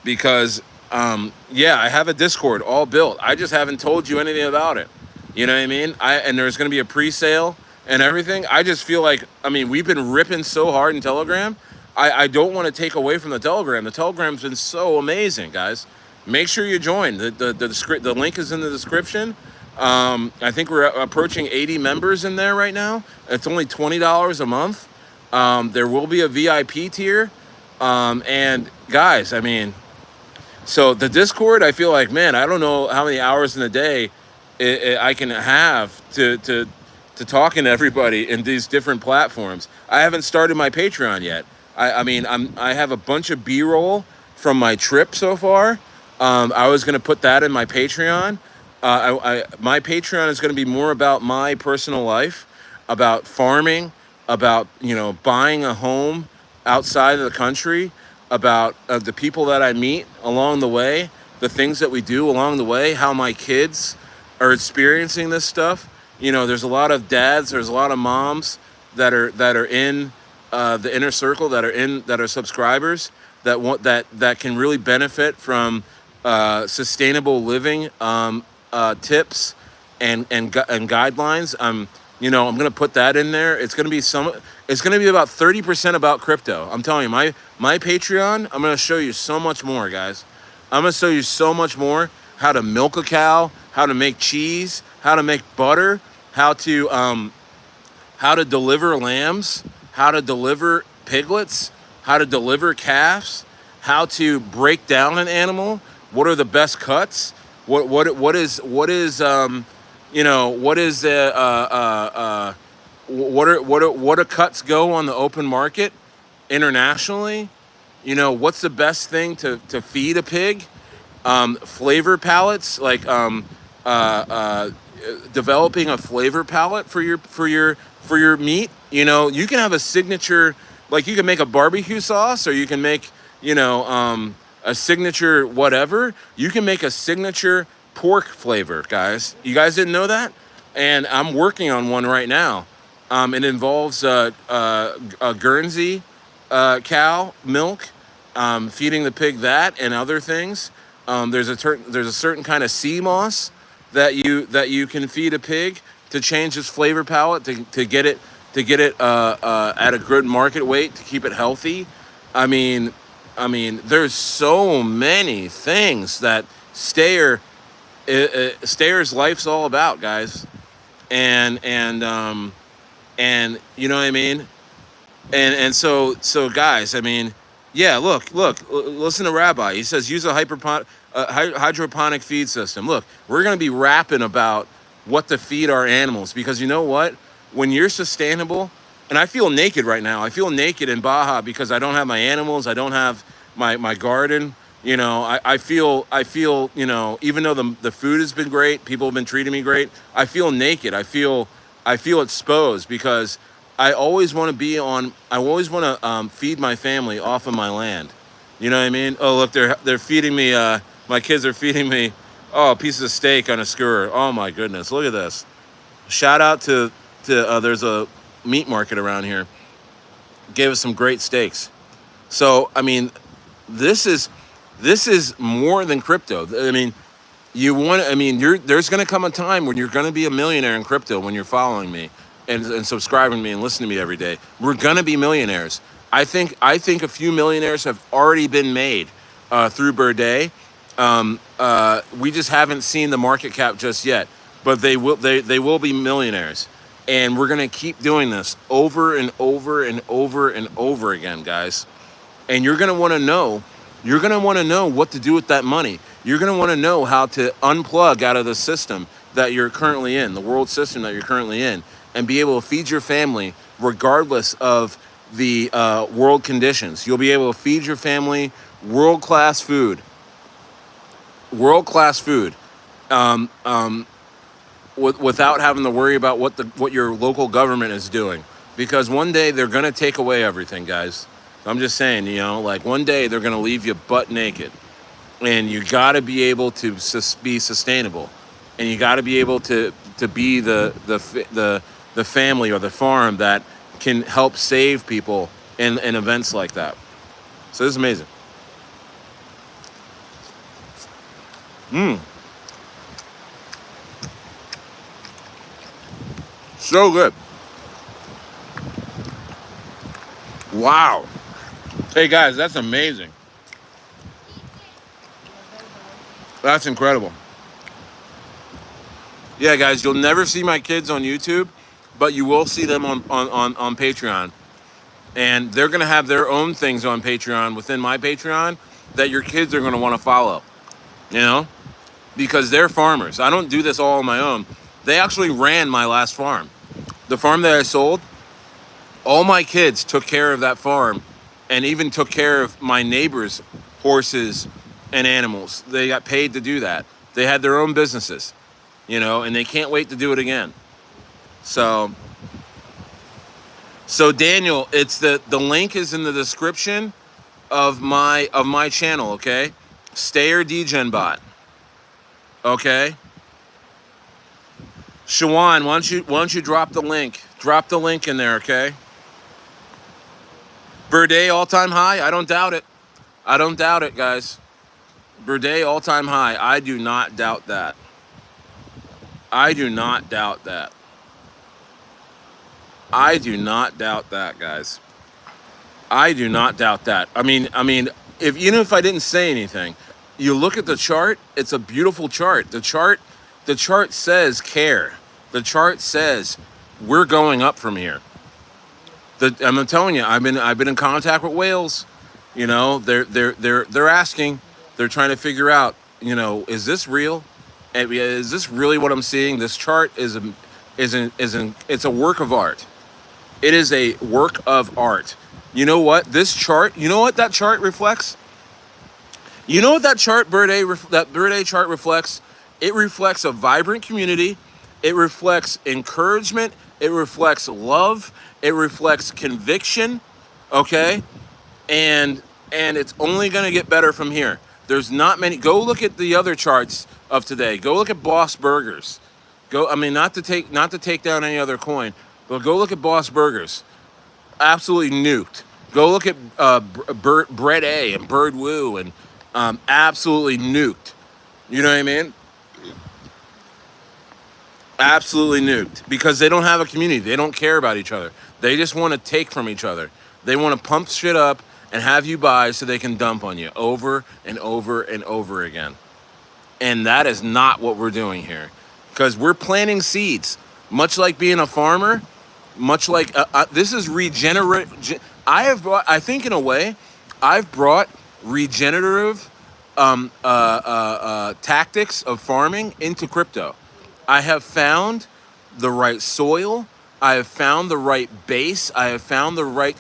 because, yeah, I have a Discord all built. I just haven't told you anything about it. You know what I mean? And there's going to be a pre-sale and everything. I just feel like, we've been ripping so hard in Telegram. I don't want to take away from the Telegram. The Telegram's been so amazing, guys. Make sure you join. The link is in the description. I think we're approaching 80 members in there right now. It's only $20 a month. There will be a VIP tier. And guys, so the Discord, I feel like, man, I don't know how many hours in a day I can have to talking to everybody in these different platforms. I haven't started my Patreon yet. I have a bunch of B-roll from my trip so far. I was gonna put that in my Patreon. My Patreon is going to be more about my personal life, about farming, about buying a home outside of the country, about the people that I meet along the way, the things that we do along the way, how my kids are experiencing this stuff. There's a lot of dads, there's a lot of moms that are in the inner circle, that are subscribers that can really benefit from sustainable living tips and guidelines. I'm gonna put that in there. It's gonna be about 30% about crypto. I'm telling you, my Patreon, I'm gonna show you so much more, guys. I'm gonna show you so much more. How to milk a cow, how to make cheese, how to make butter, how to deliver lambs, how to deliver piglets, how to deliver calves, how to break down an animal, what are the best cuts, what are cuts go on the open market internationally? What's the best thing to feed a pig? Flavor palettes, like developing a flavor palette for your meat. You can have a signature, like you can make a barbecue sauce, or you can make a signature whatever. You can make a signature pork flavor, guys. You guys didn't know that? And I'm working on one right now. It involves a Guernsey cow milk, feeding the pig that and other things. There's a certain kind of sea moss that you can feed a pig to change its flavor palette, to get it at a good market weight, to keep it healthy. There's so many things that Stayer's life's all about, guys, and you know what I mean. And so guys, yeah. Look, listen to Rabbi. He says use a hydroponic feed system. Look, we're gonna be rapping about what to feed our animals, because you know what? When you're sustainable, and I feel naked right now. I feel naked in Baja because I don't have my animals. I don't have my garden. I feel, even though the food has been great, people have been treating me great, I feel naked. I feel exposed because I always want to feed my family off of my land. You know what I mean? Oh, look, they're feeding me, my kids are feeding me, pieces of steak on a skewer. Oh my goodness, look at this. Shout out to there's a meat market around here. Gave us some great steaks. So, this is more than crypto. There's going to come a time when you're going to be a millionaire in crypto when you're following me and subscribing to me and listening to me every day. We're going to be millionaires. I think a few millionaires have already been made through Birdei. We just haven't seen the market cap just yet, but they will be millionaires. And we're going to keep doing this over and over and over and over again, guys. And you're going to want to know what to do with that money. You're going to want to know how to unplug out of the system that you're currently in, the world system that you're currently in, and be able to feed your family regardless of the world conditions. You'll be able to feed your family world-class food. World-class food. Without having to worry about what your local government is doing, because one day they're gonna take away everything, guys. I'm just saying, like one day they're gonna leave you butt naked, and you got to be able to be sustainable, and you got to be able to be the family or the farm that can help save people in events like that. So this is amazing. So good. Wow. Hey guys, that's amazing. That's incredible. Yeah, guys, you'll never see my kids on YouTube, but you will see them on Patreon. And they're going to have their own things on Patreon within my Patreon that your kids are going to want to follow, because they're farmers. I don't do this all on my own. They actually ran my last farm. The farm that I sold, all my kids took care of that farm and even took care of my neighbors' horses and animals. They got paid to do that. They had their own businesses, and they can't wait to do it again. So Daniel, it's the link is in the description of my channel, okay? STAYER DegenBot. Okay? Shawan, why don't you drop the link? Drop the link in there, okay? Birdei all-time high? I don't doubt it. I don't doubt it, guys. Birdei all-time high. I do not doubt that. I do not doubt that. I do not doubt that, guys. I do not doubt that. I mean, even if I didn't say anything, you look at the chart, it's a beautiful chart. The chart says care. The chart says we're going up from here. I'm telling you, I've been in contact with whales. They're asking, they're trying to figure out, is this real? Is this really what I'm seeing? This chart it's a work of art. It is a work of art. You know what? This chart, you know what that chart reflects? You know what that Birdei chart reflects? It reflects a vibrant community. It reflects encouragement. It reflects love. It reflects conviction. Okay? And it's only going to get better from here. There's not many. Go look at the other charts of today. Go look at Boss Burgers. Not to take down any other coin, but go look at Boss Burgers. Absolutely nuked. Go look at Birdei and Bird Woo and absolutely nuked. You know what I mean? Absolutely nuked, because they don't have a community. They don't care about each other. They just want to take from each other. They want to pump shit up and have you buy so they can dump on you over and over and over again. And that is not what we're doing here, because we're planting seeds. Much like being a farmer, much like this is regenerate. I think in a way, I've brought regenerative tactics of farming into crypto. I have found the right soil. I have found the right base. I have found the right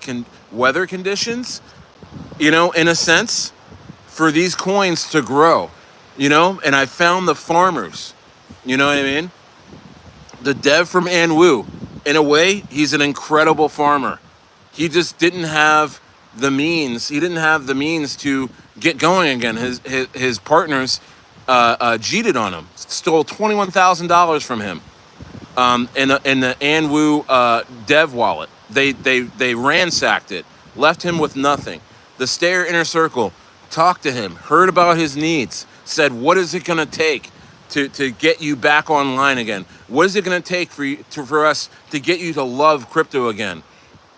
weather conditions, in a sense, for these coins to grow, and I found the farmers, you know what I mean? The dev from Anwu, in a way, he's an incredible farmer. He just didn't have the means. He didn't have the means to get going again. His partners cheated on him, stole $21,000 from him in the Anwu dev wallet. They ransacked it, left him with nothing. The STAYER Inner Circle talked to him, heard about his needs, said, what is it going to take to get you back online again? What is it going to take for us to get you to love crypto again?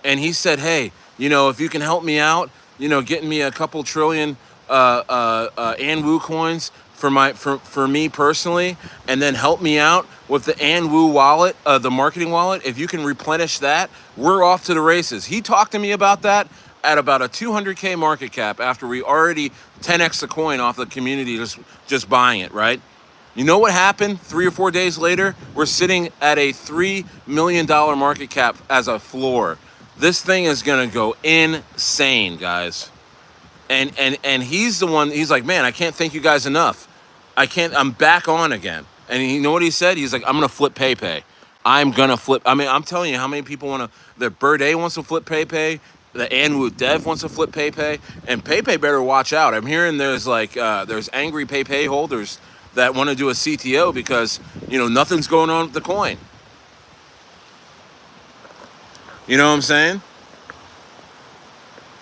And he said, hey, if you can help me out, getting me a couple trillion Anwu coins for me personally, and then help me out with the Anwu wallet, the marketing wallet. If you can replenish that, we're off to the races. He talked to me about that. at about a 200K market cap after we already 10x the coin off the community just buying it, right? You know what happened 3 or 4 days later? We're sitting at a $3 million market cap as a floor. This thing is going to go insane, guys. And he's the one, he's like, man, I can't thank you guys enough. I'm back on again. And you know what he said? He's like, I'm going to flip PayPay. I'm going to flip. I mean, I'm telling you how many people want to, the Birdei wants to flip PayPay. The Anwu Dev wants to flip PayPay. And PayPay better watch out. I'm hearing there's like, there's angry PayPay holders that want to do a CTO because, you know, nothing's going on with the coin. You know what I'm saying?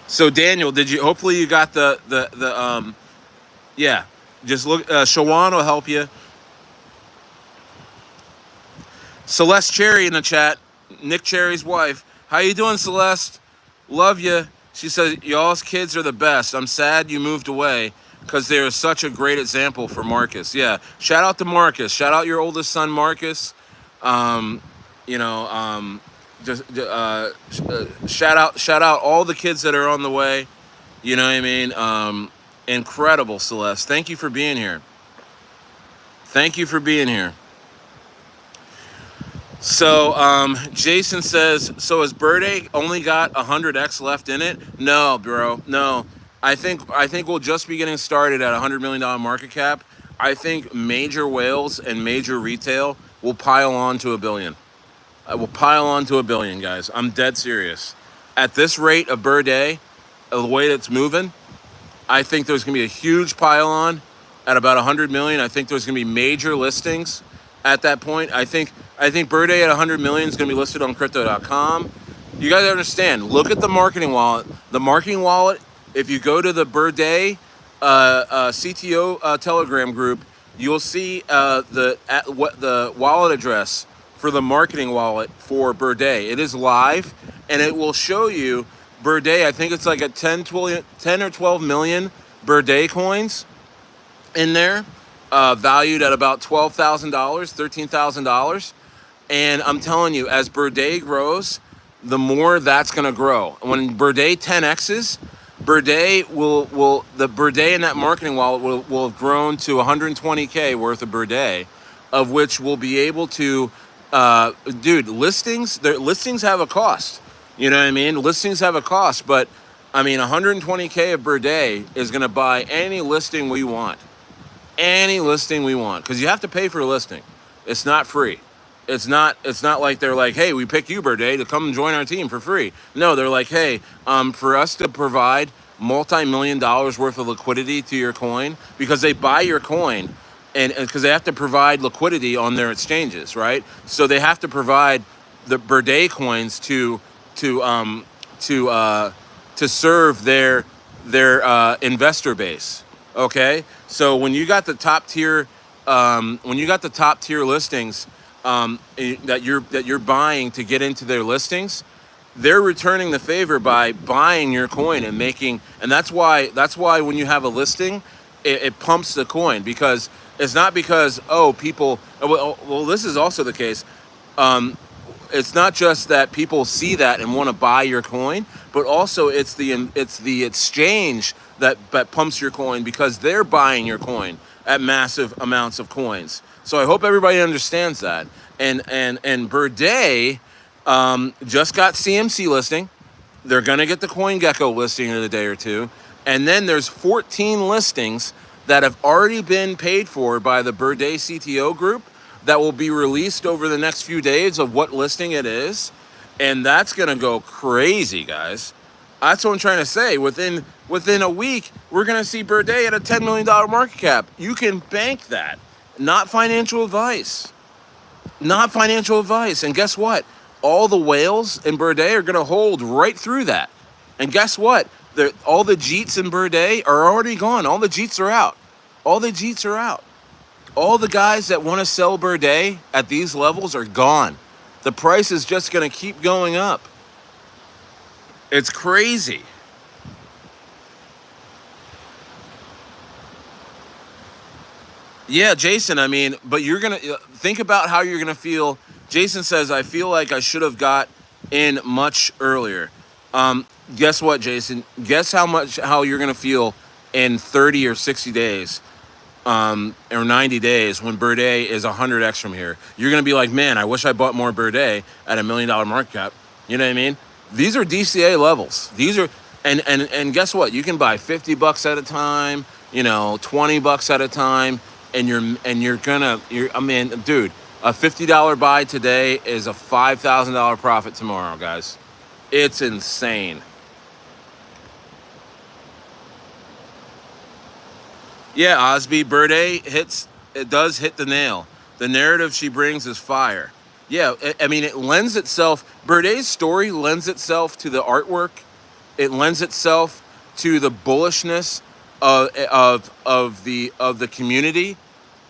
So Daniel, hopefully you got yeah, just look, Shawan will help you. Celeste Cherry in the chat, Nick Cherry's wife. How you doing, Celeste? Love you. She says, y'all's kids are the best. I'm sad you moved away because they're such a great example for Marcus. Yeah, shout out to Marcus. Shout out your oldest son, Marcus. You know, shout out all the kids that are on the way. You know what I mean? Incredible, Celeste. Thank you for being here. Thank you for being here. So Jason says, so has Birdei only got 100x left in it? No, bro. No. I think we'll just be getting started at $100 million market cap. I think major whales and major retail will pile on to $1 billion. I will pile on to $1 billion, guys. I'm dead serious. At this rate of Birdei, the way it's moving, I think there's going to be a huge pile on at about 100 million. I think there's going to be major listings at that point. I think Birdei at 100 million is going to be listed on crypto.com. You guys understand. Look at the marketing wallet. The marketing wallet, if you go to the Birdei CTO Telegram group, you'll see the wallet address for the marketing wallet for Birdei. It is live, and it will show you Birdei. I think it's like a 10 or 12 million Birdei coins in there, valued at about $12,000, $13,000. And I'm telling you, as Birdei grows, the more that's going to grow. When Birdei 10x's, the Birdei in that marketing wallet will have grown to 120K worth of Birdei, of which we'll be able to, listings have a cost. You know what I mean? Listings have a cost, but I mean, 120K of Birdei is going to buy any listing we want. Any listing we want, because you have to pay for a listing. It's not free. It's not like they're like, hey, we pick you, Birdei, to come and join our team for free. No, they're like, hey, for us to provide multi-million dollars worth of liquidity to your coin, because they buy your coin, and because they have to provide liquidity on their exchanges, right? So they have to provide the Birdei coins to serve their investor base. Okay, so when you got the top tier listings that you're buying to get into their listings, they're returning the favor by buying your coin and making. And that's why when you have a listing, it pumps the coin, because it's not because people. Well, this is also the case. It's not just that people see that and want to buy your coin, but also it's the exchange that pumps your coin, because they're buying your coin at massive amounts of coins. So I hope everybody understands that. And Birdei just got CMC listing. They're gonna get the CoinGecko listing in a day or two, and then there's 14 listings that have already been paid for by the Birdei CTO group that will be released over the next few days of what listing it is. And that's going to go crazy, guys. That's what I'm trying to say. Within a week, we're going to see Birdei at a $10 million market cap. You can bank that. Not financial advice. Not financial advice. And guess what? All the whales in Birdei are going to hold right through that. And guess what? All the Jeets in Birdei are already gone. All the Jeets are out. All the Jeets are out. All the guys that want to sell Birdei at these levels are gone. The price is just going to keep going up. It's crazy. Yeah, Jason, I mean, but you're going to think about how you're going to feel. Jason says, I feel like I should have got in much earlier. Guess what, Jason? Guess how you're gonna feel in 30 or 60 days, or 90 days when Birdei is 100x from here. You're gonna be like, man, I wish I bought more Birdei at $1 million market cap. You know what I mean? These are DCA levels. These are, and guess what? You can buy $50 at a time. 20 bucks at a time, and I mean, dude, a $50 buy today is a $5,000 profit tomorrow, guys. It's insane. Yeah, Osby, Birdei does hit the nail. The narrative she brings is fire. Yeah, I mean, it lends itself. Birdei's story lends itself to the artwork. It lends itself to the bullishness of the community,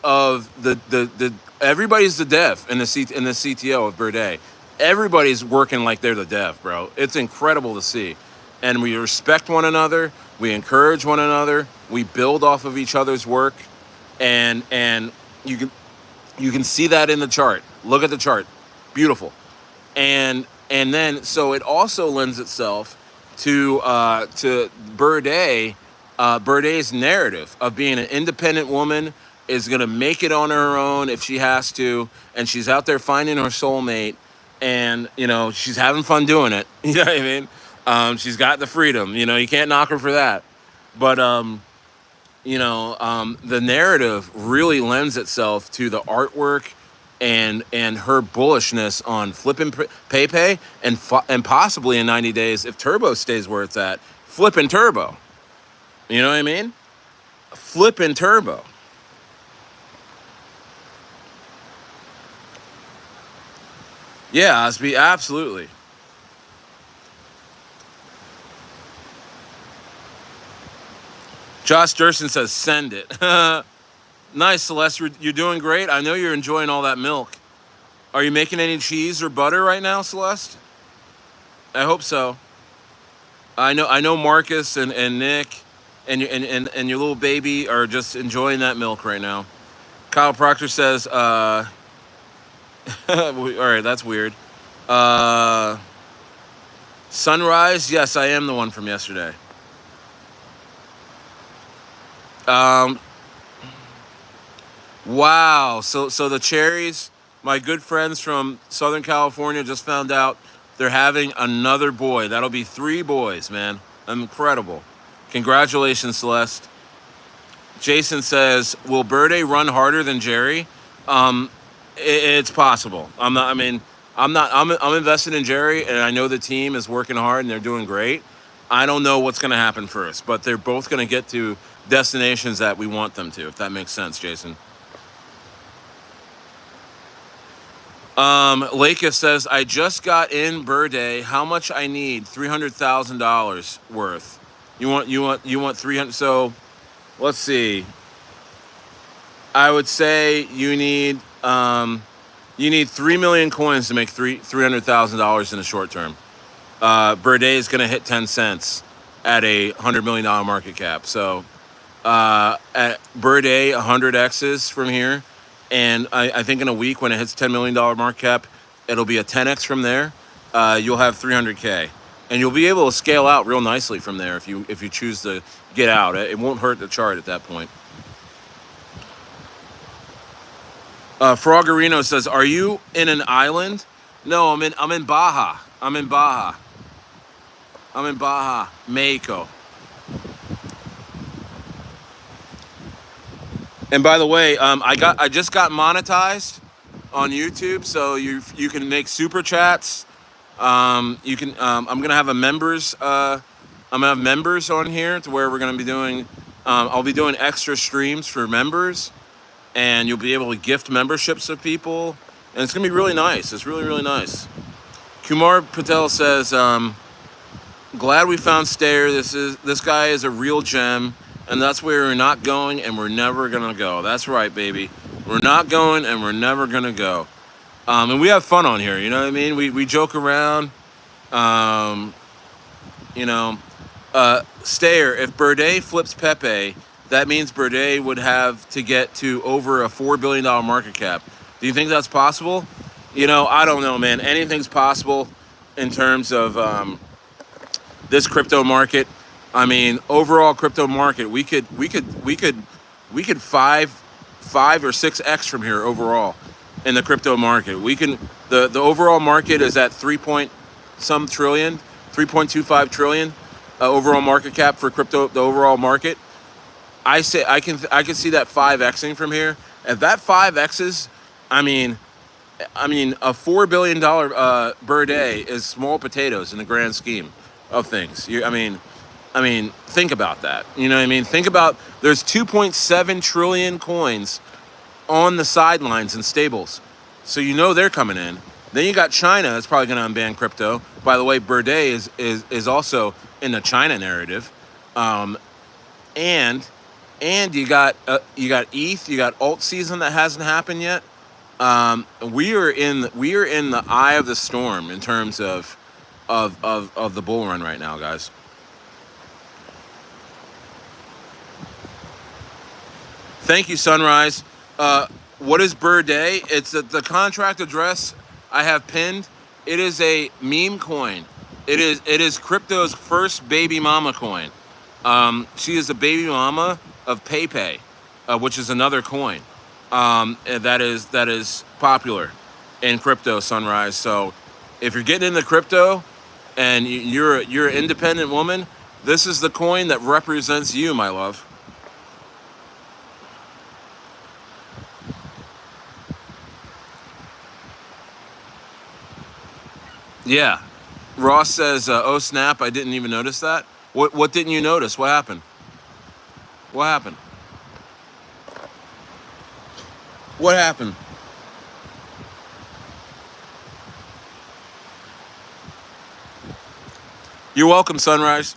of the everybody's the dev in the CTO of Birdei. Everybody's working like they're the dev, bro. It's incredible to see, and we respect one another. We encourage one another. We build off of each other's work, and you can see that in the chart. Look at the chart, beautiful, and then so it also lends itself to Birdei. Birdei's narrative of being an independent woman is going to make it on her own if she has to, and she's out there finding her soulmate, and she's having fun doing it. You know what I mean? She's got the freedom. You can't knock her for that. But the narrative really lends itself to the artwork and her bullishness on flipping Pepe and possibly in 90 days if Turbo stays where it's at, flipping Turbo. You know what I mean? Flipping Turbo. Yeah, Osby, absolutely. Josh Durson says, send it. Nice, Celeste. You're doing great. I know you're enjoying all that milk. Are you making any cheese or butter right now, Celeste? I hope so. I know Marcus and Nick and your little baby are just enjoying that milk right now. Kyle Proctor says, all right, that's weird. Sunrise, yes, I am the one from yesterday. Um, wow. So the Cherries, my good friends from Southern California, just found out they're having another boy. That'll be 3 boys, man. Incredible. Congratulations, Celeste. Jason says, will Birdei run harder than Jerry? It's possible. I'm not. I mean, I'm not. I'm invested in Jerry, and I know the team is working hard and they're doing great. I don't know what's going to happen first, but they're both going to get to destinations that we want them to. If that makes sense, Jason. Lakis says, I just got in Birdei. How much I need? $300,000 worth. You want 300. So, let's see. I would say you need 3 million coins to make $300,000 in the short term. Birdei is going to hit 10 cents at a $100 million market cap. So, at Birdei, 100 X's from here. And I think in a week when it hits $10 million market cap, it'll be a 10X from there. You'll have 300K. And you'll be able to scale out real nicely from there if you choose to get out. It won't hurt the chart at that point. Froggerino says, are you in an island? No, I'm in Baja. I'm in Baja, Mexico. And by the way, I just got monetized on YouTube, so you can make super chats. You can. I'm gonna have members on here to where we're gonna be doing. I'll be doing extra streams for members, and you'll be able to gift memberships to people, and it's gonna be really nice. It's really, really nice. Kumar Patel says, glad we found Stayer. This guy is a real gem, and that's where we're not going, and we're never gonna go. That's right, baby. We're not going, and we're never gonna go. And we have fun on here. You know what I mean? We joke around. Stayer. If Birdei flips Pepe, that means Birdei would have to get to over a $4 billion market cap. Do you think that's possible? I don't know, man. Anything's possible in terms of this crypto market. I mean, overall crypto market, we could five or six X from here overall in the crypto market. We can the overall market is at 3.25 trillion overall market cap for crypto. The overall market, I can see that 5xing from here. If that 5x's, I mean, a $4 billion Birdei is small potatoes in the grand scheme of things. I mean, think about that. You know what I mean? Think about there's 2.7 trillion coins on the sidelines and stables, so you know they're coming in. Then you got China that's probably going to unban crypto. By the way, Birdei is also in the China narrative, and you got ETH, you got alt season that hasn't happened yet. We are in the eye of the storm in terms of the bull run right now, guys. Thank you, Sunrise. What is Birdei? It's the contract address I have pinned. It is a meme coin. It is crypto's first baby mama coin. She is a baby mama of PayPay, which is another coin that is popular in crypto, Sunrise. So if you're getting into crypto and you're an independent woman, this is the coin that represents you, my love. Yeah. Ross says, "Oh snap! I didn't even notice that." What didn't you notice? What happened? What happened? What happened? You're welcome, Sunrise.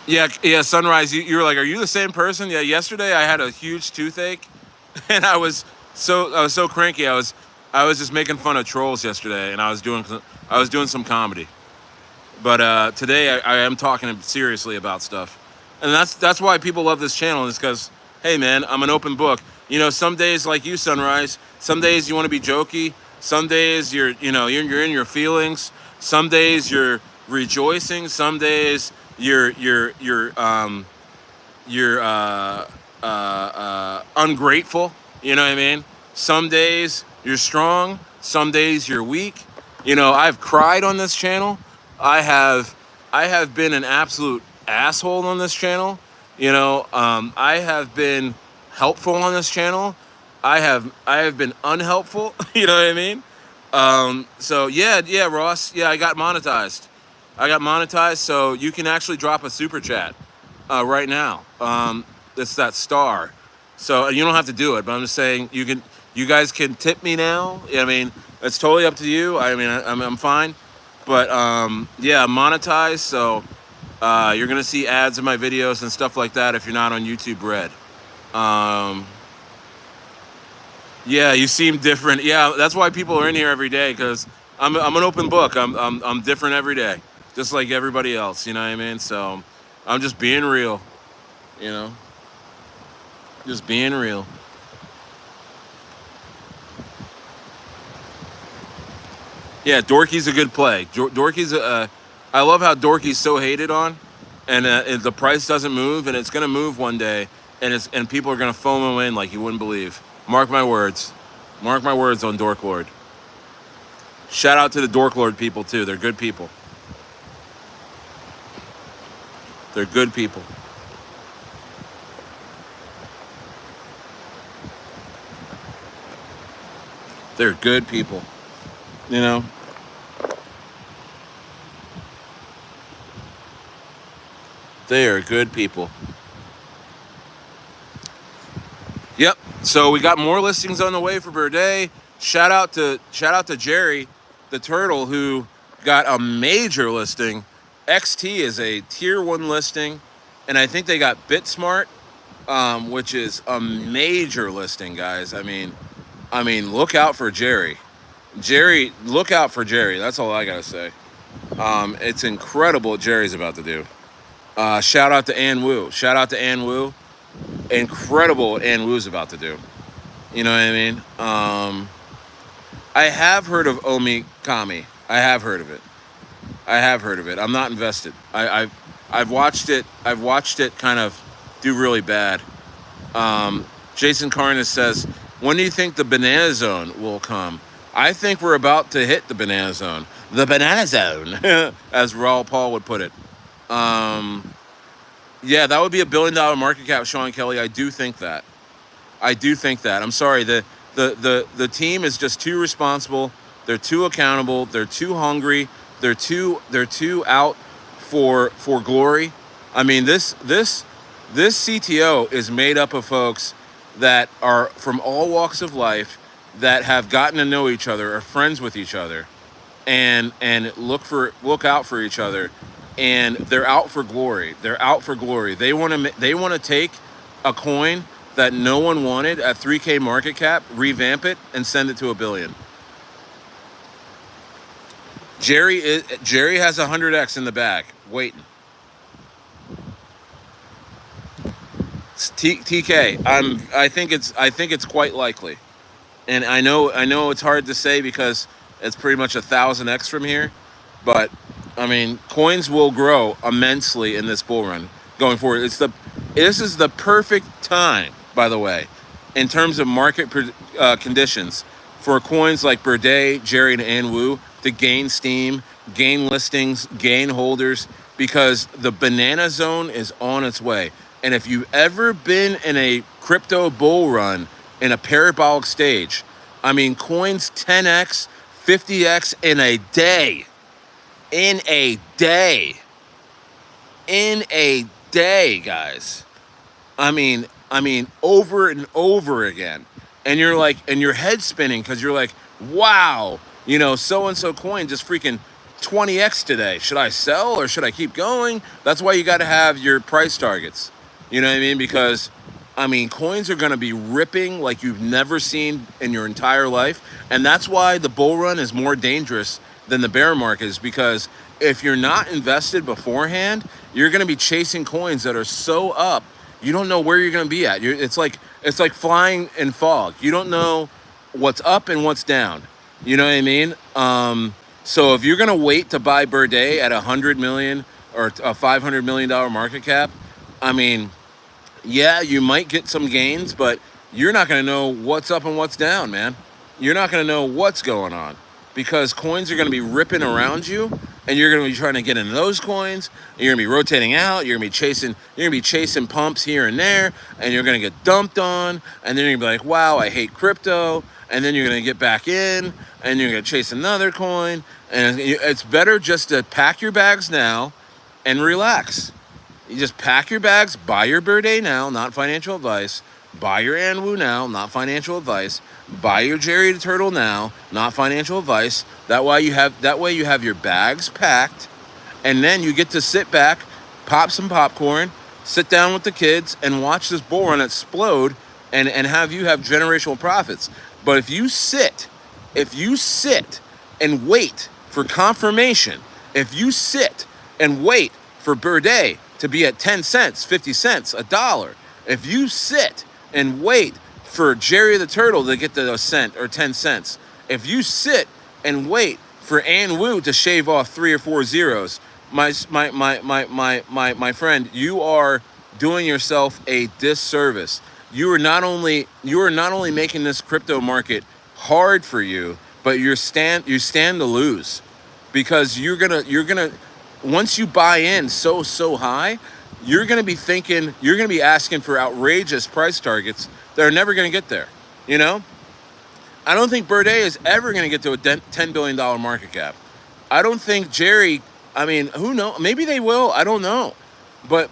Yeah, Sunrise. You were like, "Are you the same person?" Yeah. Yesterday, I had a huge toothache, and I was so cranky. I was just making fun of trolls yesterday, and I was doing some comedy. But today I am talking seriously about stuff, and that's why people love this channel. Is because, hey man, I'm an open book. You know, some days like you, Sunrise. Some days you want to be jokey. Some days you're in your feelings. Some days you're rejoicing. Some days you're ungrateful. You know what I mean? Some days you're strong. Some days you're weak. You know, I've cried on this channel. I have been an absolute asshole on this channel. You know, I have been helpful on this channel. I have been unhelpful. You know what I mean? So yeah, Ross. Yeah, I got monetized. So you can actually drop a super chat right now. It's that star. So you don't have to do it, but I'm just saying you guys can tip me now. I mean, it's totally up to you. I mean, I'm fine. But yeah, monetized. So you're gonna see ads in my videos and stuff like that if you're not on YouTube Red. Yeah, you seem different. Yeah, that's why people are in here every day, because I'm an open book. I'm different every day, just like everybody else. You know what I mean? So I'm just being real. You know, just being real. Yeah, Dorky's a good play. Dorky's I love how Dorky's so hated on, and the price doesn't move, and it's gonna move one day, and people are gonna FOMO in like you wouldn't believe. Mark my words. Mark my words on Dork Lord. Shout out to the Dork Lord people too. They're good people. They're good people. They're good people. You know? They are good people. Yep. So we got more listings on the way for Birdei. Shout out to Jerry, the turtle, who got a major listing. XT is a tier 1 listing, and I think they got BitSmart, which is a major listing, guys. I mean, look out for Jerry. Look out for Jerry. That's all I gotta say. It's incredible what Jerry's about to do. Shout out to Ann Wu. Incredible what Ann Wu's about to do. You know what I mean? I have heard of Omikami. I have heard of it. I have heard of it. I'm not invested. I've watched it. I've watched it kind of do really bad. Jason Carnes says, "When do you think the banana zone will come?" I think we're about to hit the banana zone. The banana zone, as Raul Paul would put it. Yeah, that would be $1 billion market cap, Sean Kelly. I do think that. I do think that. I'm sorry. The team is just too responsible. They're too accountable. They're too hungry. They're too out for glory. I mean, this CTO is made up of folks that are from all walks of life, that have gotten to know each other, are friends with each other, and look out for each other, and they're out for glory. They're out for glory. They want to take a coin that no one wanted at 3K market cap, revamp it, and send it to $1 billion. Jerry has 100x in the bag, waiting. TK, I think it's quite likely, and I know it's hard to say because it's pretty much 1,000x from here, but I mean, coins will grow immensely in this bull run going forward. This is the perfect time, by the way, in terms of market conditions for coins like Birdei, Jerry, and Anwu to gain steam, gain listings, gain holders, because the banana zone is on its way. And if you've ever been in a crypto bull run in a parabolic stage, I mean, coins 10x, 50x in a day. In a day, guys. I mean, over and over again. And you're like, and your head's spinning because you're like, wow, so-and-so coin just freaking 20x today. Should I sell or should I keep going? That's why you got to have your price targets. You know what I mean? Because, I mean, coins are going to be ripping like you've never seen in your entire life. And that's why the bull run is more dangerous than the bear market, is because if you're not invested beforehand, you're going to be chasing coins that are so up, you don't know where you're going to be at. It's like flying in fog. You don't know what's up and what's down. You know what I mean? So if you're going to wait to buy Birdei at $100 million or a $500 million market cap, I mean, yeah, you might get some gains, but you're not going to know what's up and what's down, man. You're not going to know what's going on, because coins are going to be ripping around you, and you're going to be trying to get into those coins. And you're going to be rotating out. You're going to be chasing pumps here and there, and you're going to get dumped on. And then you're going to be like, wow, I hate crypto. And then you're going to get back in, and you're going to chase another coin. And it's better just to pack your bags now and relax. You just pack your bags, buy your Birdei now, not financial advice. Buy your Anwu now, not financial advice. Buy your Jerry the Turtle now, not financial advice. That way you have your bags packed, and then you get to sit back, pop some popcorn, sit down with the kids, and watch this bull run explode, and have generational profits. But if you sit and wait for confirmation, if you sit and wait for Birdei to be at 10 cents, 50 cents, $1, if you sit and wait for Jerry the Turtle to get to a cent or 10 cents, if you sit and wait for Anwu to shave off 3 or 4 zeros, my friend, you are doing yourself a disservice. You are not only making this crypto market hard for you, but you stand to lose, because you're gonna once you buy in so high, you're gonna be asking for outrageous price targets that are never gonna get there. I don't think Birdei is ever gonna get to a $10 billion market cap. I don't think Jerry. I mean, who knows? Maybe they will. I don't know. But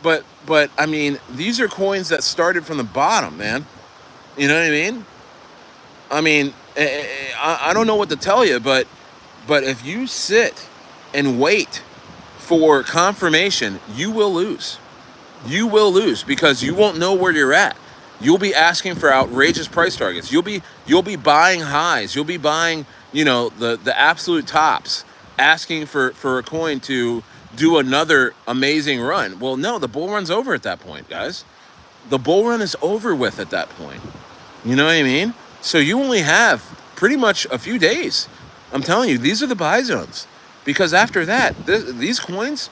I mean, these are coins that started from the bottom, man. You know what I mean? I mean, I don't know what to tell you, but if you sit and wait for confirmation, you will lose. You will lose, because you won't know where you're at. You'll be asking for outrageous price targets. You'll be buying highs. You'll be buying, the absolute tops, asking for a coin to do another amazing run. Well, no, the bull run's over at that point, guys. The bull run is over with at that point. You know what I mean? So you only have pretty much a few days. I'm telling you, these are the buy zones. Because after that, these coins,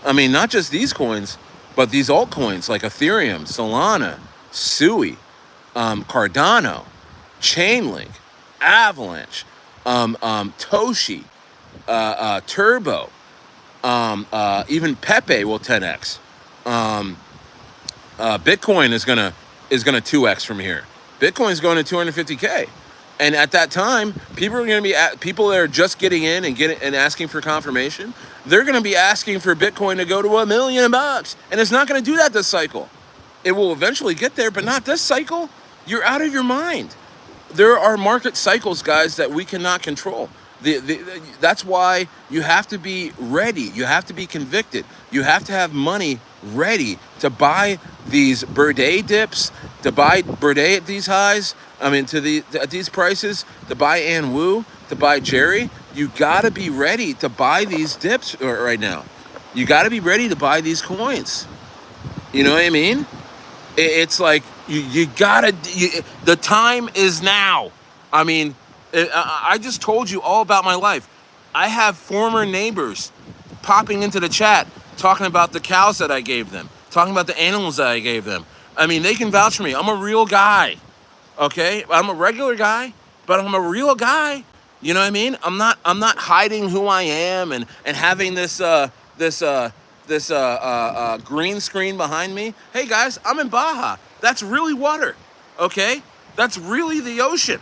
I mean, not just these coins, but these altcoins like Ethereum, Solana, Sui, Cardano, Chainlink, Avalanche, Toshi, Turbo, even Pepe will 10x. Bitcoin is gonna 2x from here. Bitcoin's going to 250K, and at that time, people that are just getting in and asking for confirmation. They're going to be asking for Bitcoin to go to $1 million, and it's not going to do that this cycle. It will eventually get there, but not this cycle. You're out of your mind. There are market cycles, guys, that we cannot control. That's why you have to be ready. You have to be convicted. You have to have money ready to buy these Birdei dips, to buy Birdei at these highs. I mean, at these prices, to buy Ann Wu, to buy Jerry. You got to be ready to buy these dips right now. You got to be ready to buy these coins. You know what I mean? It's like you gotta. The time is now. I mean, I just told you all about my life. I have former neighbors popping into the chat talking about the cows that I gave them, talking about the animals that I gave them. I mean, they can vouch for me. I'm a real guy. Okay, I'm a regular guy, but I'm a real guy. You know what I mean? I'm not hiding who I am and having this green screen behind me. Hey guys, I'm in Baja. That's really water. Okay, that's really the ocean.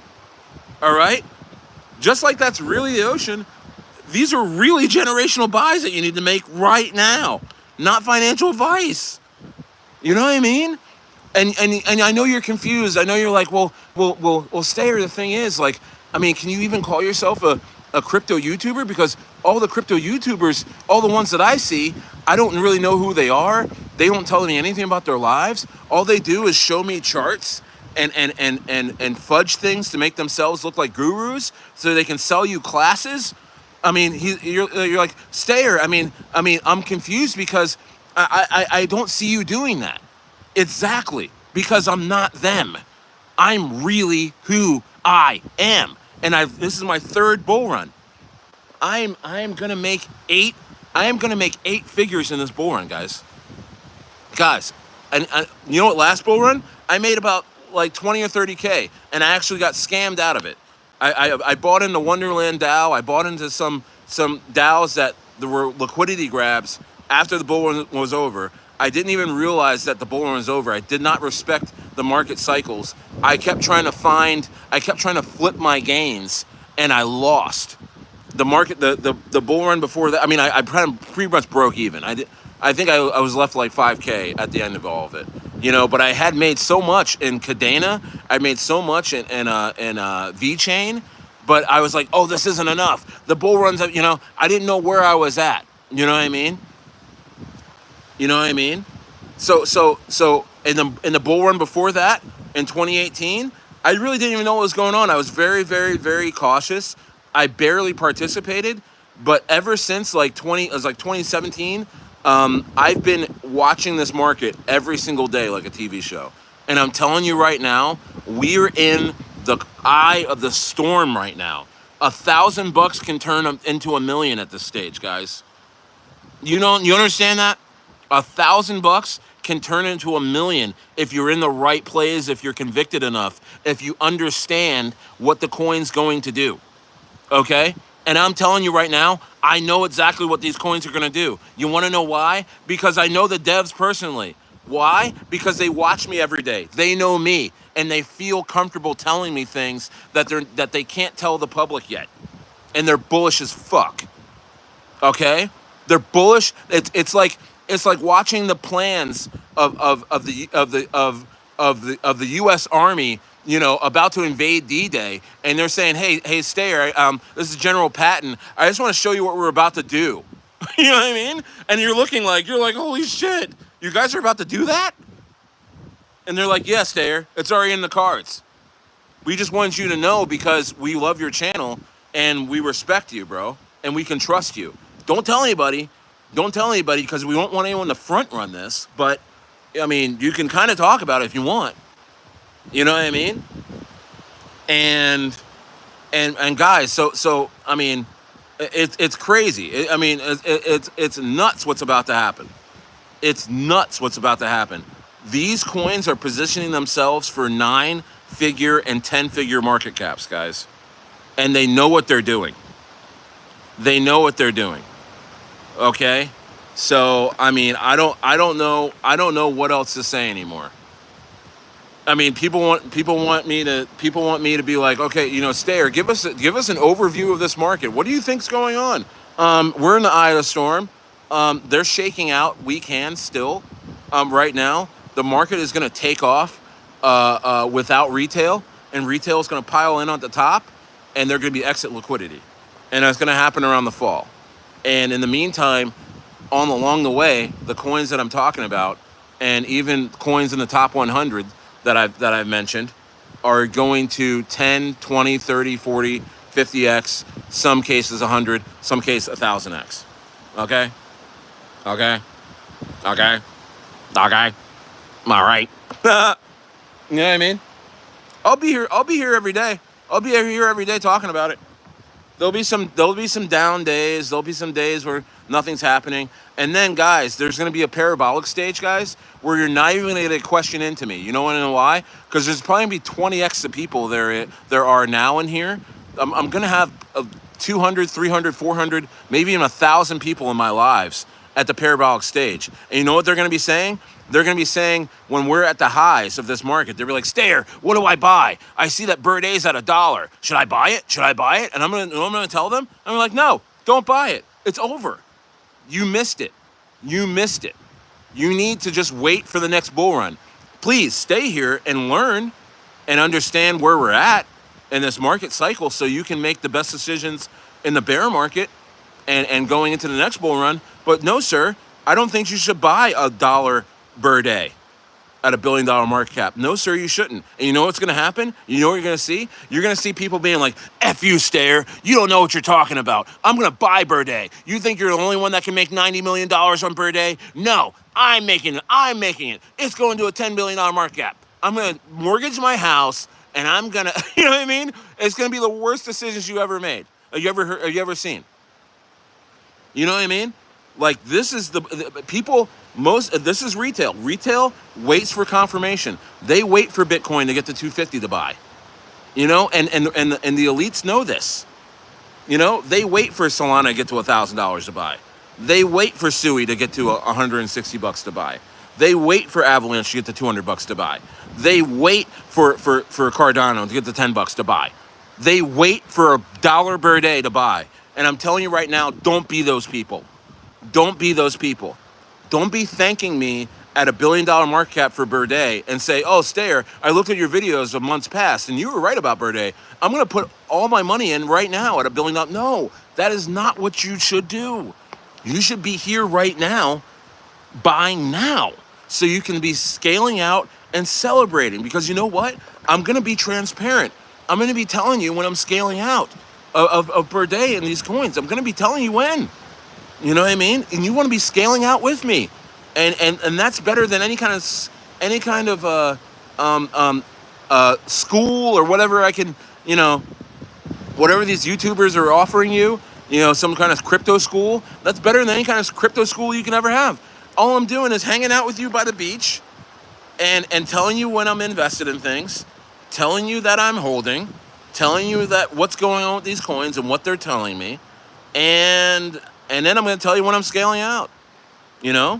All right, just like that's really the ocean. These are really generational buys that you need to make right now, not financial advice. You know what I mean? And I know you're confused. I know you're like, well, Stayer, the thing is, like, I mean, can you even call yourself a crypto YouTuber? Because all the crypto YouTubers, all the ones that I see, I don't really know who they are. They don't tell me anything about their lives. All they do is show me charts and fudge things to make themselves look like gurus so they can sell you classes. I mean, you're like, Stayer, I mean, I'm confused because I don't see you doing that. Exactly, because I'm not them. I'm really who I am. And this is my third bull run. I am gonna make 8 figures in this bull run, guys. And you know what? Last bull run, I made about like 20 or 30K, and I actually got scammed out of it. I bought into Wonderland DAO. I bought into some DAOs that there were liquidity grabs after the bull run was over. I didn't even realize that the bull run was over. I did not respect the market cycles. I kept trying to flip my gains, and I lost. The market, the bull run before that, I mean, I pretty much broke even. I think I was left like 5K at the end of all of it, you know. But I had made so much in Cadena. I made so much in VeChain, but I was like, oh, this isn't enough. The bull runs, you know, I didn't know where I was at. You know what I mean? You know what I mean? So in the bull run before that, in 2018, I really didn't even know what was going on. I was very, very, very cautious. I barely participated, but ever since like 2017, I've been watching this market every single day like a TV show. And I'm telling you right now, we're in the eye of the storm right now. $1,000 can turn into $1 million at this stage, guys. You understand that? $1,000 can turn into $1 million if you're in the right place, if you're convicted enough, if you understand what the coin's going to do. Okay? And I'm telling you right now, I know exactly what these coins are going to do. You want to know why? Because I know the devs personally. Why? Because they watch me every day. They know me, and they feel comfortable telling me things that they can't tell the public yet. And they're bullish as fuck. Okay? They're bullish. It's like watching the plans of the U.S. Army, you know, about to invade D-Day, and they're saying, hey, Stayer, this is General Patton. I just want to show you what we're about to do. You know what I mean? And you're like, holy shit, you guys are about to do that? And they're like, yeah, Stayer, it's already in the cards. We just want you to know because we love your channel and we respect you, bro, and we can trust you. Don't tell anybody because we don't want anyone to front run this, but I mean, you can kind of talk about it if you want. You know what I mean? And guys, so I mean, It's crazy. I mean, it's nuts what's about to happen. It's nuts what's about to happen. These coins are positioning themselves for 9-figure and 10-figure market caps, guys. And they know what they're doing. They know what they're doing. Okay? So, I mean, I don't know what else to say anymore. I mean, people want me to be like, okay, you know, Stayer, give us an overview of this market. What do you think's going on? We're in the eye of the storm. They're shaking out weak hands still. Right now, the market is going to take off without retail, and retail is going to pile in on the top, and they're going to be exit liquidity, and that's going to happen around the fall. And in the meantime, along the way, the coins that I'm talking about, and even coins in the top 100 that I've mentioned, are going to 10, 20, 30, 40, 50x, some cases 100, some cases 1,000x. Okay? Okay? Okay? Okay? All right. You know what I mean? I'll be here every day. I'll be here every day talking about it. There'll be some down days. There'll be some days where nothing's happening. And then, guys, there's going to be a parabolic stage, guys, where you're not even going to get a question into me. You know why? Because there's probably going to be 20x the people there are now in here. I'm going to have 200, 300, 400, maybe even 1,000 people in my lives at the parabolic stage. And you know what they're going to be saying? They're going to be saying, when we're at the highs of this market, they'll be like, Stayer, what do I buy? I see that Birdei's at $1. Should I buy it? Should I buy it? And I'm going to tell them, I'm like, no, don't buy it. It's over. You missed it. You missed it. You need to just wait for the next bull run. Please stay here and learn and understand where we're at in this market cycle so you can make the best decisions in the bear market and going into the next bull run. But no, sir, I don't think you should buy $1 Birdei at $1 billion market cap. No, sir, you shouldn't. And you know what's going to happen? You know what you're going to see? You're going to see people being like, F you, Stayer. You don't know what you're talking about. I'm going to buy Birdei. You think you're the only one that can make $90 million on Birdei? No, I'm making it. It's going to a $10 billion market cap. I'm going to mortgage my house, and I'm going to, you know what I mean? It's going to be the worst decisions you ever made. You ever seen? You know what I mean? Like, this is the people, this is retail. Retail waits for confirmation. They wait for Bitcoin to get to 250 to buy. You know, and the elites know this. You know, they wait for Solana to get to $1,000 to buy. They wait for Sui to get to $160 to buy. They wait for Avalanche to get to $200 to buy. They wait for Cardano to get to $10 to buy. They wait for $1 Birdei to buy. And I'm telling you right now, don't be those people. Don't be those people. Don't be thanking me at $1 billion market cap for Birdei and say, oh, Stayer, I looked at your videos of months past and you were right about Birdei. I'm going to put all my money in right now at $1 billion. No, that is not what you should do. You should be here right now, buying now, so you can be scaling out and celebrating. Because you know what? I'm going to be transparent. I'm going to be telling you when I'm scaling out of Birdei and these coins. I'm going to be telling you when. You know what I mean? And you want to be scaling out with me, and that's better than any kind of school or whatever I can, you know, whatever these YouTubers are offering you. You know, some kind of crypto school. That's better than any kind of crypto school you can ever have. All I'm doing is hanging out with you by the beach, and telling you when I'm invested in things, telling you that I'm holding, telling you that what's going on with these coins and what they're telling me, and then I'm going to tell you when I'm scaling out, you know?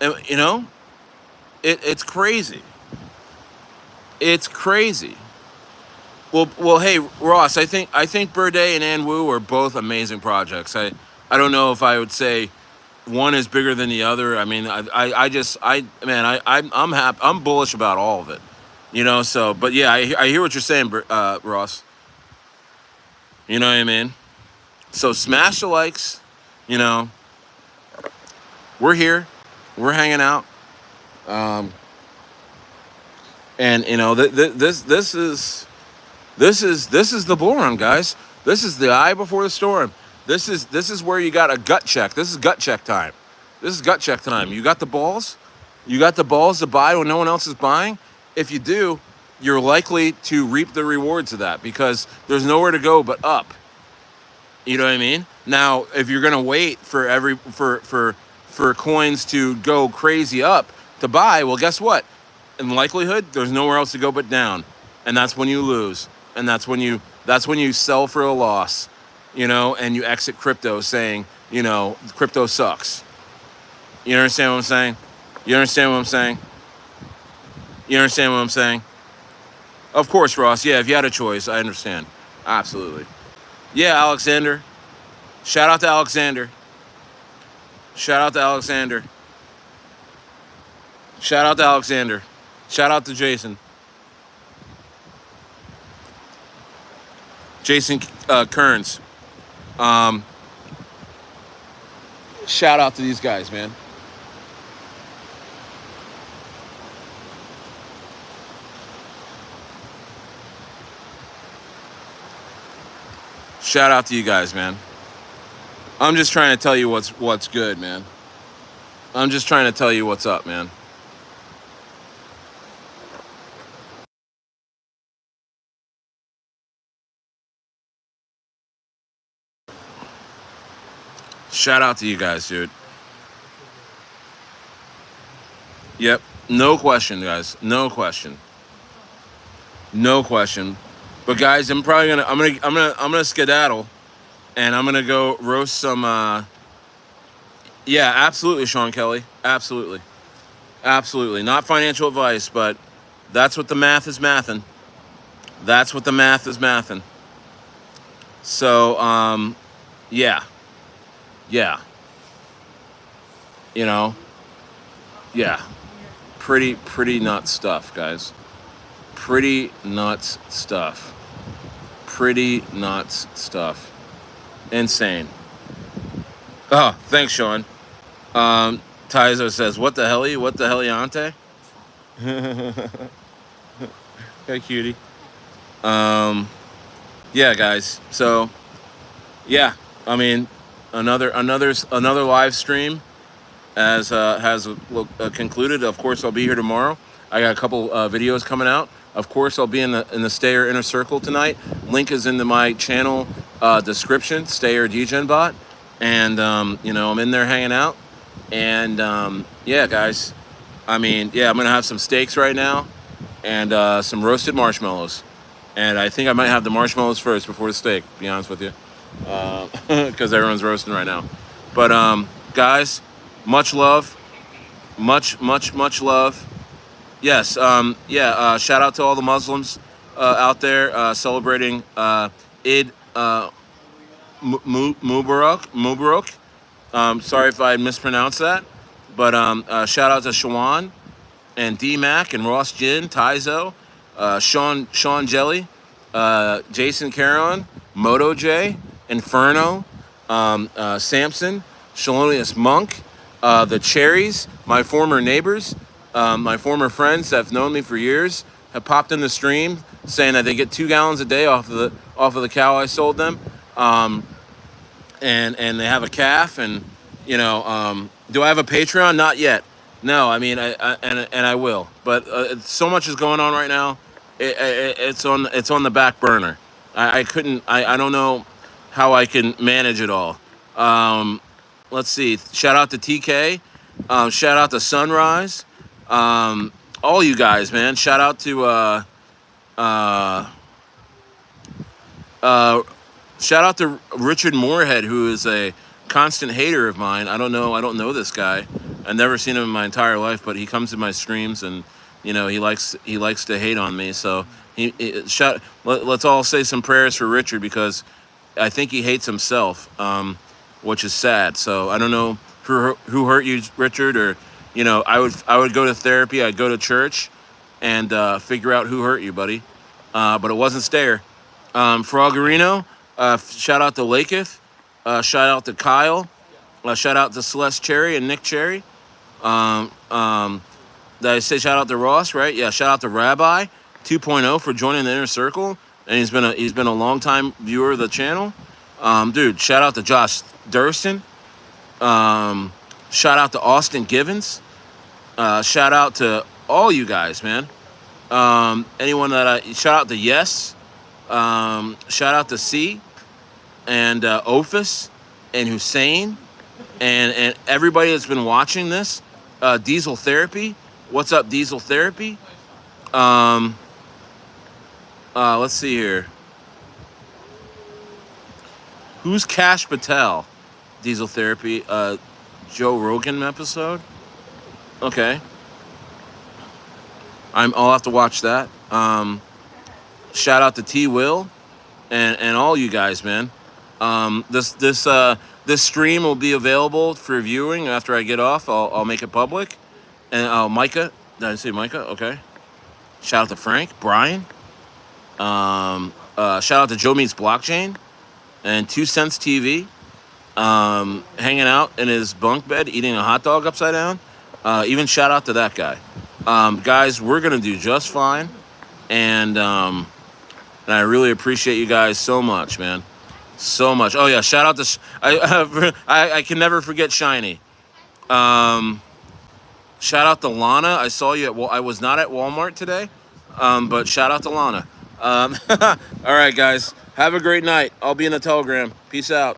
And, you know, it's crazy. It's crazy. Well, hey, Ross, I think Birdei and Anwu are both amazing projects. I don't know if I would say one is bigger than the other. I mean, I'm happy. I'm bullish about all of it, you know? So, but yeah, I hear what you're saying, Ross. You know what I mean? So smash the likes, you know. We're here, we're hanging out, and you know this is the bull run, guys. This is the eye before the storm. This is where you got a gut check. This is gut check time. This is gut check time. You got the balls. You got the balls to buy when no one else is buying. If you do, you're likely to reap the rewards of that because there's nowhere to go but up. You know what I mean? Now, if you're gonna wait for for coins to go crazy up to buy, well, guess what? In likelihood, there's nowhere else to go but down, and that's when you lose, and that's when you sell for a loss, you know, and you exit crypto saying, you know, crypto sucks. You understand what I'm saying? You understand what I'm saying? You understand what I'm saying? Of course, Ross. Yeah, if you had a choice, I understand. Absolutely. Yeah, Alexander. Shout out to Alexander. Shout out to Alexander. Shout out to Alexander. Shout out to Jason. Jason Kearns. Um, Shout out to these guys, man. Shout out to you guys, man. I'm just trying to tell you what's good, man. I'm just trying to tell you what's up, man. Shout out to you guys, dude. Yep. No question, guys. No question. No question. But guys, I'm gonna skedaddle and I'm gonna go roast some yeah, absolutely, Sean Kelly. Absolutely. Absolutely. Not financial advice, but that's what the math is mathin'. That's what the math is mathin'. So, yeah. Yeah. You know, yeah. Pretty nuts stuff, guys. Pretty nuts stuff. Pretty nuts stuff. Insane. Oh, thanks, Sean. Tyzo says, "What the hell? What the hell, Hey, cutie. Um, yeah, guys. So, yeah. I mean, another live stream has concluded. Of course, I'll be here tomorrow. I got a couple videos coming out. Of course, I'll be in the Stayer Inner Circle tonight. Link is in my channel description. Stayer DGenBot, and you know, I'm in there hanging out. And yeah, guys. I mean, yeah, I'm gonna have some steaks right now, and some roasted marshmallows. And I think I might have the marshmallows first before the steak. To be honest with you, because everyone's roasting right now. But guys, much love, much love. Yes, yeah. Shout out to all the Muslims out there celebrating Eid Mubarak. Sorry if I mispronounced that, but shout out to Shawan and D Mac and Ross Gin, Tyzo, Sean Jelly, Jason Caron, Moto J, Inferno, Samson, Shalonius Monk, the Cherries, my former neighbors, my former friends that have known me for years, have popped in the stream saying that they get 2 gallons a day off of the cow I sold them, and they have a calf, and you know, do I have a Patreon? Not yet. No, I mean, and I will, but so much is going on right now. It's on the back burner. I couldn't. I don't know how I can manage it all. Let's see. Shout out to TK. Shout out to Sunrise. All you guys, man. Shout out to uh, uh, shout out to Richard Moorhead, who is a constant hater of mine. I don't know this guy. I've never seen him in my entire life, but he comes to my streams and you know he likes to hate on me. So let's all say some prayers for Richard because I think he hates himself, which is sad. So I don't know who hurt you, Richard, or you know I would go to therapy. I'd go to church and figure out who hurt you, buddy. But it wasn't Stayer. Froggerino, shout out to Laketh. Shout out to Kyle. Shout out to Celeste Cherry and Nick Cherry. Did I say shout out to Ross, right? Yeah, shout out to Rabbi 2.0 for joining the inner circle. And he's been a long time viewer of the channel. Dude, shout out to Josh Durston. Shout out to Austin Givens. Shout out to all you guys, man. Anyone that shout out to Yes. Shout out to C. and Ophis and Hussein and everybody that's been watching this. Diesel Therapy. What's up, Diesel Therapy? Let's see here. Who's Cash Patel? Diesel Therapy. Joe Rogan episode. Okay. I'll have to watch that. Shout out to T Will and all you guys, man. This stream will be available for viewing after I get off. I'll make it public. And Micah, did I say Micah? Okay. Shout out to Frank, Brian. Shout out to Joe Meets Blockchain and 2 Cents TV. Hanging out in his bunk bed, eating a hot dog upside down. Even shout out to that guy. Guys, we're gonna do just fine, and I really appreciate you guys so much, man, so much. Oh yeah, shout out to I can never forget Shiny. Shout out to Lana. I saw you I was not at Walmart today, but shout out to Lana. All right, guys, have a great night. I'll be in the Telegram. Peace out.